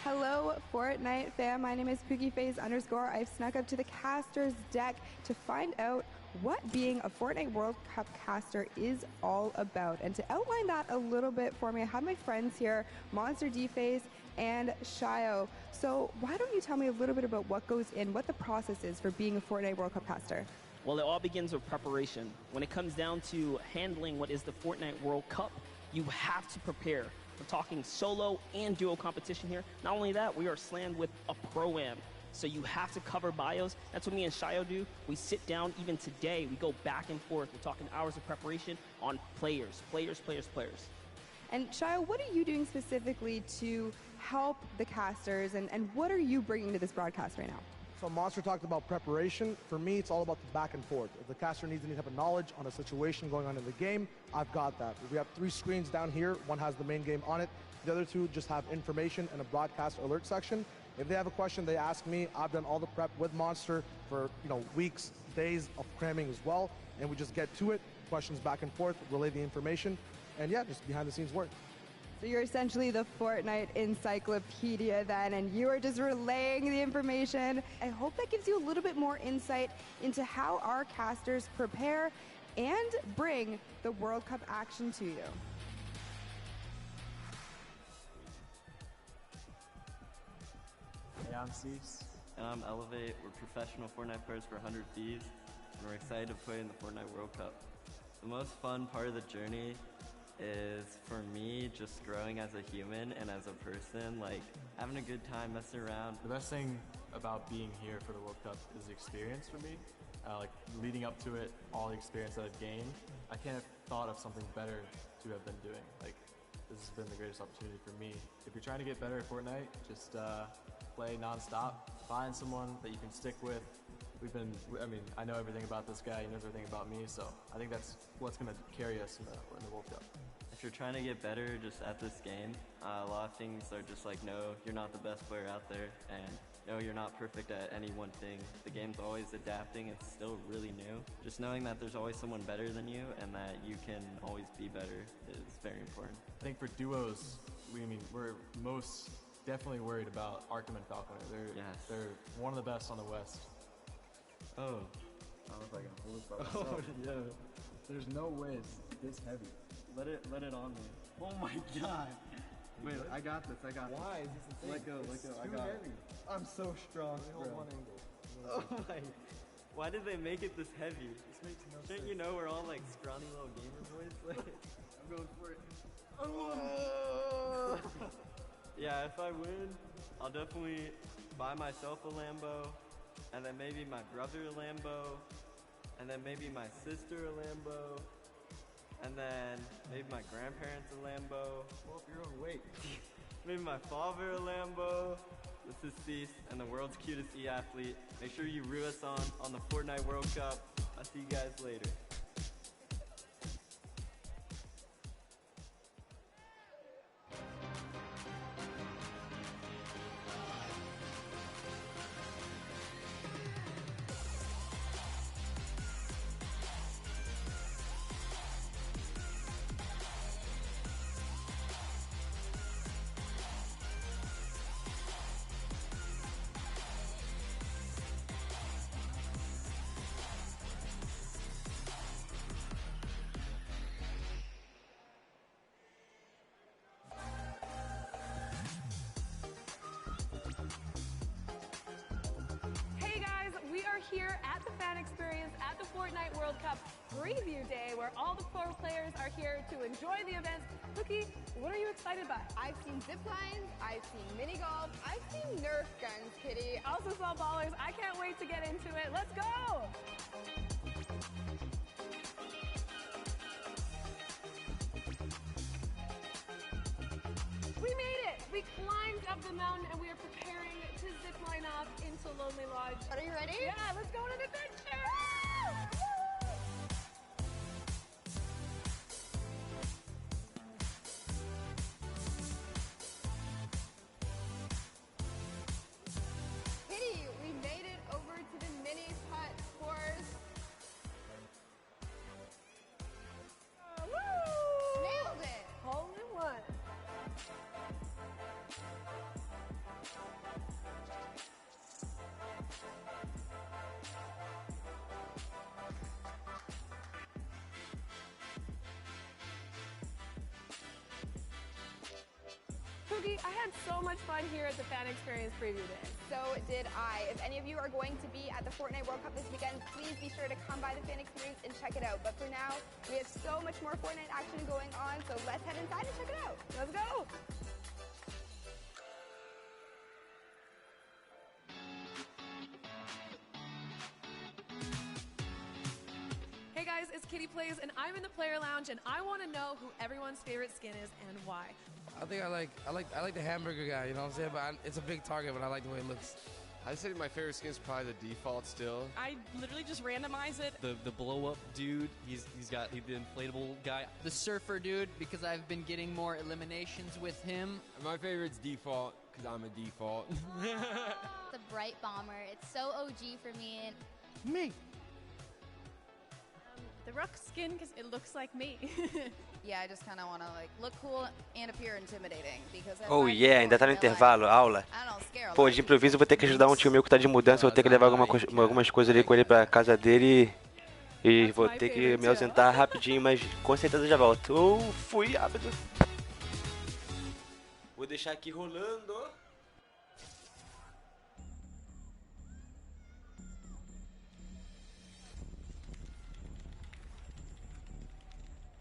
Hello, Fortnite fam. My name is PookieFace_. I've snuck up to the caster's deck to find out what being a Fortnite World Cup caster is all about. And to outline that a little bit for me, I have my friends here, Monster D-Face and Shio. So why don't you tell me a little bit about what goes in, what the process is for being a Fortnite World Cup caster? Well, it all begins with preparation. When it comes down to handling what is the Fortnite World Cup, you have to prepare. We're talking solo and duo competition here. Not only that, we are slammed with a Pro-Am. So you have to cover bios. That's what me and Shio do. We sit down even today. We go back and forth. We're talking hours of preparation on players. And Shio, what are you doing specifically to help the casters, and what are you bringing to this broadcast right now? So Monster talked about preparation. For me, it's all about the back and forth. If the caster needs any type of knowledge on a situation going on in the game, I've got that. We have 3 screens down here. One has the main game on it. The other 2 just have information and a broadcast alert section. If they have a question, they ask me. I've done all the prep with Monster for weeks, days of cramming as well, and we just get to it, questions back and forth, relay the information, and yeah, just behind the scenes work. So you're essentially the Fortnite encyclopedia then, and you are just relaying the information. I hope that gives you a little bit more insight into how our casters prepare and bring the World Cup action to you. Hey, I'm Cease. And I'm Elevate. We're professional Fortnite players for 100 Thieves, and we're excited to play in the Fortnite World Cup. The most fun part of the journey is, for me, just growing as a human and as a person, like having a good time messing around. The best thing about being here for the World Cup is the experience for me. Like leading up to it, all the experience that I've gained, I can't have thought of something better to have been doing. Like, this has been the greatest opportunity for me. If you're trying to get better at Fortnite, just play non-stop, find someone that you can stick with. I mean, I know everything about this guy, he knows everything about me, so I think that's what's gonna carry us in the World Cup. If you're trying to get better just at this game, a lot of things are just like, no, you're not the best player out there, and no, you're not perfect at any one thing. The game's always adapting, it's still really new. Just knowing that there's always someone better than you and that you can always be better is very important. I think for duos, we're most definitely worried about Arkham and Falconer. They're one of the best on the West. Oh. I don't know if I can hold this by Oh, myself. yeah. There's no way it's this heavy. Let it on me. Oh my god. Wait, I got this. Why is this a thing? Let go. I got it. I'm so strong, bro. Oh my. Why did they make it this heavy? This makes no Shouldn't sense. you know we're all like scrawny little gamer boys? Like, I'm going for it. Oh. Yeah, if I win, I'll definitely buy myself a Lambo, and then maybe my brother a Lambo, and then maybe my sister a Lambo, and then maybe my grandparents a Lambo. Pull up your own weight. Maybe my father a Lambo. This is Cease and the world's cutest e-athlete. Make sure you root us on the Fortnite World Cup. I'll see you guys later. Here at the fan experience at the Fortnite World Cup preview day, where all the pro players are here to enjoy the event. Cookie, what are you excited by? I've seen zip lines, I've seen mini golf, I've seen Nerf guns, Kitty. Also saw ballers. I can't wait to get into it. Let's go! We made it! We climbed up the mountain and we are preparing to zip line off into Lonely Lodge. Are you ready? Yeah, let's go on an adventure! Kitty, we made it over to the mini putt course. Woo! Nailed it! Hole in one. Cookie, I had so much fun here at the Fan Experience Preview Day. So did I. If any of you are going to be at the Fortnite World Cup this weekend, please be sure to come by the Fan Experience and check it out. But for now, we have so much more Fortnite action going on, so let's head inside and check it out. Let's go! Hey guys, it's Kitty Plays, and I'm in the player lounge, and I want to know who everyone's favorite skin is and why. I think I like the hamburger guy, you know what I'm saying? But it's a big target, but I like the way it looks. I'd say my favorite skin is probably the default still. I literally just randomize it. The blow up dude, he's the inflatable guy. The surfer dude, because I've been getting more eliminations with him. My favorite's default, because I'm a default. The bright bomber. It's so OG for me. And me. The Rook skin, because it looks like me. Yeah, I just kind of want to like look cool and appear intimidating because Oh yeah, ainda tá no intervalo, aula. Pô, de improviso eu vou ter que ajudar um tio meu que tá de mudança, vou ter que levar algumas coisas ali com ele pra casa dele e vou ter que me ausentar rapidinho, mas com certeza já volto. Fui rápido. Vou deixar aqui rolando.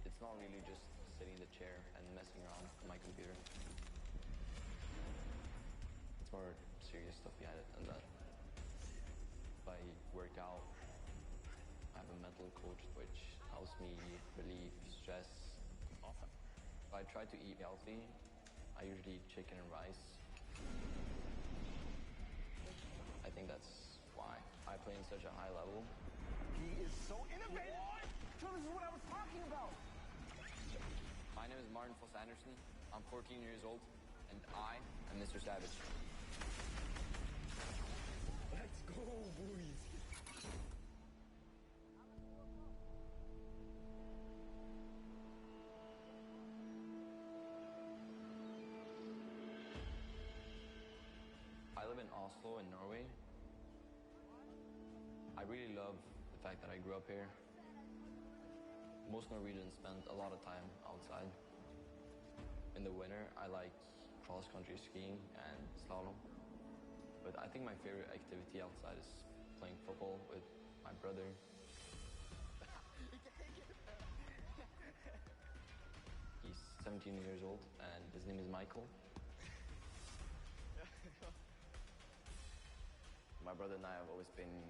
It's not really just setting the on my computer. It's more serious stuff behind it than that. If I work out, I have a mental coach which helps me relieve stress. Awesome. If I try to eat healthy, I usually eat chicken and rice. I think that's why I play in such a high level. He is so innovative. So this is what I was talking about. My name is Martin Foss Anderson. I'm 14 years old, and I am Mr. Savage. Let's go, boys. I live in Oslo in Norway. I really love the fact that I grew up here. Most Norwegians spend a lot of time outside. In the winter, I like cross-country skiing and slalom. But I think my favorite activity outside is playing football with my brother. He's 17 years old, and his name is Michael. My brother and I have always been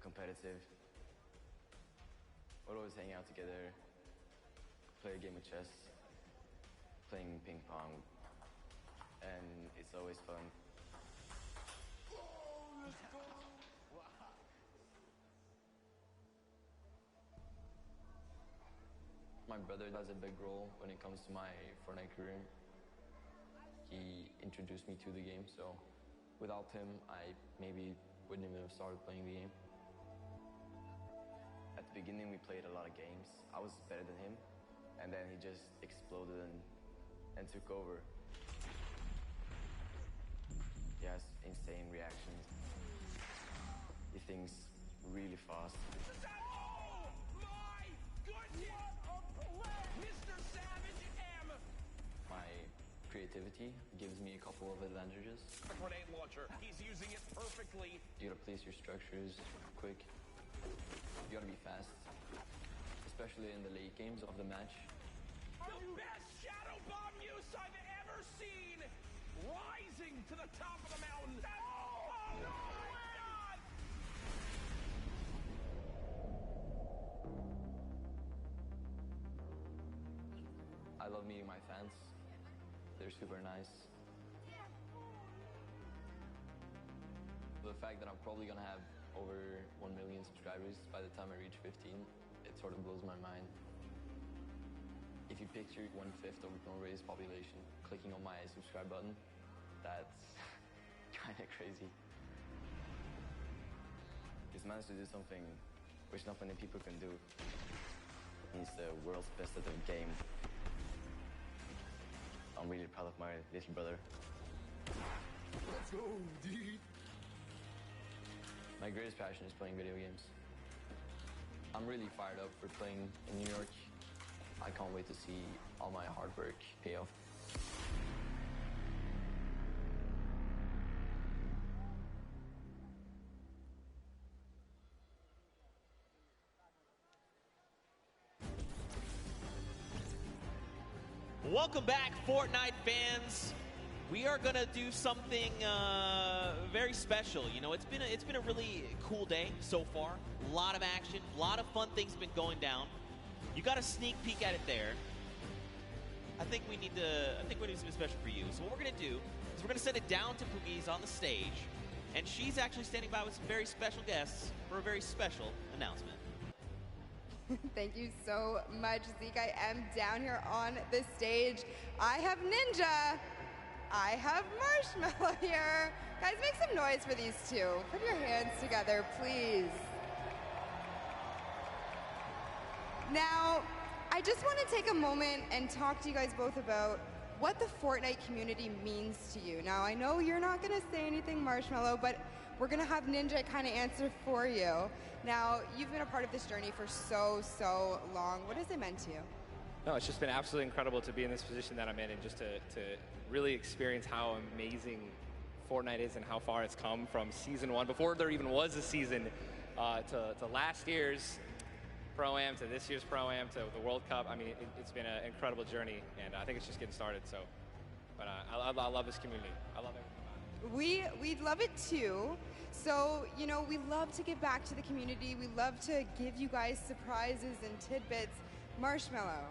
competitive. We'll always hang out together, play a game of chess, playing ping pong, and it's always fun. Oh, let's go. Wow. My brother has a big role when it comes to my FORTNITE career. He introduced me to the game, so without him, I maybe wouldn't even have started playing the game. At the beginning, we played a lot of games. I was better than him, and then he just exploded and took over. He has insane reactions. He thinks really fast. Oh my goodness! Mr. Savage M! My creativity gives me a couple of advantages. A grenade launcher. He's using it perfectly. You gotta place your structures quick. You gotta be fast, especially in the late games of the match. The best shadow bomb use I've ever seen! Rising to the top of the mountain. Oh my God! I love meeting my fans. They're super nice. The fact that I'm probably gonna have over 1 million subscribers by the time I reach 15, it sort of blows my mind. If you picture 1/5 of Norway's population clicking on my subscribe button, that's kind of crazy. He's managed to do something which not many people can do. He's the world's best at the game. I'm really proud of my little brother. Let's go, dude. My greatest passion is playing video games. I'm really fired up for playing in New York. I can't wait to see all my hard work pay off. Welcome back, Fortnite fans. We are gonna do something very special. You know, it's been a really cool day so far. A lot of action, a lot of fun things have been going down. You got a sneak peek at it there. I think we need something special for you. So what we're gonna do is we're gonna send it down to Poogies on the stage, and she's actually standing by with some very special guests for a very special announcement. Thank you so much, Zeke. I am down here on the stage. I have Ninja. I have Marshmallow here. Guys, make some noise for these two. Put your hands together, please. Now, I just want to take a moment and talk to you guys both about what the Fortnite community means to you. Now, I know you're not going to say anything, Marshmallow, but we're going to have Ninja kind of answer for you. Now, you've been a part of this journey for so long. What has it meant to you? No, it's just been absolutely incredible to be in this position that I'm in and just to really experience how amazing Fortnite is and how far it's come from Season 1, before there even was a season, to last year's Pro-Am to this year's Pro-Am to the World Cup. I mean, it's been an incredible journey, and I think it's just getting started. So, but I love this community. I love everything. We love it too. So, you know, we love to give back to the community. We love to give you guys surprises and tidbits. Marshmallow,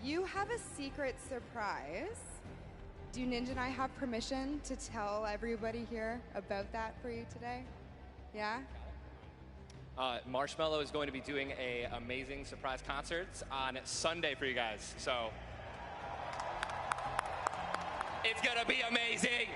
you have a secret surprise. Do Ninja and I have permission to tell everybody here about that for you today? Yeah? Marshmallow is going to be doing an amazing surprise concert on Sunday for you guys. So it's going to be amazing.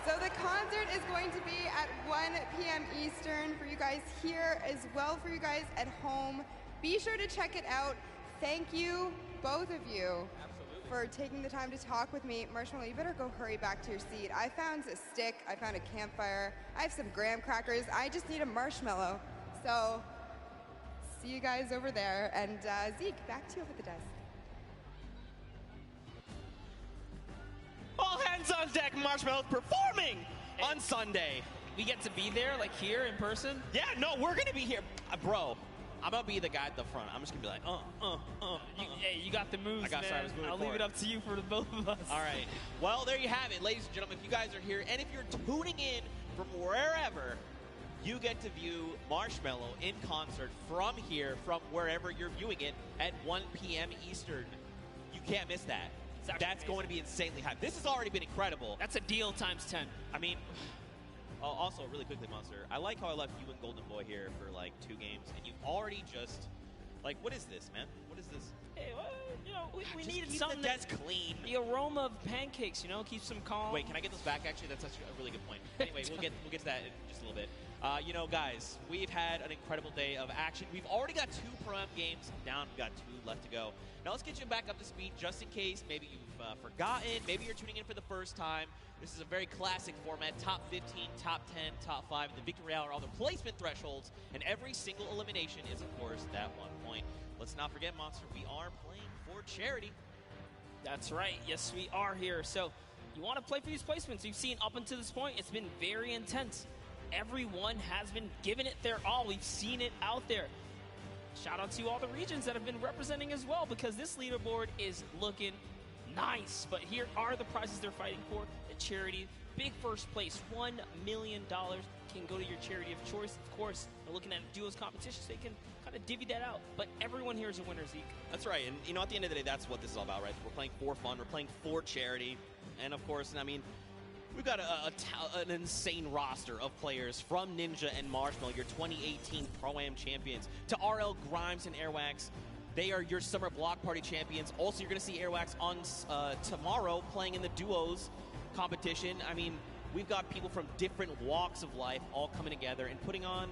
So the concert is going to be at 1 p.m. Eastern for you guys here, as well for you guys at home. Be sure to check it out. Thank you, both of you, for taking the time to talk with me. Marshmallow, you better go hurry back to your seat. I found a stick, I found a campfire, I have some graham crackers, I just need a marshmallow. So, see you guys over there. And Zeke, back to you over the desk. All hands on deck, Marshmallow's performing on Sunday. We get to be there, like here in person? Yeah, no, we're gonna be here. Bro, I'm gonna be the guy at the front. I'm just gonna be like, Hey, you got the moves, man. Sorry, I was moving I'll forward. leave it up to you for the both of us. All right. Well, there you have it, ladies and gentlemen. If you guys are here, and if you're tuning in from wherever, you get to view Marshmallow in concert from here, from wherever you're viewing it, at 1 p.m. Eastern. You can't miss that. That's going to be insanely hype. This has already been incredible. That's a deal times 10. I mean, also, really quickly, Monster, I like how I left you and Golden Boy here for like 2 games, and you've already just, like, what is this, man? What is this? Hey, well, you know, we needed keep something the desk clean. The aroma of pancakes, you know, keeps them calm. Wait, can I get those back? Actually, that's actually a really good point. Anyway, we'll get to that in just a little bit. You know, guys, we've had an incredible day of action. We've already got 2 Pro-Am games down. We've got 2 left to go. Now let's get you back up to speed, just in case maybe you've forgotten. Maybe you're tuning in for the first time. This is a very classic format: top 15, top 10, top 5. The victory hour, all the placement thresholds, and every single elimination is, of course, that 1 point. Let's not forget, Monster, we are playing for charity. That's right. Yes, we are here. So you want to play for these placements. You've seen up until this point, it's been very intense. Everyone has been giving it their all. We've seen it out there. Shout out to all the regions that have been representing as well, because this leaderboard is looking nice. But here are the prizes they're fighting for. The charity, big first place, $1 million can go to your charity of choice. Of course, they're looking at duos competitions. They can kind of divvy that out. But everyone here is a winner, Zeke. That's right. And, you know, at the end of the day, that's what this is all about, right? We're playing for fun. We're playing for charity. And, of course, I mean, we've got an insane roster of players from Ninja and Marshmallow, your 2018 Pro-Am champions, to RL, Grimes, and Airwax. They are your Summer Block Party champions. Also, you're going to see Airwax on tomorrow playing in the duos competition. I mean, we've got people from different walks of life all coming together and putting on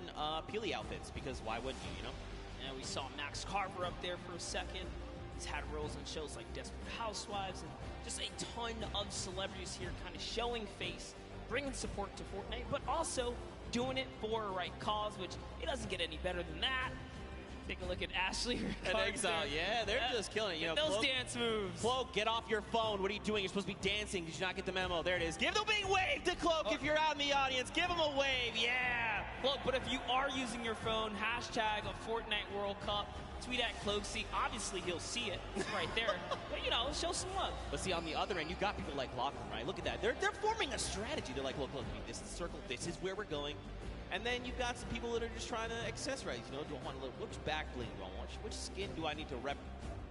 Peely outfits, because why wouldn't you, you know? And we saw Max Carver up there for a second. He's had roles on shows like Desperate Housewives, and just a ton of celebrities here kind of showing face, bringing support to Fortnite, but also doing it for a right cause, which it doesn't get any better than that. Take a look at Ashley and Exile. Yeah, they're just killing it. You know, those Cloak, dance moves. Cloak, get off your phone. What are you doing? You're supposed to be dancing. Did you not get the memo? There it is. Give the big wave to Cloak if you're out in the audience. Give him a wave. Yeah. Look, but if you are using your phone, hashtag a Fortnite World Cup, tweet at Cloaksy. Obviously, he'll see it right there. But, you know, show some love. But see, on the other end, you got people like Lachlan, right? Look at that. They're forming a strategy. They're like, look, this is the circle. This is where we're going. And then you've got some people that are just trying to accessorize. You know, do I want a little, which back bling do I want? Which skin do I need to rep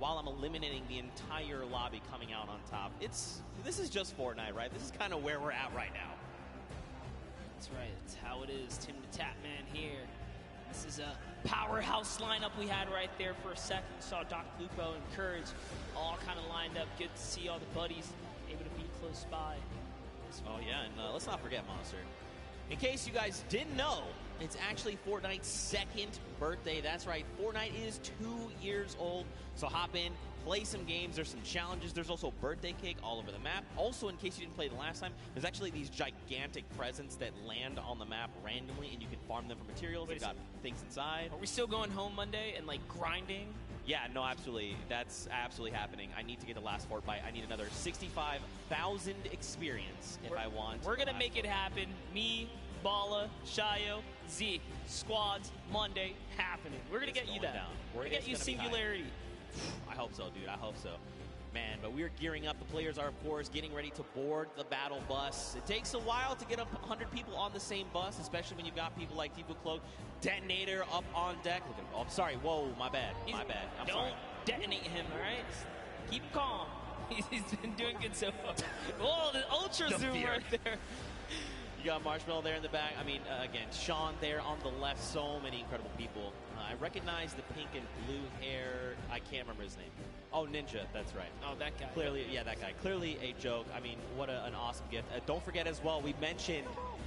while I'm eliminating the entire lobby coming out on top? This is just Fortnite, right? This is kind of where we're at right now. That's right. That's how it is. Tim the Tapman here. This is a powerhouse lineup we had right there for a second. Saw Doc Lupo and Courage all kind of lined up. Good to see all the buddies able to be close by. Oh, yeah, and let's not forget Monster. In case you guys didn't know, it's actually Fortnite's 2nd birthday. That's right, Fortnite is 2 years old. So hop in, play some games. There's some challenges. There's also birthday cake all over the map. Also, in case you didn't play the last time, there's actually these gigantic presents that land on the map randomly, and you can farm them for materials. They've got things inside. Are we still going home Monday and, like, grinding? Yeah, no, absolutely. That's absolutely happening. I need to get the last Fortnite. I need another 65,000 experience if I want. We're going to make it happen. Me, Bala, Shayo, Zeke, squads, Monday, happening. We're going to get you that. We're going to get you Singularity. I hope so, dude. I hope so. Man, but we're gearing up. The players are, of course, getting ready to board the battle bus. It takes a while to get up 100 people on the same bus, especially when you've got people like Vivo Cloak, Detonator up on deck. Look at, oh, I'm sorry. Whoa, my bad. My bad. I'm sorry. Don't detonate him, all right? Keep calm. He's been doing good so far. Whoa, the ultra zoom right there. You got Marshmallow there in the back. I mean, again, Sean there on the left. So many incredible people. I recognize the pink and blue hair. I can't remember his name. Oh, Ninja. That's right. Oh, that guy. Clearly, yeah, that guy. Clearly a joke. I mean, what an awesome gift. Don't forget as well, we mentioned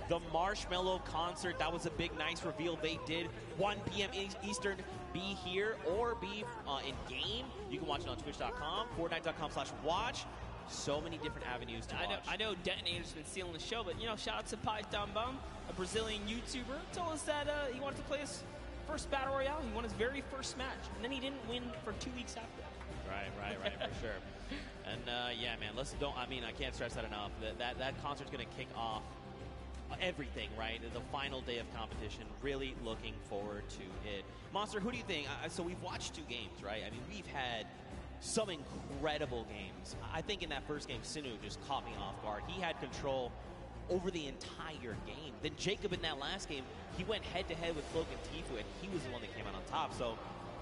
the Marshmallow concert. That was a big, nice reveal they did. 1 p.m. Eastern. Be here or be in-game. You can watch it on twitch.com, fortnite.com/watch. So many different avenues to watch. I know Detonator's been stealing the show, but, you know, shout out to Pai Tambam, a Brazilian YouTuber, told us that he wanted to play his first Battle Royale. He won his very first match, and then he didn't win for 2 weeks after that. Right, for sure. And, yeah, man, I can't stress that enough. That concert's going to kick off everything, right? The final day of competition. Really looking forward to it. Monster, who do you think? So we've watched 2 games, right? I mean, we've had some incredible games. I think in that first game, Sinu just caught me off guard. He had control over the entire game. Then Jacob in that last game, he went head-to-head with Cloak and Tfue, and he was the one that came out on top. So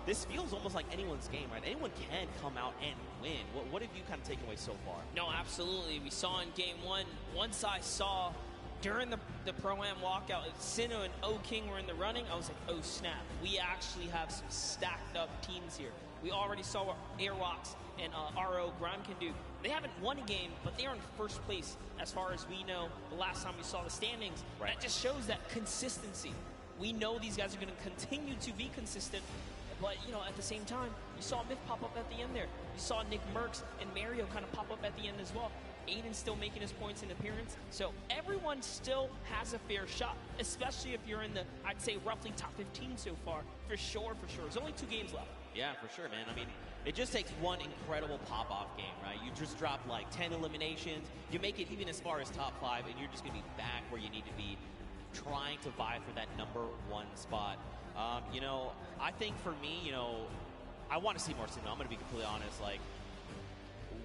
this feels almost like anyone's game, right? Anyone can come out and win. What have you kind of taken away so far? No, absolutely. We saw in game 1, once I saw during the Pro-Am walkout, Sinu and O-King were in the running, I was like, oh snap, we actually have some stacked up teams here. We already saw what Airwalks and RO Grime can do. They haven't won a game, but they are in first place as far as we know the last time we saw the standings. Right. That just shows that consistency. We know these guys are going to continue to be consistent, but, you know, at the same time, you saw Myth pop up at the end there. You saw Nick Merckx and Mario kind of pop up at the end as well. Aiden's still making his points in appearance. So everyone still has a fair shot, especially if you're in the, I'd say, roughly top 15 so far. For sure. There's only 2 games left. Yeah, for sure, man. I mean, it just takes one incredible pop-off game, right? You just drop like 10 eliminations. You make it even as far as top 5, and you're just going to be back where you need to be, trying to vie for that #1 spot. You know, I think for me, you know, I want to see more Sinu. I'm going to be completely honest. Like,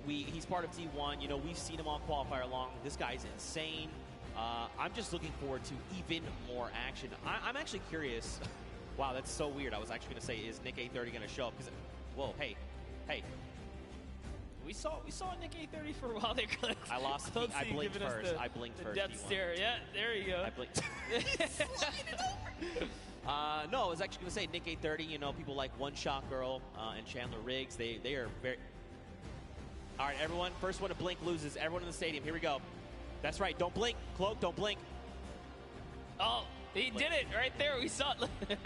he's part of T1. You know, we've seen him on Qualifier long. This guy's insane. I'm just looking forward to even more action. I'm actually curious. Wow, that's so weird. I was actually going to say, is Nick A30 going to show up? Because, whoa, hey. We saw Nick A30 for a while there. I lost. I blinked first. I blinked first. Death stare. Yeah, there you go. I blinked. No, I was actually going to say Nick A30. You know, people like One Shot Girl and Chandler Riggs. They are very. All right, everyone. First one to blink loses. Everyone in the stadium. Here we go. That's right. Don't blink. Cloak, don't blink. Oh, he did it right there. We saw it.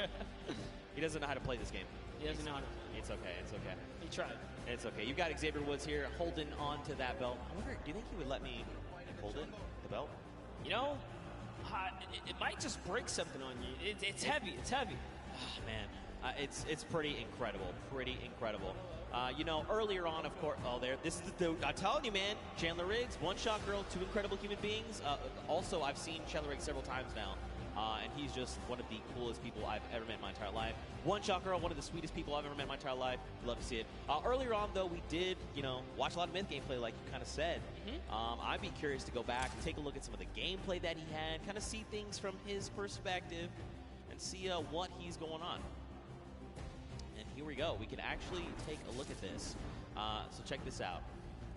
He doesn't know how to play this game. He doesn't know how to play. It's okay. It's okay. He tried. It's okay. You've got Xavier Woods here holding on to that belt. I wonder, do you think he would let me hold it, the belt? You know, it might just break something on you. It's heavy. It's heavy. Oh, man, it's pretty incredible. Pretty incredible. You know, earlier on, of course, this is the I'm telling you, man, Chandler Riggs, One Shot Girl, 2 incredible human beings. Also, I've seen Chandler Riggs several times now, and he's just one of the coolest people I've ever met in my entire life. One Shot Girl, one of the sweetest people I've ever met in my entire life. Love to see it. Earlier on, though, we did, you know, watch a lot of Myth gameplay, like you kind of said. I'd be curious to go back and take a look at some of the gameplay that he had, kind of see things from his perspective, and see what he's going on. And here we go. We can actually take a look at this. So check this out.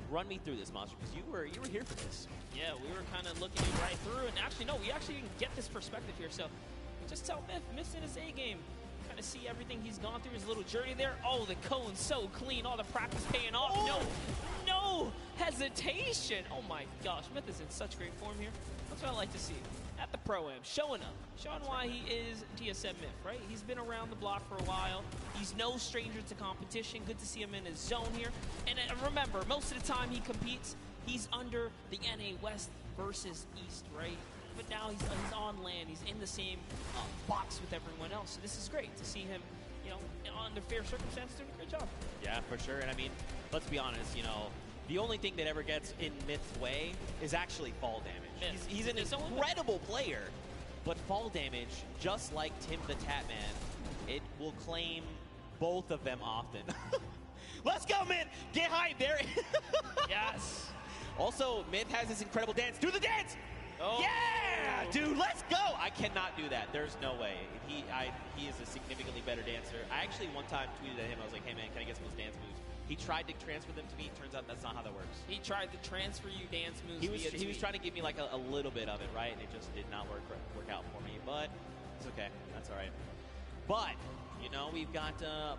Run me through this, Monster, because you were here for this. Yeah, we were kind of looking it right through, and actually, no, we actually can get this perspective here. So just tell Myth's in his A game. Kind of see everything he's gone through, his little journey there. Oh, the cone's so clean. All the practice paying off. Oh. No hesitation. Oh my gosh, Myth is in such great form here. That's what I like to see. At the Pro-Am, showing up, showing why he is TSM Myth, right? He's been around the block for a while. He's no stranger to competition. Good to see him in his zone here. And remember, most of the time he competes, he's under the NA West versus East, right? But now he's on land. He's in the same box with everyone else. So this is great to see him, you know, under fair circumstances doing a great job. Yeah, for sure. And I mean, let's be honest, you know, the only thing that ever gets in Myth's way is actually fall damage. He's an incredible player, but fall damage, just like Tim the Tatman, it will claim both of them often. Let's go, Myth! Get hype there! Yes! Also, Myth has this incredible dance. Do the dance! Oh. Yeah! Dude, let's go! I cannot do that. There's no way. He is a significantly better dancer. I actually one time tweeted at him, I was like, hey man, can I get some of those dance moves? He tried to transfer them to me. Turns out that's not how that works. He tried to transfer you dance moves. He was trying to give me like a little bit of it, right? And it just did not work out for me. But it's okay. That's all right. But you know, we've got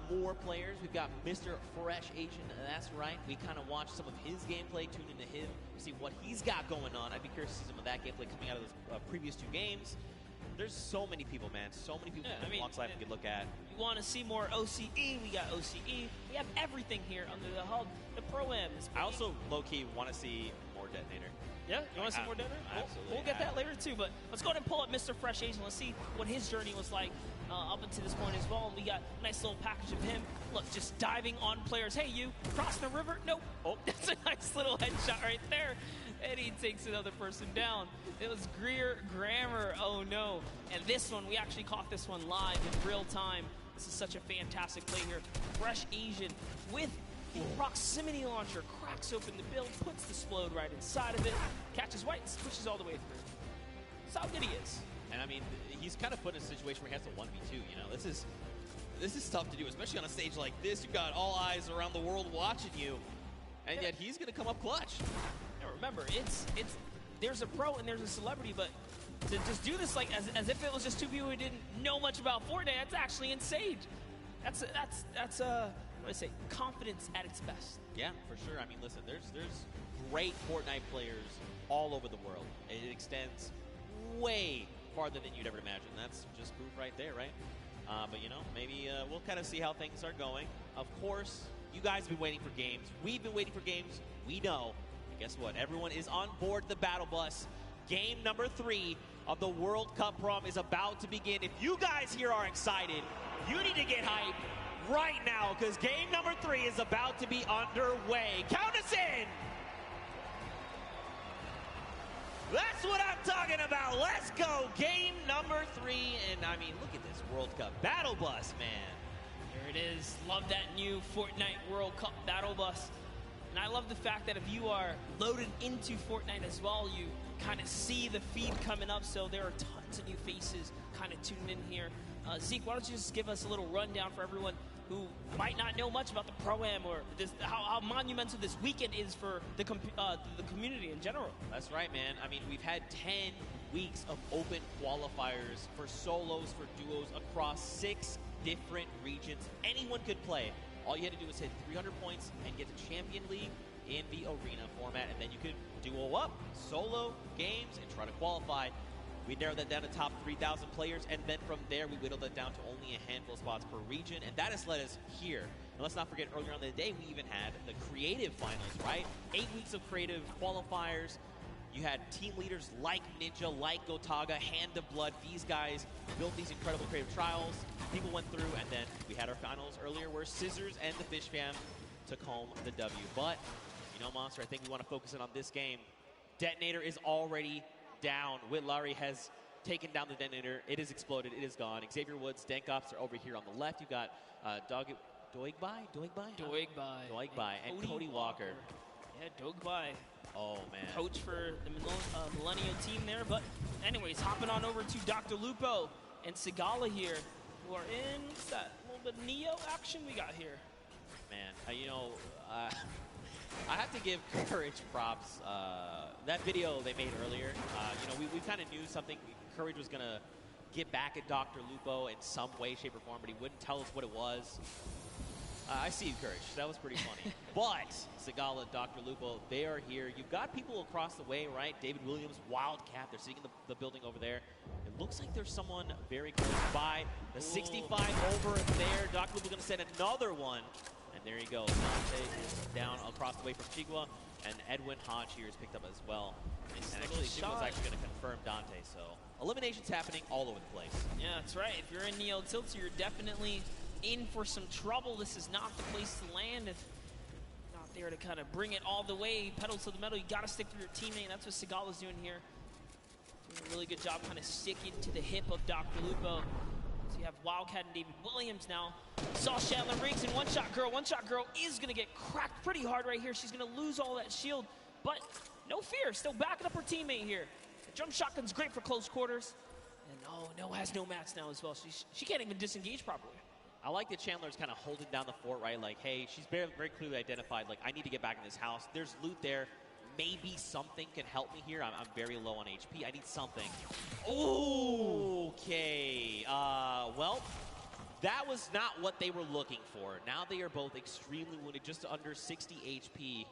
more players. We've got Mr. Fresh Asian. That's right. We kind of watched some of his gameplay, tuned into him, see what he's got going on. I'd be curious to see some of that gameplay coming out of those previous 2 games. There's so many people, man. So many people from Walks Life we could look at. You want to see more OCE? We got OCE. We have everything here under the hub. The Pro-Am is I also, low-key, want to see more Detonator. Yeah? You want to see more Detonator? Absolutely. We'll get that later, too. But let's go ahead and pull up Mr. Fresh Asian. Let's see what his journey was like up until this point as well. And we got a nice little package of him. Look, just diving on players. Hey, you, crossing the river? Nope. Oh, that's a nice little headshot right there. And he takes another person down. It was Greer Grammar. Oh, no. And this one, we actually caught this one live in real time. This is such a fantastic play here. Fresh Asian with the proximity launcher, cracks open the build, puts the Splode right inside of it, catches white, pushes all the way through. That's how good he is. And I mean, he's kind of put in a situation where he has to 1v2, you know? This is tough to do, especially on a stage like this. You've got all eyes around the world watching you, and yet he's going to come up clutch. Now remember, there's a pro and there's a celebrity, but to just do this like as if it was just 2 people who didn't know much about Fortnite, that's actually insane. That's what do I say, confidence at its best. Yeah, for sure. I mean, listen, there's great Fortnite players all over the world. It extends way farther than you'd ever imagine. That's just proof right there, right? But, you know, maybe we'll kind of see how things are going. Of course, you guys have been waiting for games. We've been waiting for games. We know. And guess what? Everyone is on board the battle bus. Game number 3 of the World Cup prom is about to begin. If you guys here are excited, you need to get hyped right now, because game number 3 is about to be underway. Count us in! That's what I'm talking about. Let's go. Game number 3. And I mean, look at this World Cup battle bus, man. There it is. Love that new Fortnite World Cup battle bus. And I love the fact that if you are loaded into Fortnite as well, you kind of see the feed coming up. So there are tons of new faces kind of tuned in here. Zeke, why don't you just give us a little rundown for everyone who might not know much about the Pro-Am or this, how monumental this weekend is for the community in general. That's right, man. I mean, we've had 10 weeks of open qualifiers for solos, for duos across 6 different regions. Anyone could play. All you had to do was hit 300 points and get to Champion League in the arena format, and then you could duo up, solo games, and try to qualify. We narrowed that down to top 3,000 players, and then from there we whittled that down to only a handful of spots per region, and that has led us here. And let's not forget, earlier on in the day, we even had the creative finals, right? 8 weeks of creative qualifiers. You had team leaders like Ninja, like Gotaga, Hand of Blood. These guys built these incredible creative trials. People went through, and then we had our finals earlier where Scissors and the Fish Fam took home the W. But, you know, Monster, I think we want to focus in on this game. Detonator is already down. Whitlari has taken down the Detonator. It has exploded. It is gone. Xavier Woods, Dank Ops are over here on the left. You've got Doigbai, and Cody Walker. Yeah, Doigbai. Oh, man. Coach for the Millennial team there. But anyways, hopping on over to Dr. Lupo and Sigala here, who are in, what's that, a little bit of Neo action we got here. Man, you know, I have to give Courage props. That video they made earlier, you know, we kind of knew something. Courage was going to get back at Dr. Lupo in some way, shape, or form, but he wouldn't tell us what it was. I see you, Courage. That was pretty funny. But Sigala, Dr. Lupo, they are here. You've got people across the way, right? David Williams, Wildcat. They're sitting in the building over there. It looks like there's someone very close by. The 65 over there. Dr. Lupo going to send another one. And there you go. Dante is down across the way from Chigua. And Edwin Hodge here is picked up as well. And actually, Chigua's actually going to confirm Dante. So eliminations happening all over the place. Yeah, that's right. If you're in Neo Tilted, you're definitely in for some trouble. This is not the place to land if you're not there to kind of bring it all the way, pedal to the metal. You got to stick with your teammate, and that's what Sigala's doing here. Doing a really good job kind of sticking to the hip of Dr. Lupo. So you have Wildcat and David Williams now. Saw Chandler Riggs and One Shot Girl. One Shot Girl is going to get cracked pretty hard right here. She's going to lose all that shield, but no fear, still backing up her teammate here. The jump shotgun's great for close quarters. And oh, No has no mats now as well. She can't even disengage properly. I like that Chandler's kind of holding down the fort, right? Like, hey, she's very, very clearly identified, like, I need to get back in this house. There's loot there. Maybe something can help me here. I'm very low on HP. I need something. Okay. Well, that was not what they were looking for. Now they are both extremely wounded, just under 60 HP.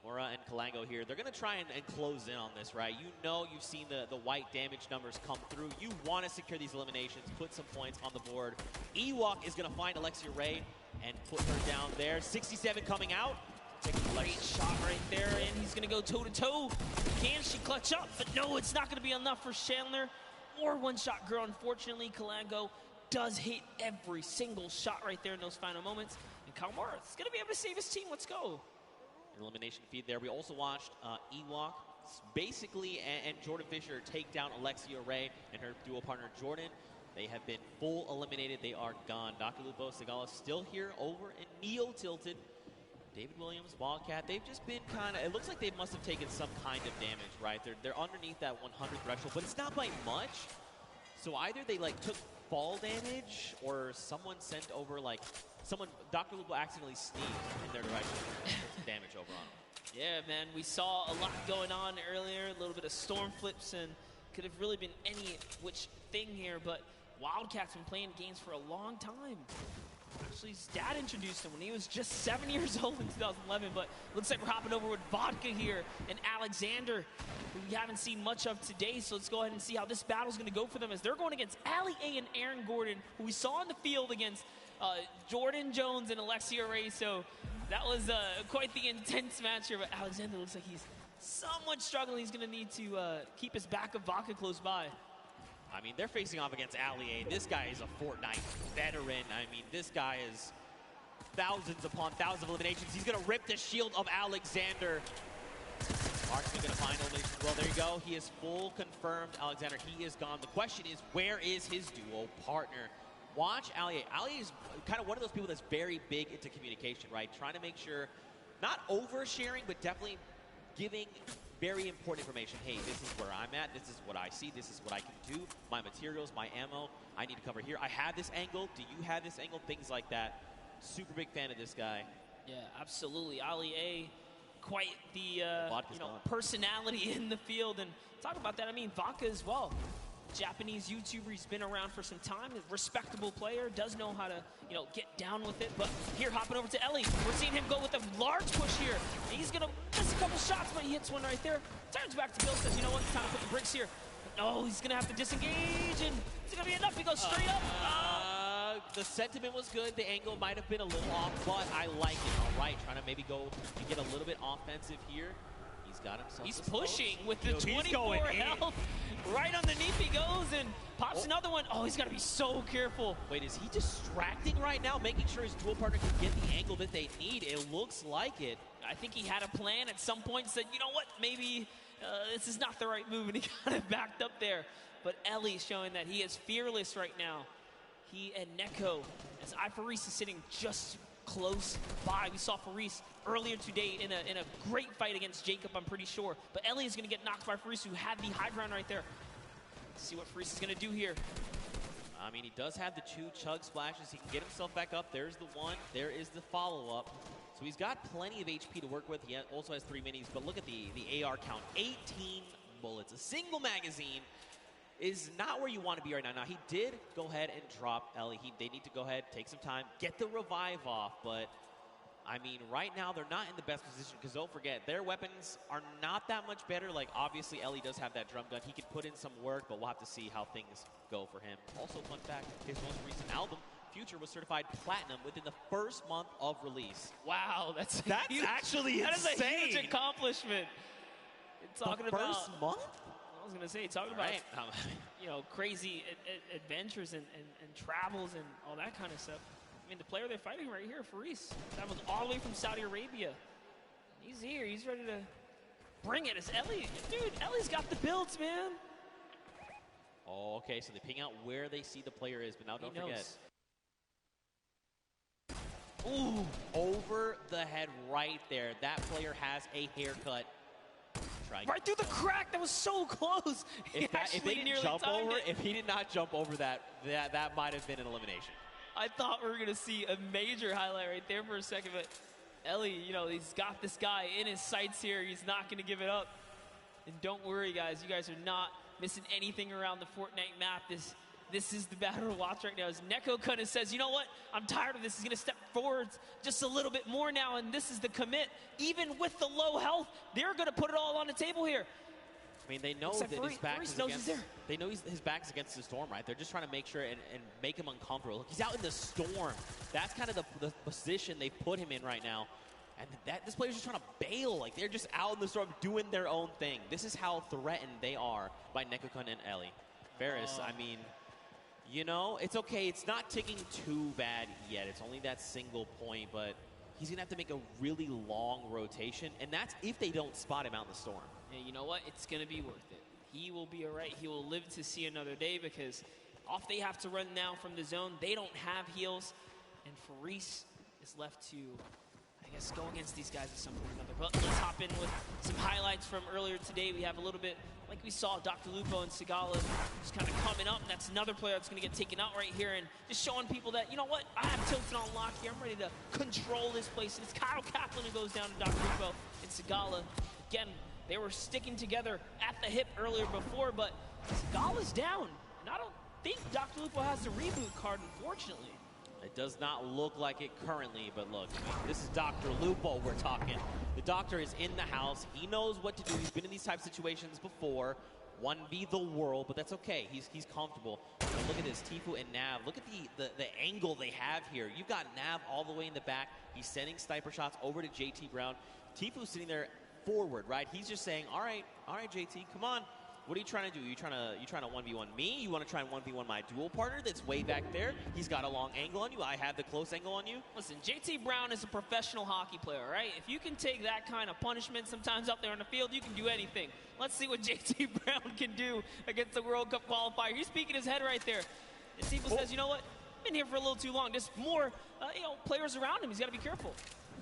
MOURA and Kalango here. They're going to try and close in on this, right? You know, you've seen the white damage numbers come through. You want to secure these eliminations, put some points on the board. Ewok is going to find Alexia Ray and put her down there. 67 coming out. Take a great shot right there, and he's going to go toe-to-toe. Can she clutch up? But no, it's not going to be enough for Chandler or One Shot Girl. Unfortunately, Kalango does hit every single shot right there in those final moments. And Kalmar is going to be able to save his team. Let's go. Elimination feed there. We also watched Ewok basically and Jordan Fisher take down Alexia Ray and her duo partner Jordan. They have been full eliminated. They are gone. Dr. Lupo, Segala still here over in Neo Tilted. David Williams, Wildcat, they've just been kind of, it looks like they must have taken some kind of damage, right? They're underneath that 100 threshold, but it's not by much. So either they like took fall damage or someone sent over like, Dr. Lupo accidentally sneezed in their direction. Damage over on them. Yeah, man, we saw a lot going on earlier, a little bit of storm flips, and could have really been any which thing here, but Wildcat's been playing games for a long time. Actually, his dad introduced him when he was just 7 years old in 2011, but looks like we're hopping over with Vodka here and Alexander, who we haven't seen much of today, so let's go ahead and see how this battle's going to go for them as they're going against Ali A and Aaron Gordon, who we saw in the field against Jordan Jones and Alexia Ray, so that was quite the intense match here, but Alexander looks like he's somewhat struggling. He's going to need to keep his back of Vodka close by. I mean, they're facing off against Ali A. This guy is a Fortnite veteran. I mean, this guy is thousands upon thousands of eliminations. He's going to rip the shield of Alexander. Marksman going to find elimination. Well, there you go. He is full confirmed. Alexander, he is gone. The question is, where is his duo partner? Watch Ali A. Ali is kind of one of those people that's very big into communication, right? Trying to make sure, not oversharing, but definitely giving very important information. Hey, this is where I'm at. This is what I see. This is what I can do. My materials, my ammo, I need to cover here. I have this angle. Do you have this angle? Things like that. Super big fan of this guy. Yeah, absolutely. Ali A, quite the personality in the field. And talk about that, I mean, Vodka as well. Japanese YouTuber, he's been around for some time, a respectable player, does know how to, get down with it. But here, hopping over to Ellie, we're seeing him go with a large push here. He's gonna miss a couple shots, but he hits one right there. Turns back to Bill, says, you know what, it's time to put the bricks here. But no, he's gonna have to disengage, and it's gonna be enough. He goes straight up. The sentiment was good. The angle might have been a little off, but I like it. All right, trying to maybe go and get a little bit offensive here. He's got himself. He's pushing with the 24 health. Right underneath he goes and pops another one. Oh, he's got to be so careful. Wait, is he distracting right now, making sure his dual partner can get the angle that they need? It looks like it. I think he had a plan at some point, said, you know what, maybe this is not the right move, and he kind of backed up there. But Ellie's showing that he is fearless right now. He and Neko, as Ifaris is sitting just close by. We saw Faris earlier today in a great fight against Jacob, I'm pretty sure. But Ellie is going to get knocked by Faris, who had the high ground right there. Let's see what Faris is going to do here. I mean, he does have the 2 chug splashes. He can get himself back up. There's the 1. There is the follow-up. So he's got plenty of HP to work with. He also has 3 minis. But look at the AR count. 18 bullets. A single magazine is not where you want to be right now. Now, he did go ahead and drop Ellie. They need to go ahead, take some time, get the revive off. But, I mean, right now, they're not in the best position because don't forget, their weapons are not that much better. Like, obviously, Ellie does have that drum gun. He can put in some work, but we'll have to see how things go for him. Also, fun fact, his most recent album, Future, was certified platinum within the first month of release. Wow, that's huge, actually that insane. That is a huge accomplishment. Talking the first month? I was going to say, talking about, crazy adventures and travels and all that kind of stuff. I mean, the player they're fighting right here, Faris, that was all the way from Saudi Arabia. He's here. He's ready to bring it. It's Ellie. Dude, Ellie's got the builds, man. Oh, okay, so they ping out where they see the player is, but now don't forget. Ooh, over the head right there. That player has a haircut. Right through the crack. That was so close. If they didn't jump over, if he did not jump over that might have been an elimination. I thought we were going to see a major highlight right there for a second, but Ellie, you know, he's got this guy in his sights here. He's not going to give it up. And don't worry, guys. You guys are not missing anything around the Fortnite map. This is the battle to watch right now. As Neko kind of says, you know what? I'm tired of this. He's going to step forwards just a little bit more now, and this is the commit. Even with the low health, they're going to put it all on the table here. I mean, they know that his back is against. They know his back's against the storm, right? They're just trying to make sure and make him uncomfortable. Look, he's out in the storm. That's kind of the position they put him in right now. And this player's just trying to bail. Like, they're just out in the storm doing their own thing. This is how threatened they are by Nekokun and Ellie. Ferris, I mean, you know, it's okay. It's not ticking too bad yet. It's only that single point, but he's going to have to make a really long rotation, and that's if they don't spot him out in the storm. Yeah, you know what? It's going to be worth it. He will be all right. He will live to see another day because off they have to run now from the zone. They don't have heals, and Faris is left to, I guess, go against these guys at some point or another. But let's hop in with some highlights from earlier today. We have a little bit, like we saw, Dr. Lupo and Sigala just kind of coming up. And that's another player that's going to get taken out right here and just showing people that, you know what, I have Tilted on lock here. I'm ready to control this place. And it's Kyle Kaplan who goes down to Dr. Lupo and Sigala. Again, they were sticking together at the hip earlier before, but Sigala's down. And I don't think Dr. Lupo has the reboot card, unfortunately. It does not look like it currently, but look, this is Dr. Lupo we're talking. The doctor is in the house. He knows what to do. He's been in these type of situations before. 1v the world, but that's okay. He's comfortable. But look at this, Tifu and Nav. Look at the angle they have here. You've got Nav all the way in the back. He's sending sniper shots over to JT Brown. Tifu's sitting there forward, right? He's just saying, all right, JT, come on. What are you trying to do? You trying to 1v1 me? You want to try and 1v1 my dual partner that's way back there? He's got a long angle on you. I have the close angle on you. Listen, JT Brown is a professional hockey player, right? If you can take that kind of punishment sometimes out there on the field, you can do anything. Let's see what JT Brown can do against the World Cup qualifier. He's speaking his head right there. And Tifu says, you know what? I've been here for a little too long. There's more players around him. He's got to be careful.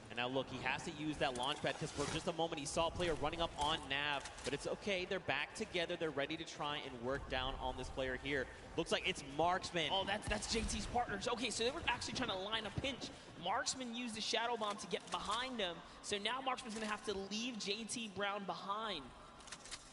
And now look, he has to use that launch pad because for just a moment he saw a player running up on Nav, but it's okay. They're back together. They're ready to try and work down on this player here. Looks like it's Marksman. Oh, that's JT's partners. Okay, so they were actually trying to line a pinch. Marksman used the Shadow Bomb to get behind him, so now Marksman's going to have to leave JT Brown behind.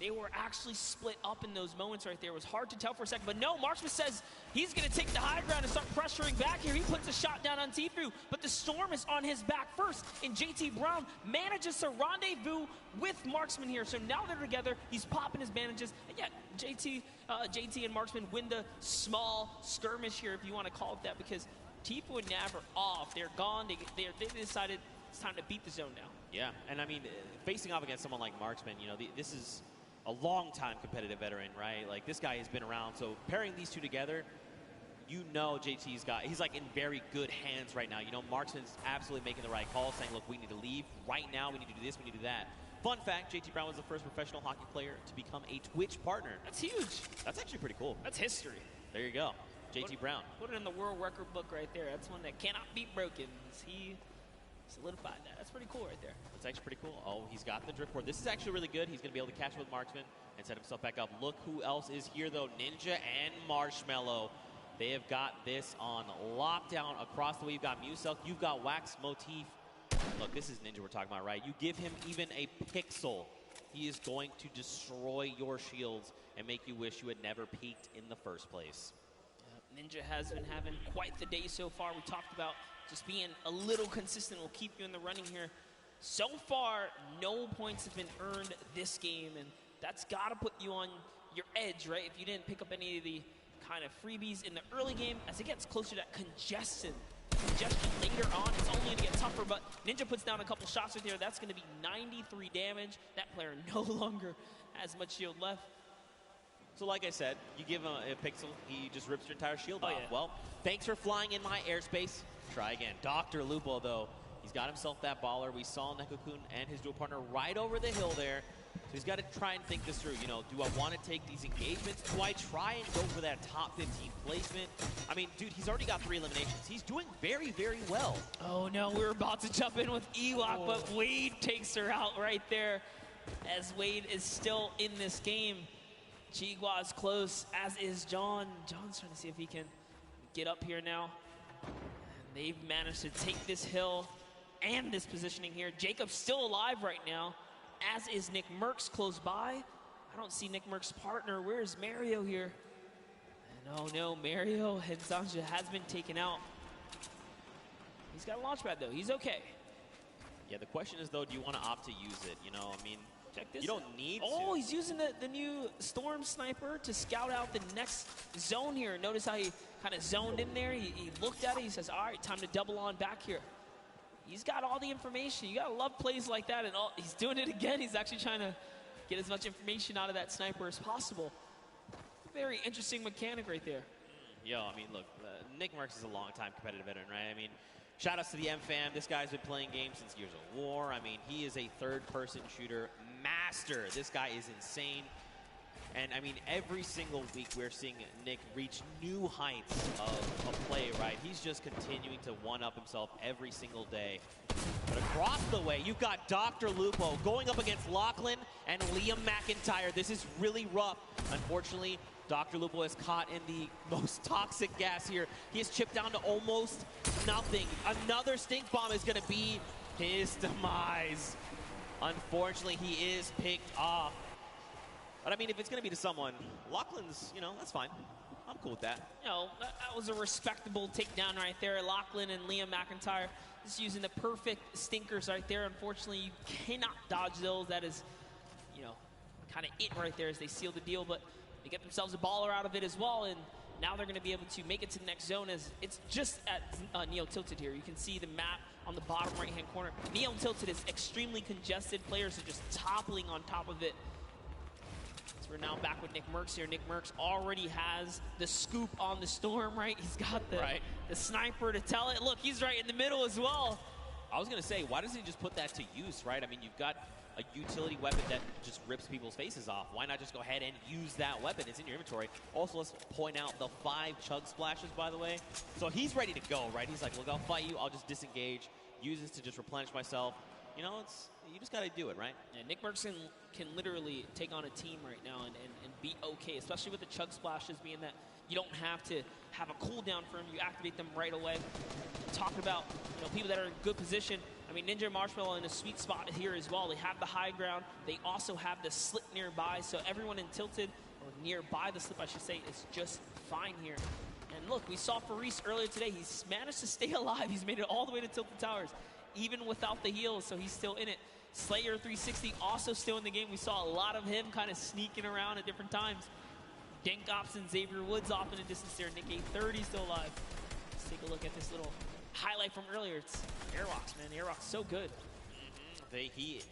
They were actually split up in those moments right there. It was hard to tell for a second, but no, Marksman says he's going to take the high ground and start pressuring back here. He puts a shot down on Tifu, but the storm is on his back first, and JT Brown manages to rendezvous with Marksman here. So now they're together. He's popping his bandages, and yet JT and Marksman win the small skirmish here, if you want to call it that, because Tifu and Nav are off. They're gone. They decided it's time to beat the zone now. Yeah, and I mean, facing off against someone like Marksman, you know, this is a long-time competitive veteran, right? Like, this guy has been around, so pairing these two together, you know he's like in very good hands right now. You know, Marksman's absolutely making the right call, saying, look, we need to leave right now, we need to do this, we need to do that. Fun fact, JT Brown was the first professional hockey player to become a Twitch partner. That's huge. That's actually pretty cool. That's history. There you go, JT Brown. Put it in the world record book right there. That's one that cannot be broken. He solidified that. That's pretty cool right there. That's actually pretty cool. Oh, he's got the driftboard. This is actually really good. He's going to be able to catch with Marksman and set himself back up. Look who else is here, though. Ninja and Marshmallow. They have got this on lockdown across the way. You've got Muselk. You've got Wax Motif. Look, this is Ninja we're talking about, right? You give him even a pixel, he is going to destroy your shields and make you wish you had never peaked in the first place. Ninja has been having quite the day so far. We talked about just being a little consistent will keep you in the running here. So far, no points have been earned this game, and that's got to put you on your edge, right? If you didn't pick up any of the kind of freebies in the early game, as it gets closer to that congestion later on, it's only going to get tougher, but Ninja puts down a couple shots right there. That's going to be 93 damage. That player no longer has much shield left. So like I said, you give him a pixel, he just rips your entire shield off. Yeah. Well, thanks for flying in my airspace. Try again. Dr. Lupo, though, he's got himself that baller. We saw Nekokun and his dual partner right over the hill there. he's got to try and think this through. You know, do I want to take these engagements? Do I try and go for that top 15 placement? I mean, dude, he's already got 3 eliminations. He's doing very, very well. Oh no, we were about to jump in with Ewok, but Wade takes her out right there, as Wade is still in this game. Chigua is close, as is John. John's trying to see if he can get up here now. And they've managed to take this hill and this positioning here. Jacob's still alive right now, as is Nick Merckx close by. I don't see Nick Merckx's partner. Where's Mario here? And oh no, Mario and Zanja has been taken out. He's got a launch pad though, he's okay. Yeah, the question is though, do you want to opt to use it? You know, I mean, check this. You don't need to. Oh, he's using the new Storm Sniper to scout out the next zone here. Notice how he kind of zoned in there. He looked at it, he says, all right, time to double on back here. He's got all the information. You gotta love plays like that, and he's doing it again. He's actually trying to get as much information out of that sniper as possible. Very interesting mechanic right there. Yo, I mean, look, Nick Merckx is a long-time competitive veteran, right? I mean, shout outs to the M-Fam. This guy's been playing games since Gears of War. I mean, he is a third-person shooter master. This guy is insane. And, I mean, every single week we're seeing Nick reach new heights of play, right? He's just continuing to one-up himself every single day. But across the way, you've got Dr. Lupo going up against Lachlan and Liam McIntyre. This is really rough. Unfortunately, Dr. Lupo is caught in the most toxic gas here. He is chipped down to almost nothing. Another stink bomb is going to be his demise. Unfortunately, he is picked off. But I mean, if it's going to be to someone, Lachlan's, you know, that's fine. I'm cool with that. You know, that was a respectable takedown right there. Lachlan and Liam McIntyre just using the perfect stinkers right there. Unfortunately, you cannot dodge those. That is, you know, kind of it right there as they seal the deal. But they get themselves a baller out of it as well. And now they're going to be able to make it to the next zone as it's just at Neo Tilted here. You can see the map on the bottom right-hand corner. Neo Tilted is extremely congested. Players are just toppling on top of it. So we're now back with Nick Merckx here. Nick Merckx already has the scoop on the Storm, right? He's got the sniper to tell it. Look, he's right in the middle as well. I was going to say, why doesn't he just put that to use, right? I mean, you've got a utility weapon that just rips people's faces off. Why not just go ahead and use that weapon? It's in your inventory. Also, let's point out the 5 chug splashes, by the way. So he's ready to go, right? He's like, look, I'll fight you. I'll just disengage. Use this to just replenish myself. You know, you just got to do it, right? Yeah, Nick Merckx can literally take on a team right now and be okay, especially with the chug splashes being that you don't have to have a cooldown for them. You activate them right away. Talking about, you know, people that are in good position. I mean, Ninja and Marshmallow in a sweet spot here as well. They have the high ground. They also have the slip nearby. So everyone in Tilted, or nearby the slip, I should say, is just fine here. And look, we saw Faris earlier today. He's managed to stay alive. He's made it all the way to Tilted Towers, even without the heals, so he's still in it. Slayer 360 also still in the game. We saw a lot of him kind of sneaking around at different times. Dank Ops and Xavier Woods off in the distance there. Nick A30 still alive. Let's take a look at this little highlight from earlier. It's Airrocks, man. Airrocks so good.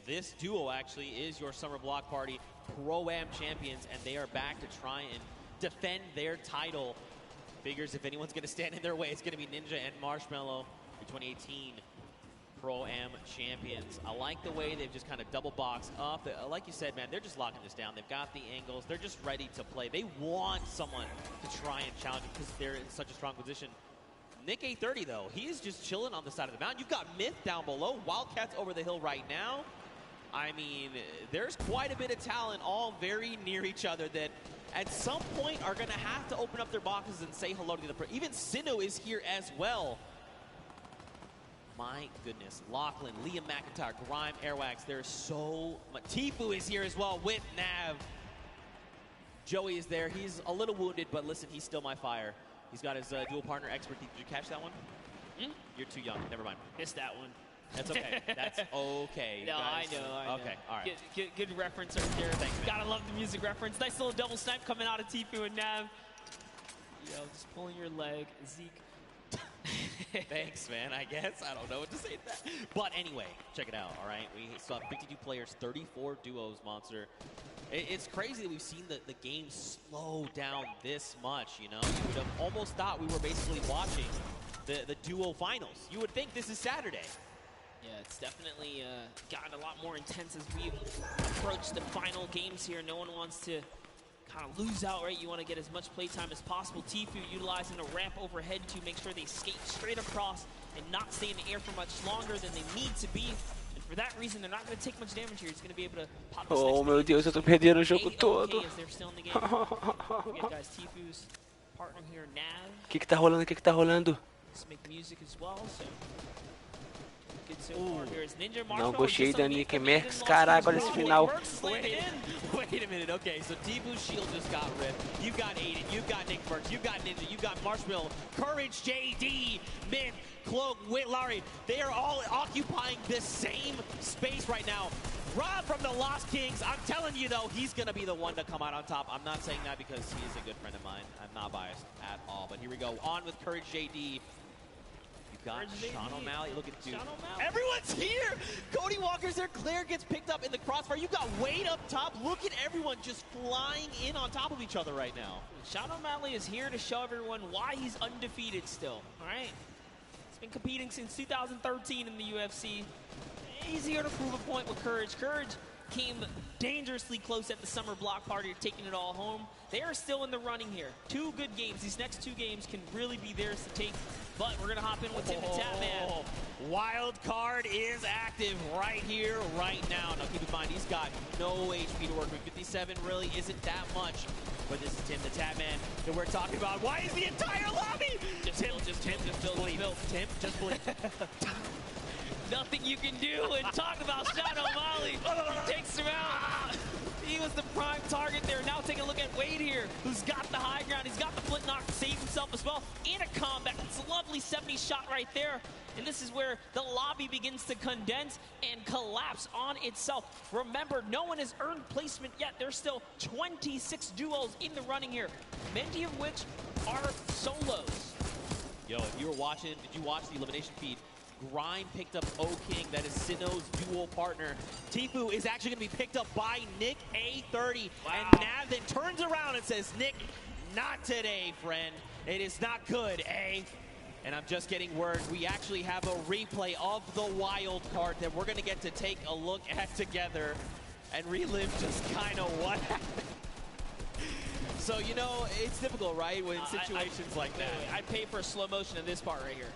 This duo actually is your Summer Block Party Pro-Am champions, and they are back to try and defend their title. Figures if anyone's going to stand in their way, it's going to be Ninja and Marshmallow, the 2018 Pro-Am champions. I like the way they've just kind of double boxed up. Like you said, man, they're just locking this down. They've got the angles. They're just ready to play. They want someone to try and challenge them because they're in such a strong position. Nick A30, though, he is just chilling on the side of the mountain. You've got Myth down below. Wildcats over the hill right now. I mean, there's quite a bit of talent all very near each other that at some point are going to have to open up their boxes and say hello to the other. Even Sinnoh is here as well. My goodness. Lachlan, Liam McIntyre, Grime, Airwax. There's so much. Tifu is here as well with Nav. Joey is there. He's a little wounded, but listen, he's still my fire. He's got his dual partner expert. Did you catch that one? You're too young. Never mind. Missed that one. That's okay. That's okay. No, I know. Okay, all right. Good reference right there. Thanks, man. Gotta love the music reference. Nice little double snipe coming out of Tifu and Nav. Yo, just pulling your leg, Zeke. Thanks, man, I guess. I don't know what to say to that. But anyway, check it out, all right? We saw 52 players, 34 duos, Monster. It's crazy that we've seen the game slow down this much, you know? You would have almost thought we were basically watching the duo finals. You would think this is Saturday. Yeah, it's definitely gotten a lot more intense as we approach the final games here. No one wants to kind of lose out, right? You want to get as much playtime as possible. Tfue utilizing a ramp overhead to make sure they skate straight across and not stay in the air for much longer than they need to be. And for that reason, they're not going to take much damage here. He's going to be able to pop this Oh, meu Deus, eu tô perdendo o jogo todo. as they're still in the game. Again, guys, Tfue's partner here, Nav. Que tá rolando? Que tá rolando? Let's make music as well, so so não gostei da Nick Merckx, caraca, olha esse final. Wait a minute, okay, so Tfue's shield just got ripped. You've got Aiden, you've got Nick Merckx, you've got Ninja, you've got Marshmallow, Courage, JD, Mint, Cloak, Whitlory. They are all occupying this same space right now. Rob from the Lost Kings, I'm telling you though, he's gonna be the one to come out on top. I'm not saying that because he is a good friend of mine. I'm not biased at all, but here we go. On with Courage JD. Got Sean O'Malley, look at dude. Everyone's here! Cody Walker's there, Claire gets picked up in the crossfire. You got Wade up top. Look at everyone just flying in on top of each other right now. Sean O'Malley is here to show everyone why he's undefeated still, all right? He's been competing since 2013 in the UFC. He's here to prove a point with Courage. Courage came dangerously close at the summer block party, taking it all home. They are still in the running here. 2 good games. These next 2 games can really be theirs to take. But we're going to hop in with Tim the Tatman. Wild card is active right here, right now. Now keep in mind, he's got no HP to work with. 57 really isn't that much. But this is Tim the Tatman that we're talking about. Why is the entire lobby? Just bleep. Tim, just bleep. Nothing you can do and talk about Sean O'Malley. He takes him out. He was the prime target there. Now take a look at Wade here, who's got the high ground. He's got the flint knock to save himself as well. In a combat, it's a lovely 70 shot right there. And this is where the lobby begins to condense and collapse on itself. Remember, no one has earned placement yet. There's still 26 duos in the running here, many of which are solos. Yo, if you were watching, did you watch the elimination feed? Grind picked up O-King, that is Sinnoh's dual partner. Tfue is actually going to be picked up by Nick A30. Wow. And Nav then turns around and says, Nick, not today, friend. It is not good, eh? And I'm just getting word, we actually have a replay of the wild card that we're going to get to take a look at together and relive just kind of what happened. So, you know, it's difficult, right, when situations like that. I'd pay for a slow motion of this part right here.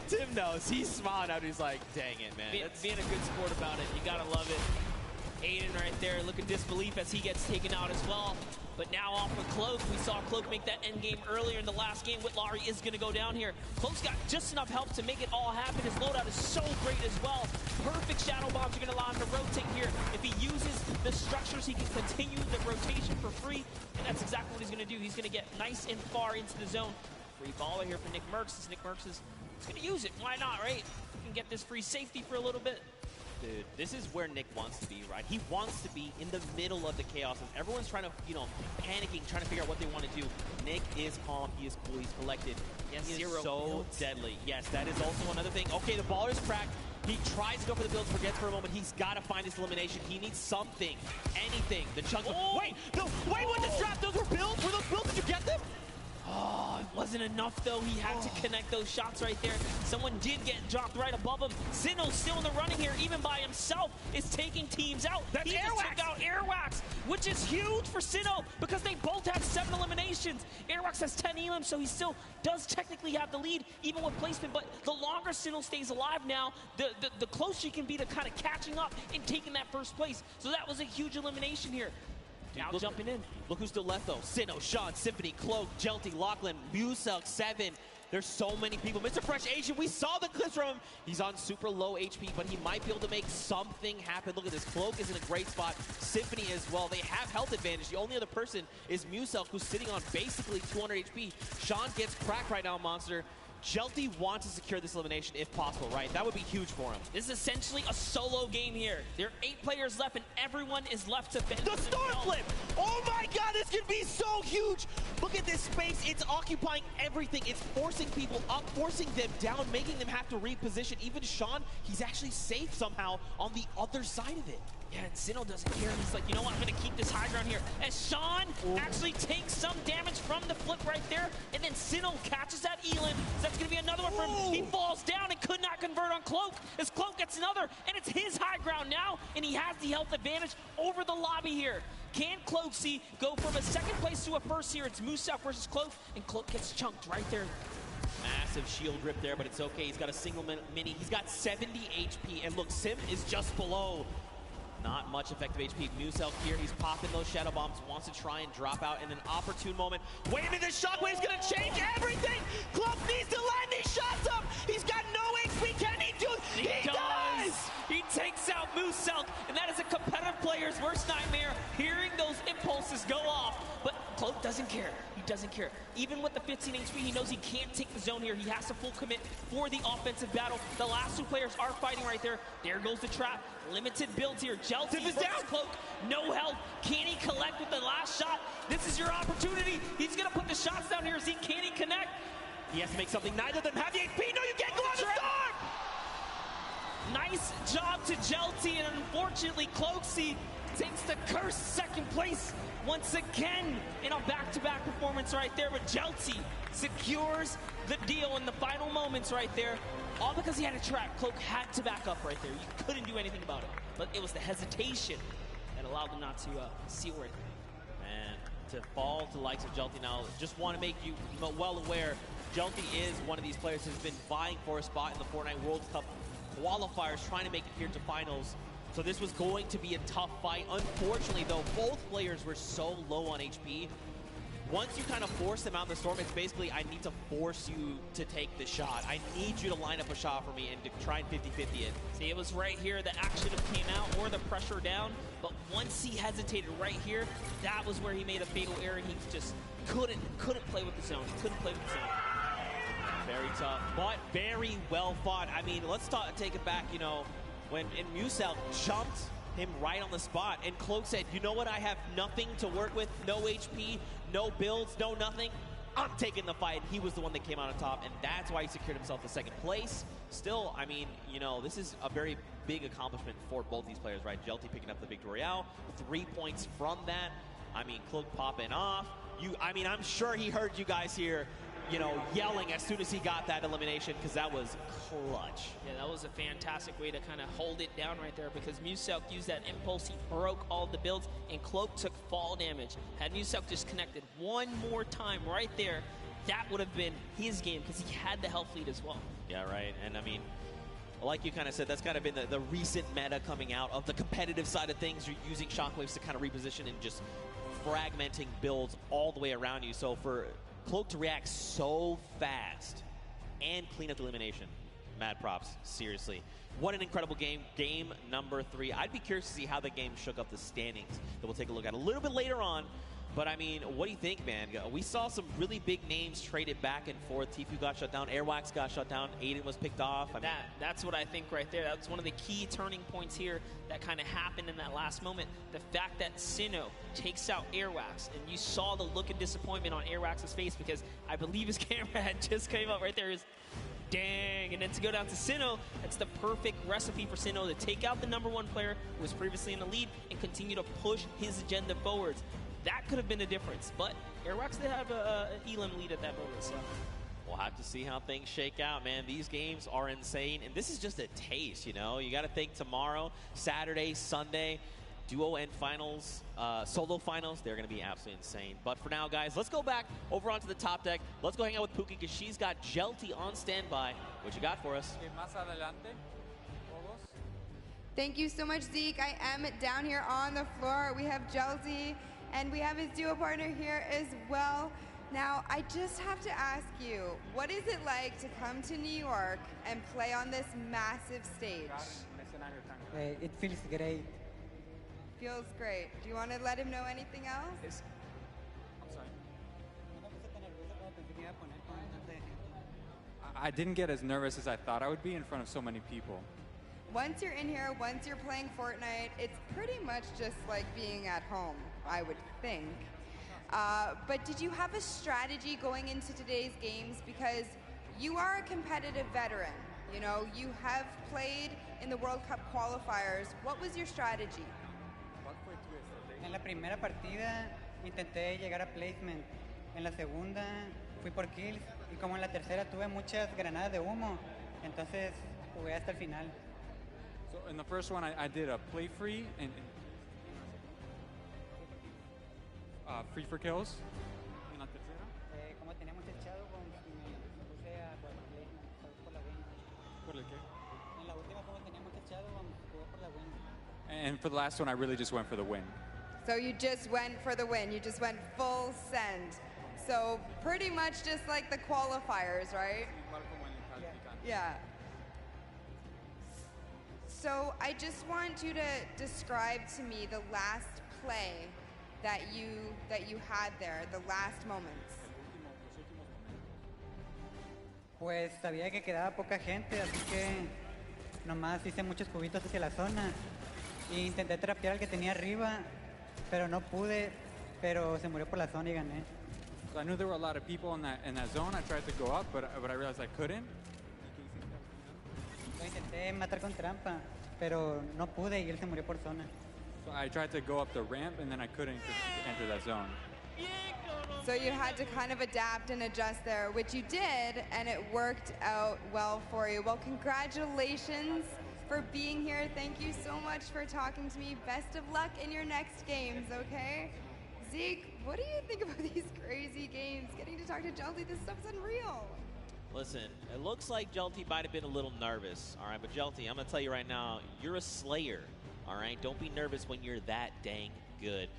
Tim knows. He's smiling out. He's like, dang it, man. Being a good sport about it. You got to love it. Aiden right there looking disbelief as he gets taken out as well. But now off with Cloak. We saw Cloak make that end game earlier in the last game. Whitlory is going to go down here. Cloak's got just enough help to make it all happen. His loadout is so great as well. Perfect shadow bombs are going to allow him to rotate here. If he uses the structures, he can continue the rotation for free. And that's exactly what he's going to do. He's going to get nice and far into the zone. Free baller here for Nick Merckx. Nick Merckx is going to use it. Why not, right? You can get this free safety for a little bit. Dude, this is where Nick wants to be, right? He wants to be in the middle of the chaos. As everyone's trying to, you know, panicking, trying to figure out what they want to do. Nick is calm. He is cool. He's collected. Yes, he is so deadly. Yes, that is also another thing. Okay, the baller is cracked. He tries to go for the builds, forgets for a moment. He's got to find his elimination. He needs something, anything. The chunk. Oh. Wait, what the strap? Those were builds? Were those builds? Did you get them? Oh, it wasn't enough, though. He had to connect those shots right there. Someone did get dropped right above him. Sinnoh's still in the running here, even by himself, is taking teams out. That's he just took out Airwax, which is huge for Sinnoh because they both had 7 eliminations. Airwax has 10 elims, so he still does technically have the lead, even with placement. But the longer Sinnoh stays alive now, the closer he can be to kind of catching up and taking that first place. So that was a huge elimination here. Now jumping in. Look who's still left, though. Sinnoh, Sean, Symphony, Cloak, Jelty, Lachlan, Muselk, 7. There's so many people. Mr. Fresh Asian, we saw the clips from him. He's on super low HP, but he might be able to make something happen. Look at this. Cloak is in a great spot. Symphony as well. They have health advantage. The only other person is Muselk, who's sitting on basically 200 HP. Sean gets cracked right now, Monster. Jelty wants to secure this elimination if possible, right? That would be huge for him. This is essentially a solo game here. There are 8 players left, and everyone is left to fend. The storm flip! Oh my god, this could be so huge! Look at this space. It's occupying everything. It's forcing people up, forcing them down, making them have to reposition. Even Sean, he's actually safe somehow on the other side of it. Yeah, and Sinnoh doesn't care. He's like, you know what, I'm going to keep this high ground here. As Sean actually takes some damage from the flip right there, and then Sinnoh catches that Elim. So that's going to be another one for him. He falls down and could not convert on Cloak. As Cloak gets another, and it's his high ground now, and he has the health advantage over the lobby here. Can Cloaksy go from a second place to a first here? It's Moussac versus Cloak, and Cloak gets chunked right there. Massive shield grip there, but it's okay. He's got a single mini. He's got 70 HP, and look, Sim is just below. Not much effective HP. Moussac here, he's popping those shadow bombs, wants to try and drop out in an opportune moment. Wait a minute, this shockwave's gonna change everything! Cloak needs to line these shots up! He's got no HP, can he do it? He does! He takes out Moussac, and that is a competitive player's worst nightmare, hearing those impulses go off. But Cloak doesn't care. He doesn't care. Even with the 15 HP, he knows he can't take the zone here. He has to full commit for the offensive battle. The last 2 players are fighting right there. There goes the trap. Limited builds here. Jelty is down. Cloak, no health. Can he collect with the last shot? This is your opportunity. He's going to put the shots down here. Can he connect? He has to make something. Neither of them have the HP. No, you can't go on the storm! Nice job to Jelty, and unfortunately, Cloaksy takes the cursed second place once again in a back-to-back performance right there. But Jelty secures the deal in the final moments right there. All because he had a trap. Cloak had to back up right there. You couldn't do anything about it. But it was the hesitation that allowed him not to seal it. Man, to fall to the likes of Jelty now, just want to make you well aware, Jelty is one of these players who's been vying for a spot in the FORTNITE World Cup qualifiers, trying to make it here to finals. So this was going to be a tough fight. Unfortunately, though, both players were so low on HP. Once you kind of force them out in the storm, it's basically, I need to force you to take the shot. I need you to line up a shot for me and to try and 50-50 it. See, it was right here the action came out or the pressure down, but once he hesitated right here, that was where he made a fatal error. He just couldn't play with the zone. He couldn't play with the zone. Very tough, but very well fought. I mean, let's take it back, you know, when Moussac jumped him right on the spot, and Cloak said, you know what, I have nothing to work with, no HP, no builds, no nothing. I'm taking the fight. He was the one that came out on top, and that's why he secured himself the second place. Still, I mean, you know, this is a very big accomplishment for both these players, right? Jelty picking up the Victory Royale, 3 points from that. I mean, Cloak popping off. I mean, I'm sure he heard you guys here, you know, yelling as soon as he got that elimination, because that was clutch. Yeah, that was a fantastic way to kind of hold it down right there, because Moussac used that impulse. He broke all the builds, and Cloak took fall damage. Had Moussac just connected one more time right there, that would have been his game, because he had the health lead as well. Yeah, right. And I mean, like you kind of said, that's kind of been the recent meta coming out of the competitive side of things. You're using shockwaves to kind of reposition and just fragmenting builds all the way around you. So for Cloak to react so fast and clean up the elimination, mad props, seriously. What an incredible game. Game number 3. I'd be curious to see how the game shook up the standings that we'll take a look at a little bit later on. But I mean, what do you think, man? We saw some really big names traded back and forth. Tfue got shut down, Airwax got shut down, Aiden was picked off. I mean, that's what I think right there. That's one of the key turning points here that kind of happened in that last moment. The fact that Sinnoh takes out Airwax, and you saw the look of disappointment on Airwax's face, because I believe his camera had just came up right there. Is dang, and then to go down to Sinnoh, that's the perfect recipe for Sinnoh to take out the #1 player who was previously in the lead and continue to push his agenda forwards. That could have been the difference, but Airwax did have an Elim lead at that moment, so. We'll have to see how things shake out, man. These games are insane, and this is just a taste, you know? You got to think tomorrow, Saturday, Sunday, duo and finals, solo finals, they're going to be absolutely insane. But for now, guys, let's go back over onto the top deck. Let's go hang out with Pookie, because she's got Jelty on standby. What you got for us? Thank you so much, Zeke. I am down here on the floor. We have Jelty, and we have his duo partner here as well. Now, I just have to ask you, what is it like to come to New York and play on this massive stage? It feels great. Feels great. Do you want to let him know anything else? I'm sorry. I didn't get as nervous as I thought I would be in front of so many people. Once you're in here, once you're playing Fortnite, it's pretty much just like being at home, I would think. But did you have a strategy going into today's games? Because you are a competitive veteran. You know, you have played in the World Cup qualifiers. What was your strategy? En la primera partida intenté llegar a placement. En la segunda fui por kills. Y como en la tercera tuve muchas granadas de humo, entonces jugué hasta el final. So in the first one, I did a play free and free for kills. En la tercera. Como tenía mucho echado, me puse a por placement, por la win. ¿Por el qué? En la última, como tenía mucho echado, jugué por la win. And for the last one, I really just went for the win. So you just went for the win. You just went full send. So pretty much just like the qualifiers, right? Yeah. So I just want you to describe to me the last play that you had there, the last moments. Pues sabía que quedaba poca gente, así que nomás hice muchos cubitos hacia la zona e intenté trapear al que tenía arriba, pero no pude, pero se murió por la zona y gané. So I knew there were a lot of people in that zone. I tried to go up, but I realized I couldn't. Lo intenté matar con trampa, pero no pude y él se murió por zona. So I tried to go up the ramp, and then I couldn't enter that zone. So you had to kind of adapt and adjust there, which you did, and it worked out well for you. Well, congratulations for being here. Thank you so much for talking to me. Best of luck in your next games, okay? Zeke, what do you think about these crazy games? Getting to talk to Jelty, this stuff's unreal. Listen, it looks like Jelty might have been a little nervous, all right? But Jelty, I'm going to tell you right now, you're a slayer, all right? Don't be nervous when you're that dang good.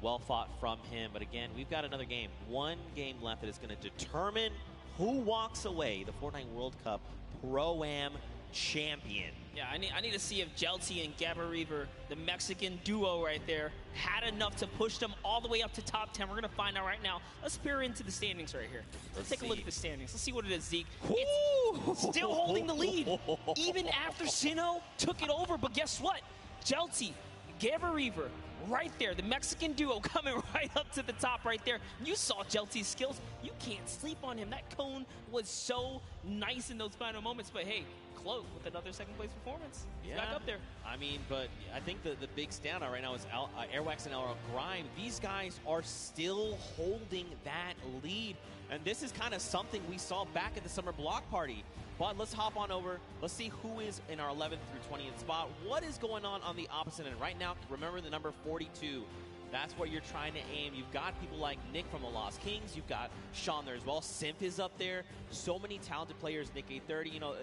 Well fought from him. But again, we've got another game. One game left that is going to determine who walks away the Fortnite World Cup Pro-Am champion. Yeah, I need to see if Jelty and Gabba Reaver, the Mexican duo right there, had enough to push them all the way up to top 10. We're going to find out right now. Let's peer into the standings right here. Let's take a look at the standings. Let's see what it is, Zeke. It's still holding the lead, even after Sinnoh took it over. But guess what? Jelty, Gabba Reaver, right there, the Mexican duo coming right up to the top right there. You saw Jelty's skills. You can't sleep on him. That cone was so nice in those final moments. But hey, Cloak with another second-place performance. He's back up there. I mean, but I think the big standout right now is Airwax and Grime. These guys are still holding that lead. And this is kind of something we saw back at the summer block party. But let's hop on over. Let's see who is in our 11th through 20th spot. What is going on the opposite end? Right now, remember the number 42. That's where you're trying to aim. You've got people like Nick from the Lost Kings. You've got Sean there as well. Simp is up there. So many talented players. Nick A30. You know,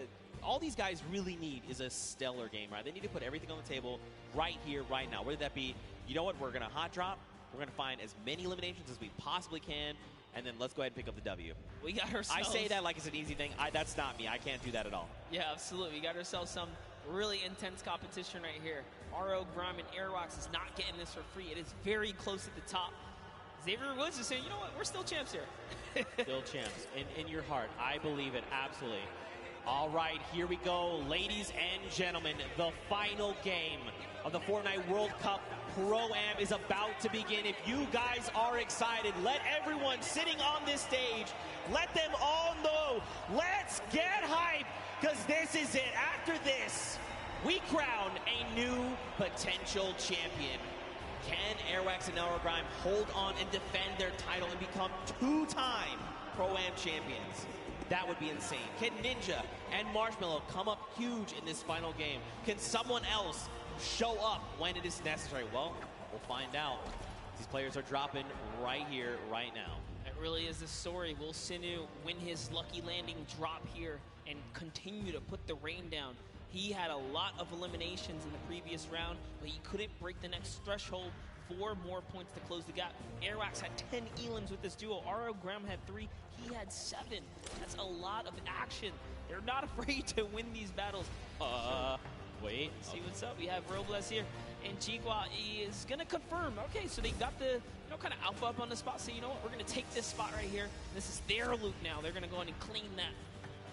all these guys really need is a stellar game, right? They need to put everything on the table right here, right now. Whether that be, you know what, we're going to hot drop. We're going to find as many eliminations as we possibly can. And then let's go ahead and pick up the W. We got ourselves... I say that like it's an easy thing. That's not me. I can't do that at all. Yeah, absolutely. We got ourselves some really intense competition right here. RO, Grime, and Airwalks is not getting this for free. It is very close at the top. Xavier Woods is saying, you know what, we're still champs here. Still champs. In your heart. I believe it. Absolutely. All right, here we go. Ladies and gentlemen, the final game of the Fortnite World Cup Pro-Am is about to begin. If you guys are excited, let everyone sitting on this stage, let them all know. Let's get hype, because this is it. After this, we crown a new potential champion. Can Airwax and Grime hold on and defend their title and become two-time Pro-Am champions? That would be insane. Can Ninja and Marshmallow come up huge in this final game? Can someone else show up when it is necessary? Well, we'll find out. These players are dropping right here, right now. It really is the story. Will Sinnoh win his lucky landing drop here and continue to put the rain down? He had a lot of eliminations in the previous round, but he couldn't break the next threshold. 4 more points to close the gap. Airwax had 10 elims with this duo. RO Graham had 3. He had 7. That's a lot of action. They're not afraid to win these battles. Wait. See what's up. We have Robles here, and Jigua is going to confirm. Okay, so they got the, kind of alpha up on the spot. So, you know what? We're going to take this spot right here. This is their loot now. They're going to go in and clean that.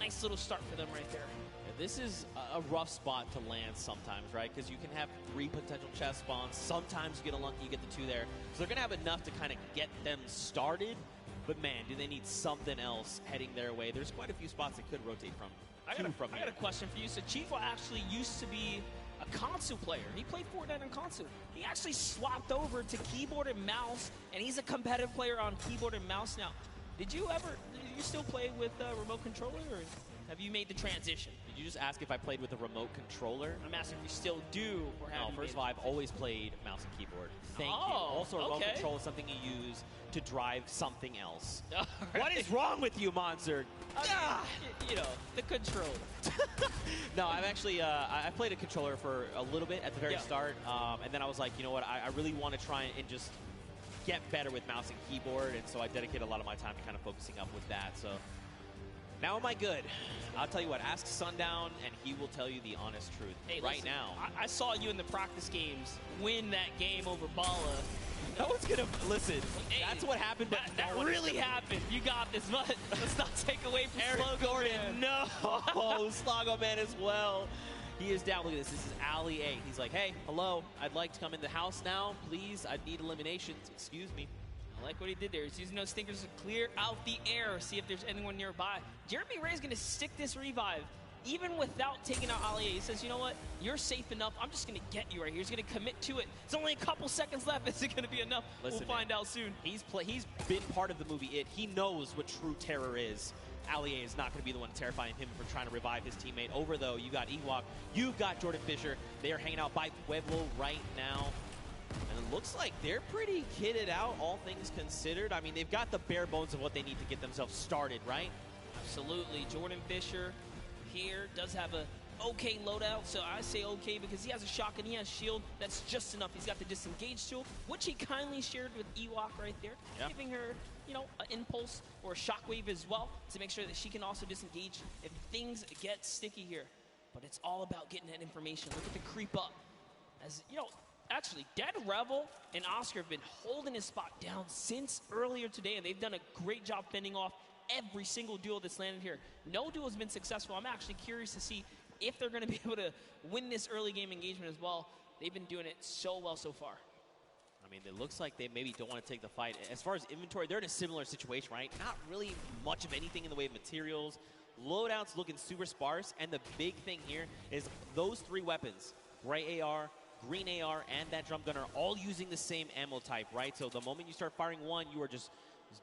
Nice little start for them right there. Yeah, this is a rough spot to land sometimes, right? Because you can have 3 potential chest spawns. Sometimes you get unlucky, you get the 2 there. So they're going to have enough to kind of get them started. But man, do they need something else heading their way? There's quite a few spots they could rotate from. I got a question for you. So Chiefo actually used to be a console player. He played Fortnite on console. He actually swapped over to keyboard and mouse, and he's a competitive player on keyboard and mouse now. Did you still play with a remote controller, or have you made the transition? Did you just ask if I played with a remote controller? I'm asking if you still do, or have No, first of all, I've always played mouse and keyboard. Thank you. Oh, Also, a remote control is something you use to drive something else. What is wrong with you, Monster? You know, the controller. No, I've actually I played a controller for a little bit at the very start, and then I was like, you know what, I really want to try and just get better with mouse and keyboard, and so I dedicate a lot of my time to kind of focusing up with that. So now am I good? I'll tell you what, ask Sundown, and he will tell you the honest truth. Hey, right listen, now. I saw you in the practice games win that game over Bala. No one's gonna listen. Hey, that's what happened. But that really happened. You got this, but let's not take away from Slogo Man. No, Slogo Man as well. He is down. Look at this. This is Ali A. He's like, hey, hello. I'd like to come in the house now, please. I need eliminations. Excuse me. I like what he did there. He's using those stinkers to clear out the air, see if there's anyone nearby. Jeremy Ray's going to stick this revive, even without taking out Ali A. He says, you know what? You're safe enough. I'm just going to get you right here. He's going to commit to it. It's only a couple seconds left. Is it going to be enough? Listen, we'll find out soon. He's been part of the movie It. He knows what true terror is. Ali A is not going to be the one terrifying him for trying to revive his teammate. Over, though, you got Ewok. You've got Jordan Fisher. They are hanging out by Pueblo right now. And it looks like they're pretty kitted out, all things considered. I mean, they've got the bare bones of what they need to get themselves started, right? Absolutely. Jordan Fisher here does have a okay loadout, so I say okay because he has a shotgun, he has shield. That's just enough. He's got the disengage tool, which he kindly shared with Ewok right there, giving her, you know, an impulse or a shockwave as well to make sure that she can also disengage if things get sticky here. But it's all about getting that information. Look at the creep up. As you know, actually, Dead Rebel and Oscar have been holding his spot down since earlier today, and they've done a great job fending off every single duel that's landed here. No duel has been successful. I'm actually curious to see if they're going to be able to win this early game engagement as well. They've been doing it so well so far. I mean, it looks like they maybe don't want to take the fight. As far as inventory, they're in a similar situation, right? Not really much of anything in the way of materials. Loadouts looking super sparse, and the big thing here is those 3 weapons, gray AR, green AR, and that drum gun are all using the same ammo type, right? So the moment you start firing one, you are just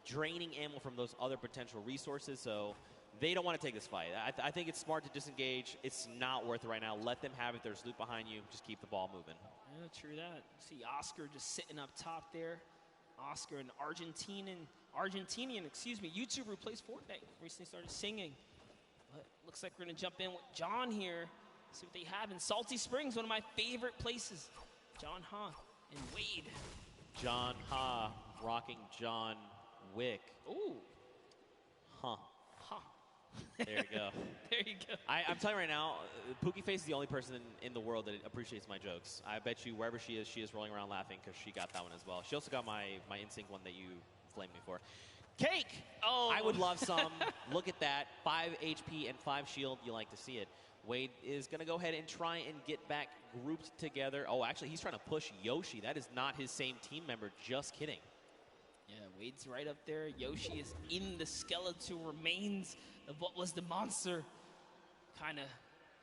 draining ammo from those other potential resources, so they don't want to take this fight. I think it's smart to disengage. It's not worth it right now. Let them have it. There's loot behind you. Just keep the ball moving. Yeah, true that. See Oscar just sitting up top there. Oscar, an Argentinian YouTuber who plays Fortnite. Recently started singing. But looks like we're going to jump in with John here. See what they have in Salty Springs, one of my favorite places. John Ha and Wade. John Ha rocking John Wick. Ooh. Huh. There you go. There you go. I'm telling you right now, Pookie Face is the only person in the world that appreciates my jokes. I bet you wherever she is rolling around laughing because she got that one as well. She also got my instinct one that you flamed me for. Cake! Oh. I would love some. Look at that. 5 HP and 5 shield. You like to see it. Wade is going to go ahead and try and get back grouped together. Oh, actually, he's trying to push Yoshi. That is not his same team member. Just kidding. Yeah, Wade's right up there. Yoshi is in the skeletal remains of what was the monster kind of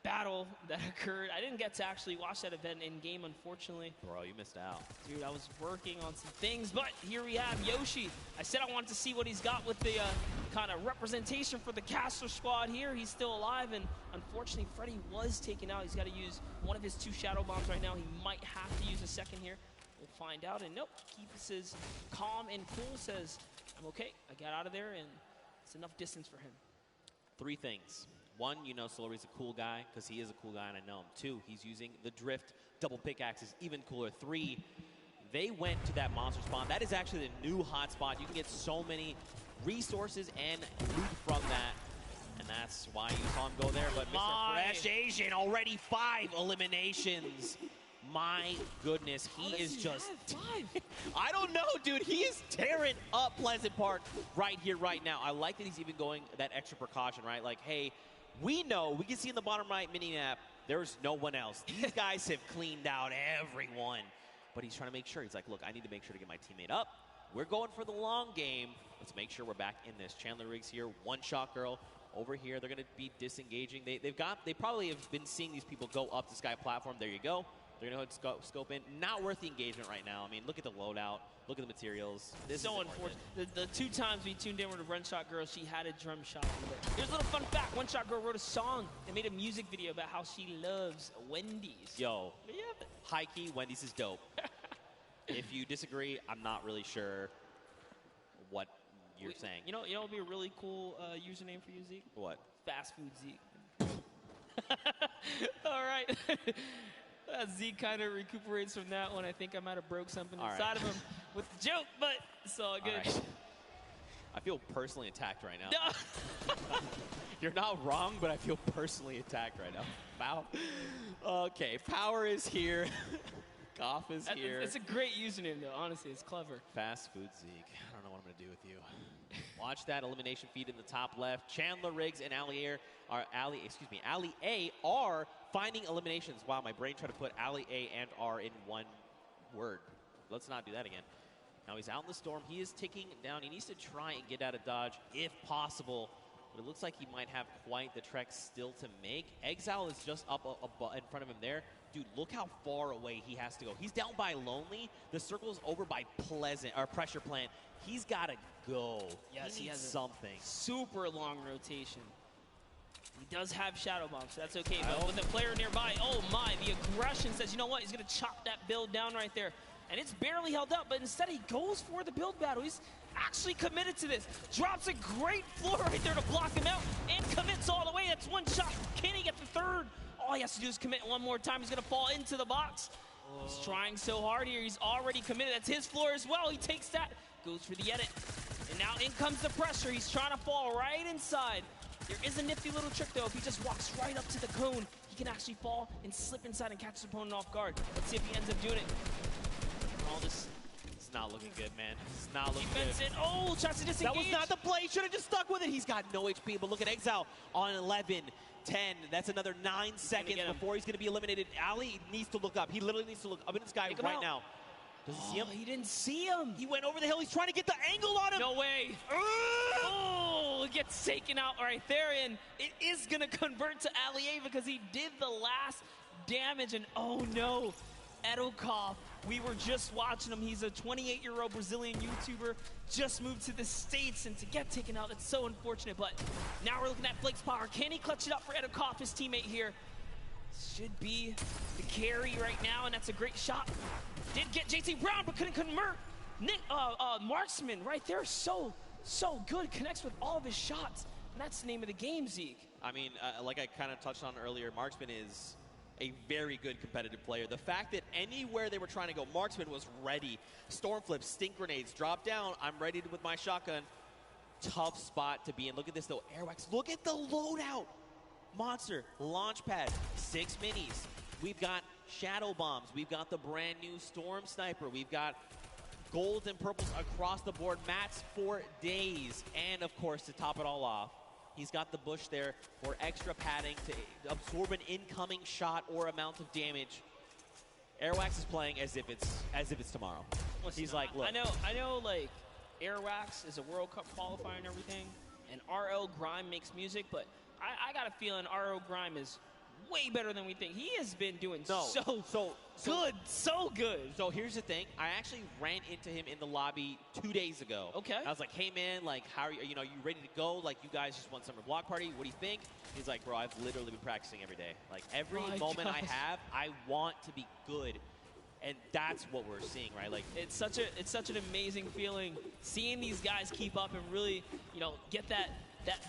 battle that occurred. I didn't get to actually watch that event in game, unfortunately. Bro, you missed out. Dude, I was working on some things, but here we have Yoshi. I said I wanted to see what he's got with the kind of representation for the caster squad here. He's still alive, and unfortunately, Freddy was taken out. He's got to use one of his 2 shadow bombs right now. He might have to use a second here. We'll find out, and nope, keeps his calm and cool, says, I'm okay. I got out of there, and it's enough distance for him. 3 things. 1, you know Solari's a cool guy, because he is a cool guy, and I know him. 2, he's using the drift double pickaxes, even cooler. 3, they went to that monster spawn. That is actually the new hot spot. You can get so many resources and loot from that, and that's why you saw him go there. But Mr. Fresh Asian, already 5 eliminations. my goodness, he is just... I don't know, dude. He is tearing up Pleasant Park right here, right now. I like that he's even going that extra precaution, right? Like, hey, we know, we can see in the bottom right mini-map, there's no one else. These guys have cleaned out everyone. But he's trying to make sure. He's like, look, I need to make sure to get my teammate up. We're going for the long game. Let's make sure we're back in this. Chandler Riggs here, one shot girl. Over here, they're going to be disengaging. They probably have been seeing these people go up the sky platform. There you go. They're going to scope in. Not worth the engagement right now. I mean, look at the loadout. Look at the materials. This is so unfortunate. The 2 times we tuned in with a One Shot Girl, she had a drum shot. Here's a little fun fact. One Shot Girl wrote a song and made a music video about how she loves Wendy's. Yo, high key, Wendy's is dope. If you disagree, I'm not really sure what you're saying. You know what would be a really cool username for you, Zeke? What? Fast Food Zeke. All right. Zeke kind of recuperates from that one. I think I might have broke something inside of him with the joke, but it's all good. All right. I feel personally attacked right now. No. You're not wrong, but I feel personally attacked right now. Wow. Okay, Power is here. Goff is here. It's a great username, though. Honestly, it's clever. Fast Food Zeke. I don't know what I'm going to do with you. Watch that elimination feed in the top left. Chandler Riggs and Ali A are finding eliminations. Wow, my brain tried to put Ali A and R in one word. Let's not do that again. Now he's out in the storm. He is ticking down. He needs to try and get out of dodge if possible. But it looks like he might have quite the trek still to make. Exile is just up in front of him there. Dude, look how far away he has to go. He's down by Lonely. The circle is over by Pressure Plant. He's got to go. Yes, he has something. Super long rotation. He does have Shadow Bomb, so that's okay. But with the player nearby, oh my, the aggression says, you know what? He's going to chop that build down right there. And it's barely held up, but instead he goes for the build battle. He's actually committed to this. Drops a great floor right there to block him out and commits all the way. That's one shot. Can he get the third? All he has to do is commit one more time. He's going to fall into the box. He's trying so hard here. He's already committed. That's his floor as well. He takes that, goes for the edit. And now in comes the pressure. He's trying to fall right inside. There is a nifty little trick, though. If he just walks right up to the cone, he can actually fall and slip inside and catch his opponent off guard. Let's see if he ends up doing it. All this. It's not looking good, man. It's not looking good. Oh, tries to disengage. That was not the play. He should have just stuck with it. He's got no HP, but look at Exile on 11. 10. That's another 9 seconds before he's going to be eliminated. Ali needs to look up. He literally needs to look up at this guy right now. Does he see him? He didn't see him. He went over the hill. He's trying to get the angle on him. No way. Oh, gets taken out right there. And it is going to convert to Ali A because he did the last damage. And oh no, Edokov. We were just watching him. He's a 28-year-old Brazilian YouTuber, just moved to the States, and to get taken out, it's so unfortunate. But now we're looking at Flake's power. Can he clutch it up for Edokov, his teammate here? Should be the carry right now, and that's a great shot. Did get JT Brown, but couldn't convert. Marksman right there, so good. Connects with all of his shots, and that's the name of the game, Zeke. I mean, like I kind of touched on earlier, Marksman is a very good competitive player. The fact that anywhere they were trying to go, Marksman was ready. Storm flips, stink grenades, drop down. I'm ready with my shotgun. Tough spot to be in. Look at this though, Airwax. Look at the loadout. Monster, launch pad, 6 minis. We've got shadow bombs. We've got the brand new Storm Sniper. We've got golds and purples across the board. Mats for days. And of course, to top it all off, he's got the bush there for extra padding to absorb an incoming shot or amount of damage. Airwax is playing as if it's tomorrow. He's like, look. I know, like Airwax is a World Cup qualifier and everything, and RL Grime makes music, but I got a feeling RL Grime is way better than we think. He has been doing so good. So here's the thing. I actually ran into him in the lobby 2 days ago. Okay. I was like, hey man, like, how are you? You know, you ready to go? Like, you guys just won summer block party. What do you think? He's like, bro, I've literally been practicing every day. Like, every moment I have, I want to be good. And that's what we're seeing, right? Like, it's such an amazing feeling seeing these guys keep up and really, you know, get that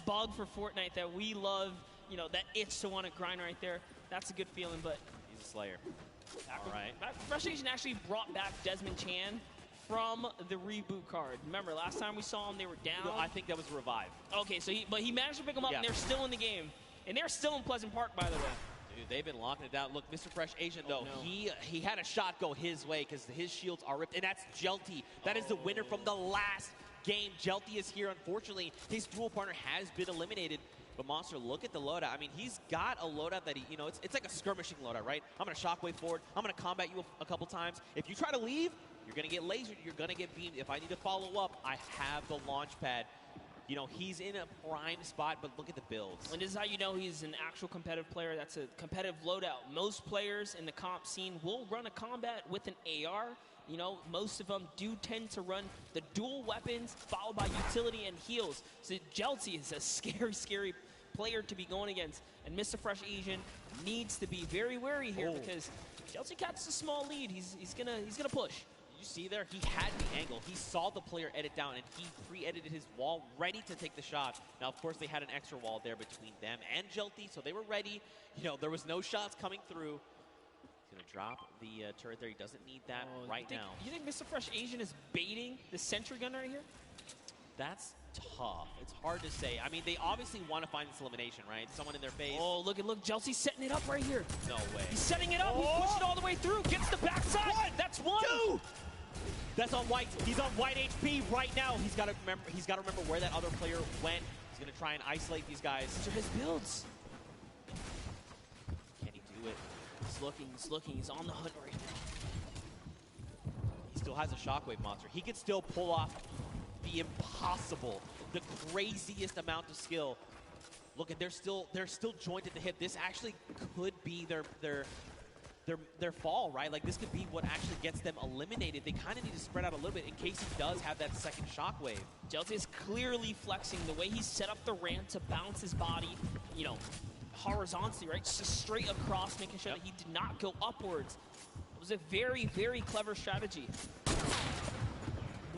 bug for Fortnite that we love. You know, that itch to want to grind right there. That's a good feeling, but he's a slayer. All right. Frustration actually brought back Desmond Chan from the reboot card. Remember, last time we saw them, they were down. No, I think that was Revive. Okay, so he managed to pick them up, and they're still in the game. And they're still in Pleasant Park, by the way. Dude, they've been locking it down. Look, Mr. Fresh Asian, though, he had a shot go his way because his shields are ripped, and that's Jelty. That is the winner from the last game. Jelty is here. Unfortunately, his dual partner has been eliminated. But Monster, look at the loadout. I mean, he's got a loadout that he, it's like a skirmishing loadout, right? I'm going to shockwave forward. I'm going to combat you a couple times. If you try to leave, you're going to get lasered. You're going to get beamed. If I need to follow up, I have the launch pad. He's in a prime spot, but look at the builds. And this is how you know he's an actual competitive player. That's a competitive loadout. Most players in the comp scene will run a combat with an AR. Most of them do tend to run the dual weapons followed by utility and heals. So Jelty is a scary, scary player to be going against. And Mr. Fresh Asian needs to be very wary here because Jelty catches a small lead. He's gonna push. You see there, he had the angle. He saw the player edit down, and he pre-edited his wall, ready to take the shot. Now, of course, they had an extra wall there between them and Jelty, so they were ready. There was no shots coming through. He's going to drop the turret there. He doesn't need that now. You think Mr. Fresh Asian is baiting the sentry gun right here? That's tough. It's hard to say. I mean, they obviously want to find this elimination, right? Someone in their face. Oh, look, Jelty's setting it up right here. No way. He's setting it up. He's pushing all the way through. Gets the backside. That's one. Two. That's on white. He's on white HP right now. He's got to remember where that other player went. He's going to try and isolate these guys. These are his builds. Can he do it? He's looking. He's on the hunt right now. He still has a shockwave monster. He could still pull off the impossible, the craziest amount of skill. Look, and they're still jointed at the hip. This actually could be their fall, right? Like, this could be what actually gets them eliminated. They kind of need to spread out a little bit in case he does have that second shockwave. Jelty is clearly flexing the way he set up the ramp to bounce his body, horizontally, right? Just straight across, making sure that he did not go upwards. It was a very, very clever strategy.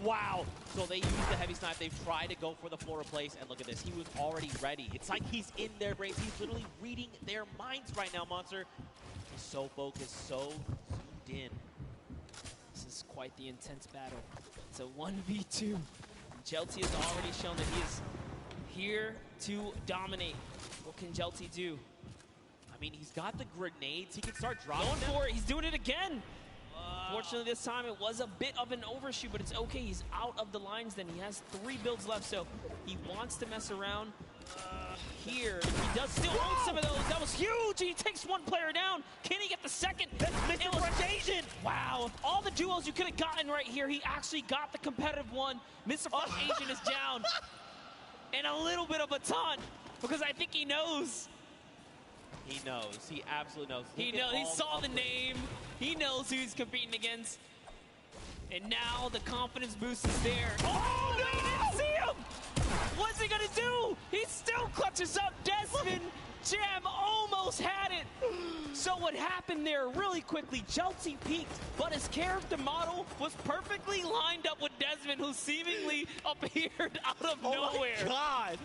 Wow. So they used the heavy snipe. They've tried to go for the floor replace, and look at this. He was already ready. It's like he's in their brains. He's literally reading their minds right now, Monster. He's so focused, so zoomed in. This is quite the intense battle. It's a 1v2. Jelty has already shown that he is here to dominate. What can Jelty do? I mean, he's got the grenades. He can start dropping Going them. for it. He's doing it again. Fortunately, this time it was a bit of an overshoot, but it's okay. He's out of the lines then. He has 3 builds left, so he wants to mess around here. He does still own some of those. That was huge. He takes one player down. Can he get the second? That's Mr. Fresh Asian. Wow. All the duos you could have gotten right here, he actually got the competitive one. Mr. Fresh Asian is down. And a little bit of a taunt, because I think he knows. He knows. He absolutely knows. He knows. He saw the name. He knows who he's competing against. And now the confidence boost is there. Oh, no! He didn't see him! What's he gonna do? He still clutches up. Desmond Jam almost had it. So what happened there really quickly, Jelty peaked, but his character model was perfectly lined up with Desmond, who seemingly appeared out of nowhere. Oh my God.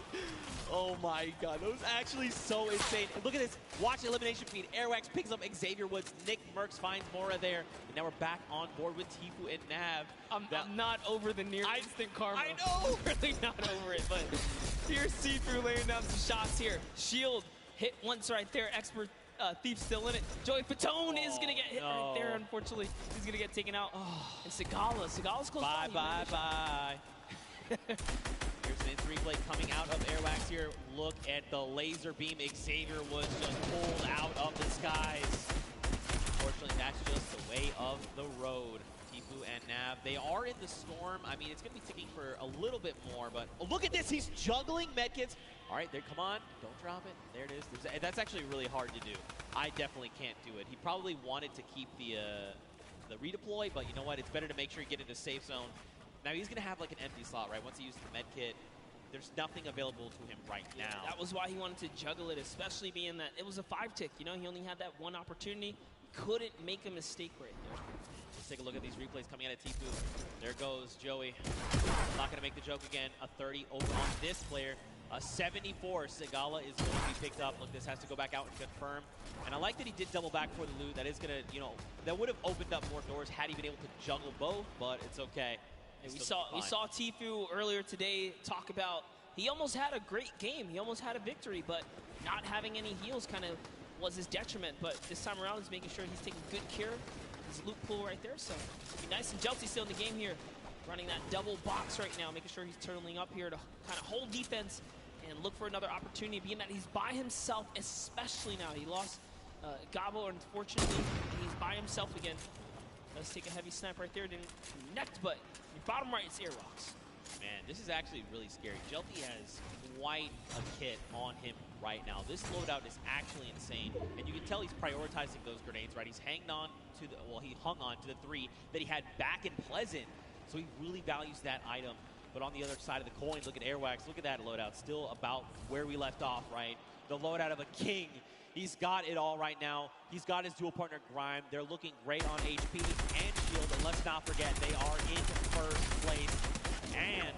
Oh my God, that was actually so insane. And look at this, watch elimination feed. Airwax picks up Xavier Woods. Nick Merckx finds MOURA there. And now we're back on board with Tfue and Nav. I'm not over the near instant karma. I know! I'm really not over it, but here's Tfue laying down some shots here. Shield hit once right there. Expert Thief still in it. Joey Fatone is going to get hit right there, unfortunately. He's going to get taken out. And Sigala's close by. Bye. Here's an in replay coming out of Airwax here. Look at the laser beam Xavier Woods just pulled out of the skies. Unfortunately, that's just the way of the road. Tfue and Nav, they are in the storm. I mean, it's going to be ticking for a little bit more, but look at this. He's juggling medkits. All right, there, come on. Don't drop it. There it is. That's actually really hard to do. I definitely can't do it. He probably wanted to keep the redeploy, but you know what? It's better to make sure you get into safe zone. Now he's going to have like an empty slot, right? Once he uses the med kit, there's nothing available to him right now. That was why he wanted to juggle it, especially being that it was a 5-tick. You know, he only had that one opportunity. Couldn't make a mistake right there. Let's take a look at these replays coming out of Tfue. There goes Joey. Not going to make the joke again. A 30 over on this player. A 74. Sigala is going to be picked up. Look, this has to go back out and confirm. And I like that he did double back for the loot. That is going to, you know, that would have opened up more doors had he been able to juggle both, but it's okay. We saw Tfue earlier today talk about he almost had a great game. He almost had a victory, but not having any heals kind of was his detriment, but this time around he's making sure he's taking good care of his loot pool right there. So be nice and Jelty still in the game here, running that double box right now, making sure he's turning up here to kind of hold defense and look for another opportunity, being that he's by himself, especially now. He lost Gabo, unfortunately, and he's by himself again. Let's take a heavy snap right there, didn't connect, but your bottom right is Airrocks. Man, this is actually really scary. Jelty has quite a kit on him right now. This loadout is actually insane, and you can tell he's prioritizing those grenades, right? He's hanging on to the, well, he hung on to the 3 that he had back in Pleasant, so he really values that item. But on the other side of the coin, look at Airwax, look at that loadout, still about where we left off, right? The loadout of a king. He's got it all right now. He's got his dual partner Grime. They're looking great on HP and shield, and let's not forget they are in first place. And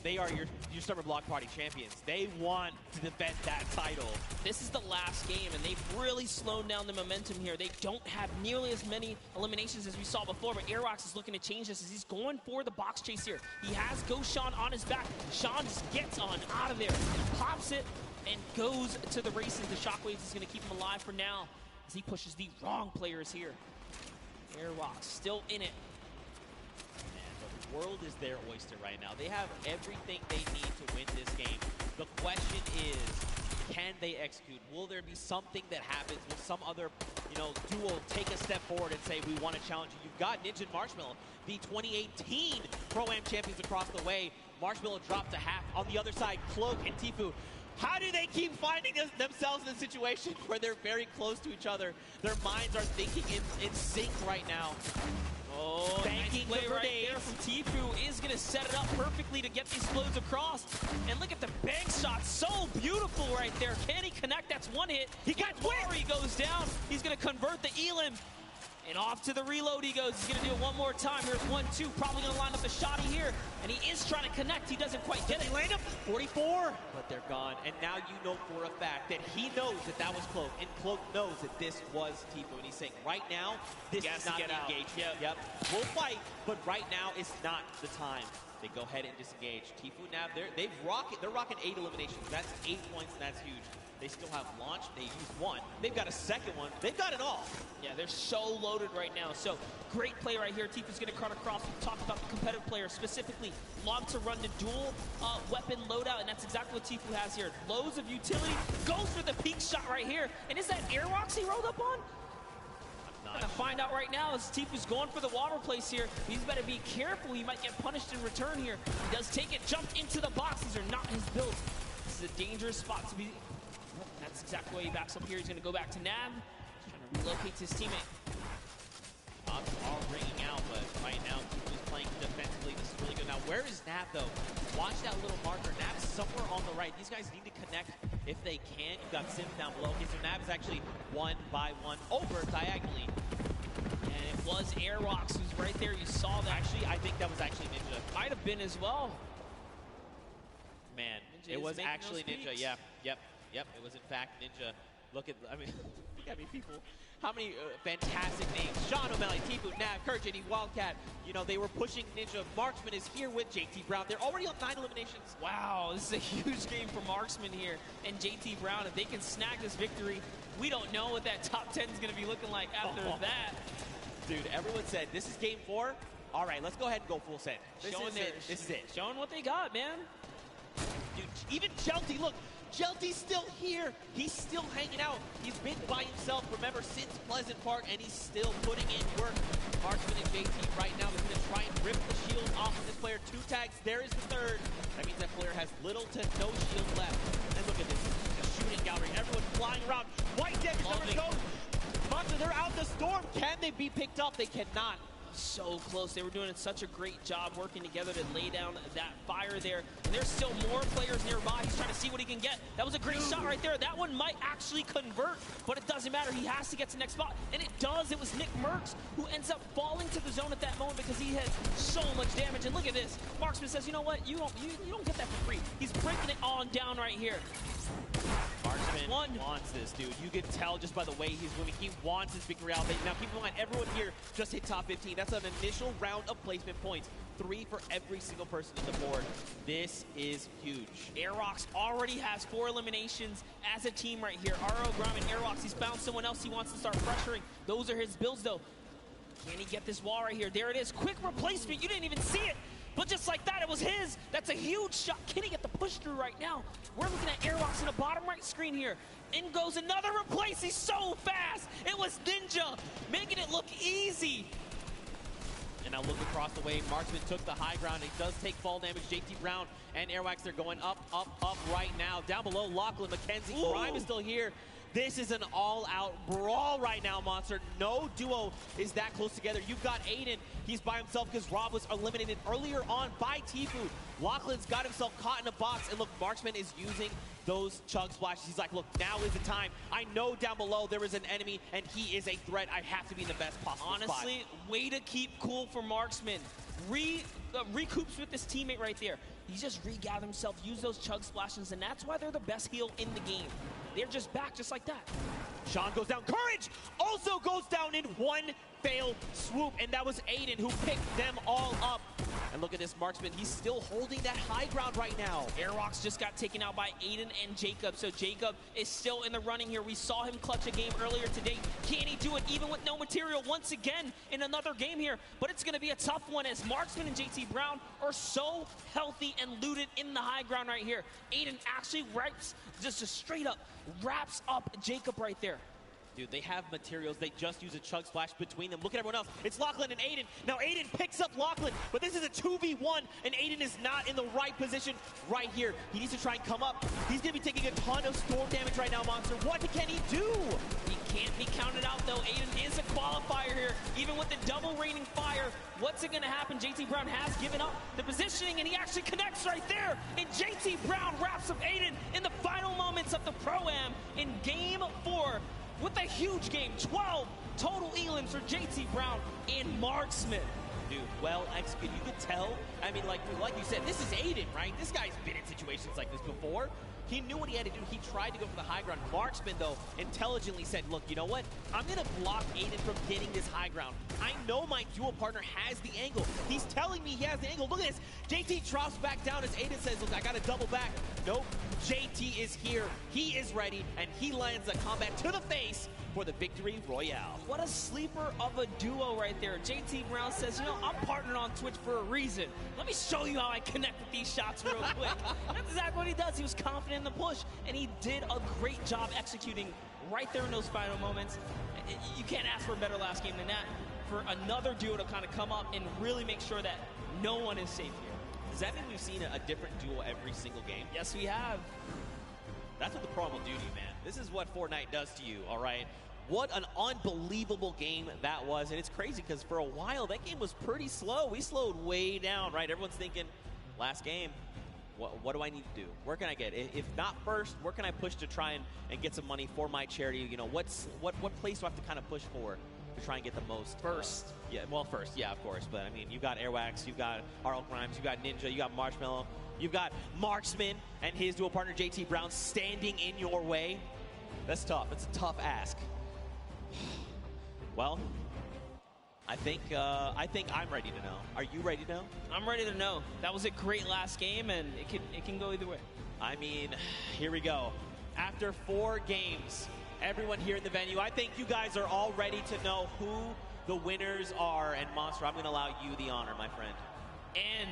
they are your summer block party champions. They want to defend that title. This is the last game, and they've really slowed down the momentum here. They don't have nearly as many eliminations as we saw before, but Airrocks is looking to change this as he's going for the box chase here. He has Ghost Sean on his back. Sean just gets on out of there, pops it, and goes to the races. The Shockwaves is going to keep him alive for now as he pushes the wrong players here. Airrocks still in it. The world is their oyster right now. They have everything they need to win this game. The question is, can they execute? Will there be something that happens? Will some other, duo take a step forward and say, we want to challenge you? You've got Ninja and Marshmallow, the 2018 Pro-Am champions across the way. Marshmallow dropped to half. On the other side, Cloak and Tfue. How do they keep finding themselves in a situation where they're very close to each other? Their minds are thinking in sync right now. Oh, banking nice play right there from Tfue is going to set it up perfectly to get these flows across. And look at the bank shot, so beautiful right there. Can he connect? That's one hit. He got where he goes down. He's going to convert the Elim. And off to the reload he goes. He's going to do it one more time. Here's 1-2. Probably going to line up the shotty here. And he is trying to connect. He doesn't quite get it. Land him. 44. But they're gone. And now you know for a fact that he knows that that was Cloak. And Cloak knows that this was Tfue. And he's saying, right now, this is not the engagement. Yep. We'll fight, but right now is not the time. They go ahead and disengage. Tfue now, they're rocking 8 eliminations. That's 8 points, and that's huge. They still have launch. They use 1. They've got a second one. They've got it all. Yeah, they're so loaded right now. So great play right here. Tfue's going to cut across. We talked about the competitive player, specifically love to run the dual weapon loadout, and that's exactly what Tfue has here. Loads of utility. Goes for the peak shot right here. And is that Airrocks he rolled up on? I'm going to find out right now as Tfue's going for the water place here. He's better be careful. He might get punished in return here. He does take it. Jumped into the box. These are not his builds. This is a dangerous spot to be. That's exactly why he backs up here. He's going to go back to Nav. Trying to relocate his teammate. Shots are ringing out, but right now, Tfue's playing defensively. This is really good. Now, where is Nav, though? Watch that little marker. Nav's somewhere on the right. These guys need to connect if they can. You've got Sims down below. Okay, so Nav is actually 1 by 1 over diagonally. And it was Airrocks who's right there. You saw that. Actually, I think that was actually Ninja. Might have been as well. Man, Ninja it was actually Ninja. Yeah, yep. It was in fact Ninja. Look at, I mean, look at me, people. How many fantastic names. Sean O'Malley, Tfue, Nav, Kurt, JD, Wildcat. They were pushing Ninja. Marksman is here with JT Brown. They're already on 9 eliminations. Wow, this is a huge game for Marksman here. And JT Brown, if they can snag this victory, we don't know what that top 10 is going to be looking like after that. Dude, everyone said, this is game 4. All right, let's go ahead and go full send. This is it. Showing what they got, man. Dude, even Jelty, look. Jelty's still here. He's still hanging out. He's been by himself, remember, since Pleasant Park, and he's still putting in work. Marksman and JT right now is going to try and rip the shield off of this player. 2 tags. There is the 3rd. That means that player has little to no shield left. And look at this. The shooting gallery. Everyone flying around. White damage numbers go. Monster, they're out the storm. Can they be picked up? They cannot. So close. They were doing such a great job working together to lay down that fire there. And there's still more players nearby. He's trying to see what he can get. That was a great shot right there. That one might actually convert, but it doesn't matter. He has to get to the next spot, and it does. It was Nick Merckx who ends up falling to the zone at that moment because he has so much damage. And look at this. Marksman says, you know what? You don't get that for free. He's breaking it on down right here. Marksman Marksman wants this, dude. You can tell just by the way he's moving. He wants his victory out. Now, keep in mind, everyone here just hit top 15. That's an initial round of placement points. 3 for every single person on the board. This is huge. Aerox already has 4 eliminations as a team right here. RO, Grime, and Aerox, he's found someone else he wants to start pressuring. Those are his builds, though. Can he get this wall right here? There it is. Quick replacement. You didn't even see it. But just like that, it was his. That's a huge shot. Can he get the push through right now? We're looking at Aerox in the bottom right screen here. In goes another replace. He's so fast. It was Ninja making it look easy. And now look across the way. Marksman took the high ground. He does take fall damage. JT Brown and Airwax, they're going up, up, up right now. Down below, Lachlan, McKenzie, Grime is still here. This is an all-out brawl right now, Monster. No duo is that close together. You've got Aiden. He's by himself because Rob was eliminated earlier on by Tfue. Lachlan's got himself caught in a box. And look, Marksman is using those chug splashes. He's like, look, now is the time. I know down below there is an enemy, and he is a threat. I have to be in the best possible spot. Honestly, way to keep cool for Marksman. Recoups with this teammate right there. He just regathered himself, used those chug splashes, and that's why they're the best heal in the game. They're just back just like that. Sean goes down. Courage also goes down in one failed swoop, and that was Aiden who picked them all up. And look at this Marksman. He's still holding that high ground right now. Aerox just got taken out by Aiden and Jacob, so Jacob is still in the running here. We saw him clutch a game earlier today. Can he do it even with no material once again in another game here? But it's going to be a tough one as Marksman and JT Brown are so healthy and looted in the high ground right here. Aiden actually just straight up wraps up Jacob right there. Dude, they have materials. They just use a chug splash between them. Look at everyone else. It's Lachlan and Aiden. Now Aiden picks up Lachlan, but this is a 2v1, and Aiden is not in the right position right here. He needs to try and come up. He's going to be taking a ton of storm damage right now, Monster. What can he do? He can't be counted out, though. Aiden is a qualifier here, even with the double raining fire. What's it going to happen? JT Brown has given up the positioning, and he actually connects right there. And JT Brown wraps up Aiden in the final moments of the Pro-Am in Game 4. With a huge game, 12 total elims for JT Brown and Marksman. Dude, well executed. You could tell. I mean, like you said, this is Aiden, right? This guy's been in situations like this before. He knew what he had to do. He tried to go for the high ground. Marksman, though, intelligently said, look, you know what? I'm going to block Aiden from getting this high ground. I know my dual partner has the angle. He's telling me he has the angle. Look at this. JT drops back down as Aiden says, look, I got to double back. Nope. JT is here. He is ready, and he lands a combat to the face for the victory royale. What a sleeper of a duo right there. JT Brown says, you know, I'm partnered on Twitch for a reason. Let me show you how I connect with these shots real quick. That's exactly what he does. He was confident in the push, and he did a great job executing right there in those final moments. You can't ask for a better last game than that. For another duo to kind of come up and really make sure that no one is safe here. Does that mean we've seen a different duo every single game? Yes, we have. That's what the Pro will do to you, man. This is what Fortnite does to you, all right? What an unbelievable game that was. And it's crazy because for a while, that game was pretty slow. We slowed way down, right? Everyone's thinking, last game, what do I need to do? Where can I get? If not first, where can I push to try and get some money for my charity? You know, what place do I have to kind of push for to try and get the most? First. Yeah, well, first, yeah, of course. But, I mean, you've got Airwax, you've got RL Grimes, you've got Ninja, you got Marshmallow, you've got Marksman and his dual partner, JT Brown, standing in your way. That's tough. It's a tough ask. Well, I think I'm ready to know. Are you ready to know? I'm ready to know. That was a great last game, and it can go either way. I mean, here we go. After 4 games, everyone here in the venue, I think you guys are all ready to know who the winners are. And Monster, I'm going to allow you the honor, my friend. And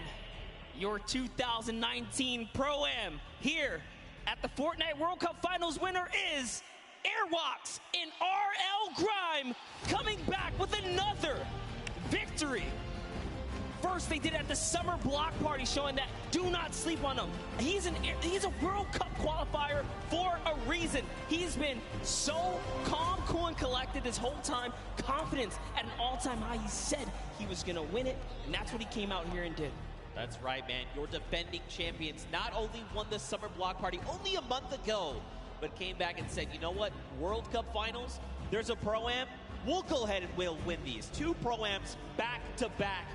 your 2019 Pro-Am here at the Fortnite World Cup Finals winner is Airwax and RL Grime, coming back with another victory. First, they did it at the summer block party, showing that do not sleep on him. He's a World Cup qualifier for a reason. He's been so calm, cool, and collected this whole time. Confidence at an all-time high. He said he was going to win it, and that's what he came out here and did. That's right, man. Your defending champions not only won the summer block party only a month ago, but came back and said, you know what, World Cup Finals, there's a Pro-Am, we'll go ahead and we'll win these. 2 Pro-Ams back to back.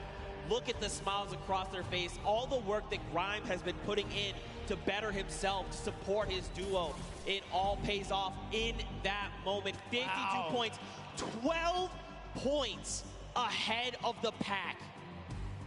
Look at the smiles across their face, all the work that Grime has been putting in to better himself, to support his duo. It all pays off in that moment. 52 points, 12 points ahead of the pack.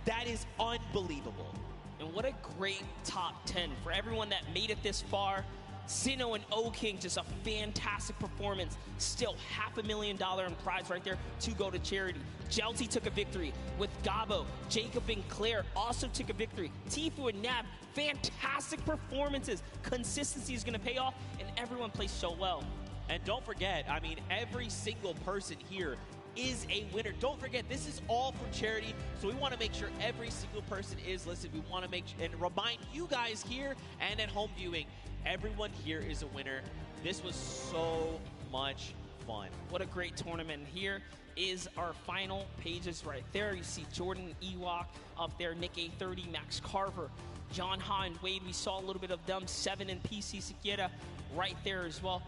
That is unbelievable. And what a great top 10 for everyone that made it this far. Sinnoh and O-King, just a fantastic performance. Still $500,000 in prize right there to go to charity. Jelty took a victory with Gabo. Jacob and Claire also took a victory. Tifu and Nab, fantastic performances. Consistency is going to pay off, and everyone plays so well. And don't forget, I mean, every single person here is a winner. Don't forget, this is all for charity, so we want to make sure every single person is listed. We want to make and remind you guys here and at home viewing, everyone here is a winner. This was so much fun. What a great tournament. Here is our final pages right there. You see Jordan Ewok up there, Nick A30, Max Carver, John Ha and Wade. We saw a little bit of them, 7 and PC SIQUEIRA right there as well.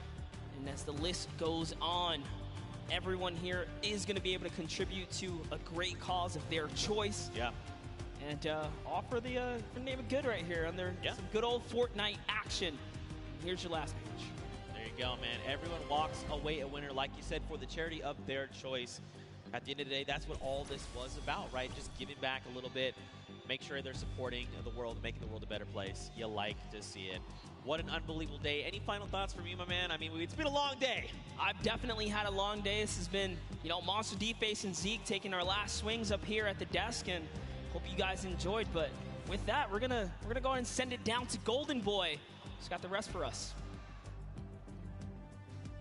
And as the list goes on, everyone here is going to be able to contribute to a great cause of their choice. Yeah. And offer the name of good right here on their some good old Fortnite action. Here's your last page. There you go, man. Everyone walks away a winner, like you said, for the charity of their choice. At the end of the day, that's what all this was about, right? Just giving back a little bit, make sure they're supporting the world, making the world a better place. You like to see it. What an unbelievable day. Any final thoughts from you, my man? I mean, it's been a long day. I've definitely had a long day. This has been, you know, Monster D-Face and Zeke taking our last swings up here at the desk, and hope you guys enjoyed. But with that, we're gonna go ahead and send it down to Golden Boy. He's got the rest for us.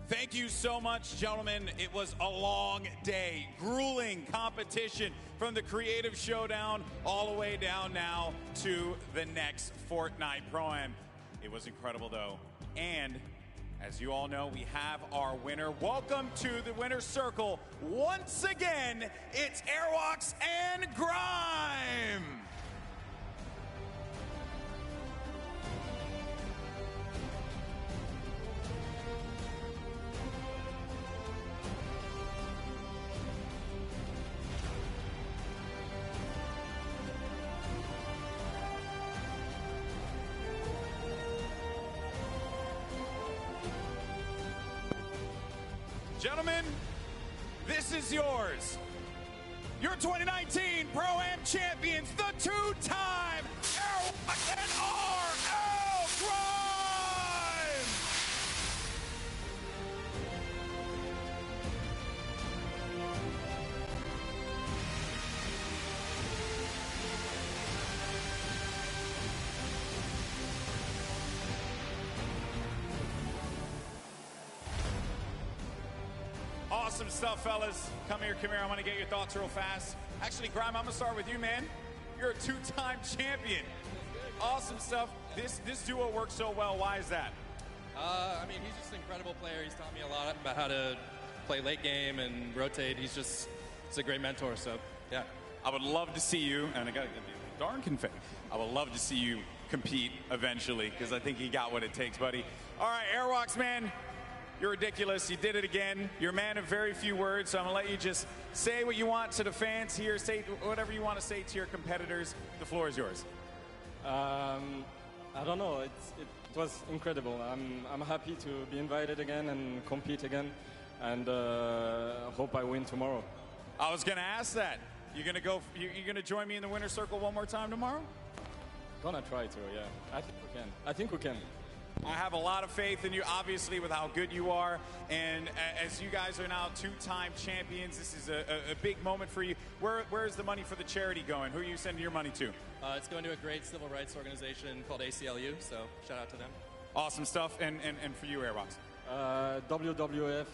Thank you so much, gentlemen. It was a long day, grueling competition from the Creative Showdown all the way down now to the next Fortnite Pro-Am. It was incredible, though. And as you all know, we have our winner. Welcome to the winner's circle. Once again, it's Airwalks and Grime. Gentlemen, this is yours. Your 2019 Pro-Am champions, the two-time Airwalks and RL Grime! Awesome stuff, fellas. Come here. I want to get your thoughts real fast. Actually, Grime, I'm going to start with you, man. You're a two-time champion. Awesome stuff. This duo works so well. Why is that? I mean, he's just an incredible player. He's taught me a lot about how to play late game and rotate. He's a great mentor, so, yeah. I would love to see you, and I got to give you darn confetti. I would love to see you compete eventually, because I think you got what it takes, buddy. All right, Airwalks, man. You're ridiculous. You did it again. You're a man of very few words, so I'm going to let you just say what you want to the fans here. Say whatever you want to say to your competitors. The floor is yours. I don't know. It was incredible. I'm happy to be invited again and compete again, and hope I win tomorrow. I was going to ask that. You're going to join me in the winner's circle one more time tomorrow? Gonna try to, yeah. I think we can. I have a lot of faith in you, obviously, with how good you are. And as you guys are now two-time champions, this is a big moment for you. Where is the money for the charity going? Who are you sending your money to? It's going to a great civil rights organization called ACLU, so shout out to them. Awesome stuff. And for you, Airbox? WWF,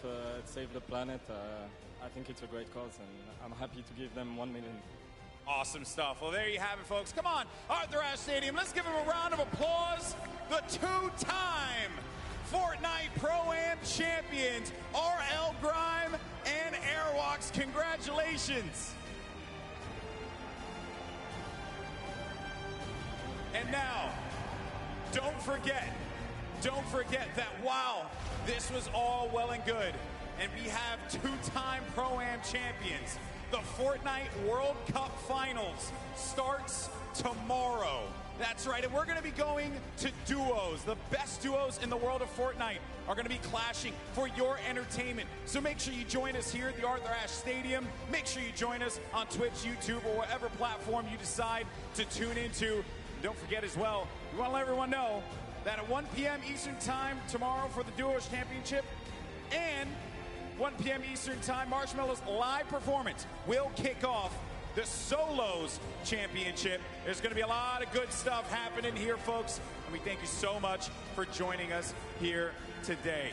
Save the Planet. I think it's a great cause, and I'm happy to give them 1 million. Awesome stuff. Well, there you have it, folks. Come on, Arthur Ashe Stadium. Let's give him a round of applause. The two-time Fortnite Pro-Am champions, RL Grime and Airwalks. Congratulations. And now, don't forget that while this was all well and good, and we have two-time Pro-Am champions, the Fortnite World Cup Finals starts tomorrow. That's right, and we're going to be going to duos. The best duos in the world of Fortnite are going to be clashing for your entertainment. So make sure you join us here at the Arthur Ashe Stadium. Make sure you join us on Twitch, YouTube, or whatever platform you decide to tune into. Don't forget as well, we want to let everyone know that at 1 p.m. Eastern Time tomorrow for the Duos Championship and 1 p.m. Eastern Time, Marshmallow's live performance will kick off the Solos Championship. There's going to be a lot of good stuff happening here, folks, and we thank you so much for joining us here today.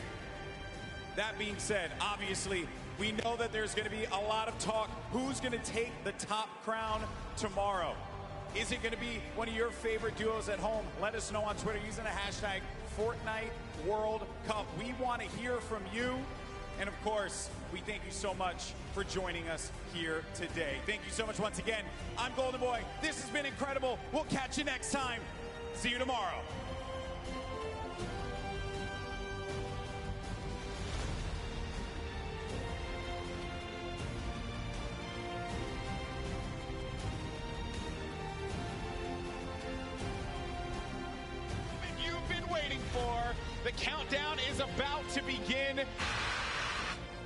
That being said, obviously, we know that there's going to be a lot of talk. Who's going to take the top crown tomorrow? Is it going to be one of your favorite duos at home? Let us know on Twitter using the hashtag Fortnite World Cup. We want to hear from you. And of course, we thank you so much for joining us here today. Thank you so much once again. I'm Golden Boy. This has been incredible. We'll catch you next time. See you tomorrow. You've been waiting for. The countdown is about to begin.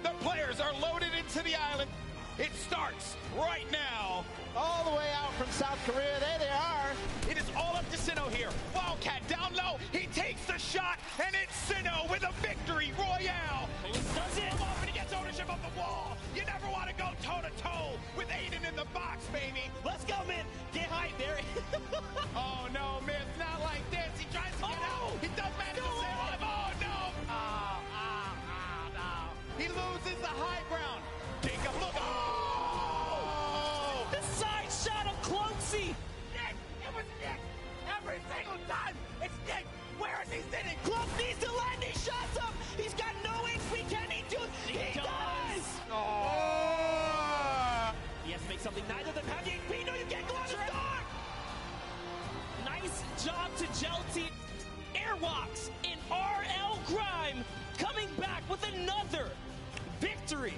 The players are loaded into the island. It starts right now. All the way out from South Korea. There they are. It is all up to Sinnoh here. Wildcat down low. He takes the shot, and it's Sinnoh with a victory royale. Does it? Off and he gets ownership of the wall. You never want to go toe-to-toe with Aiden in the box, baby. Let's go, man. Get hype there. Oh, no, Myth. Not like this. He tries to get out. He does manage to stay alive. Oh, no. He loses the high ground. Jacob, look. Oh! The side shot of Cloaksy. Nick, it was Nick. Every single time. It's Nick. Where is he sitting? Cloak needs to land these shots up. He's got no HP. Can he do it? He does. Oh! He has to make something. Neither of them have the HP. No, you can't go on the start. Nice job to Gel Team. Airwalks in RL Grime coming back with another victory.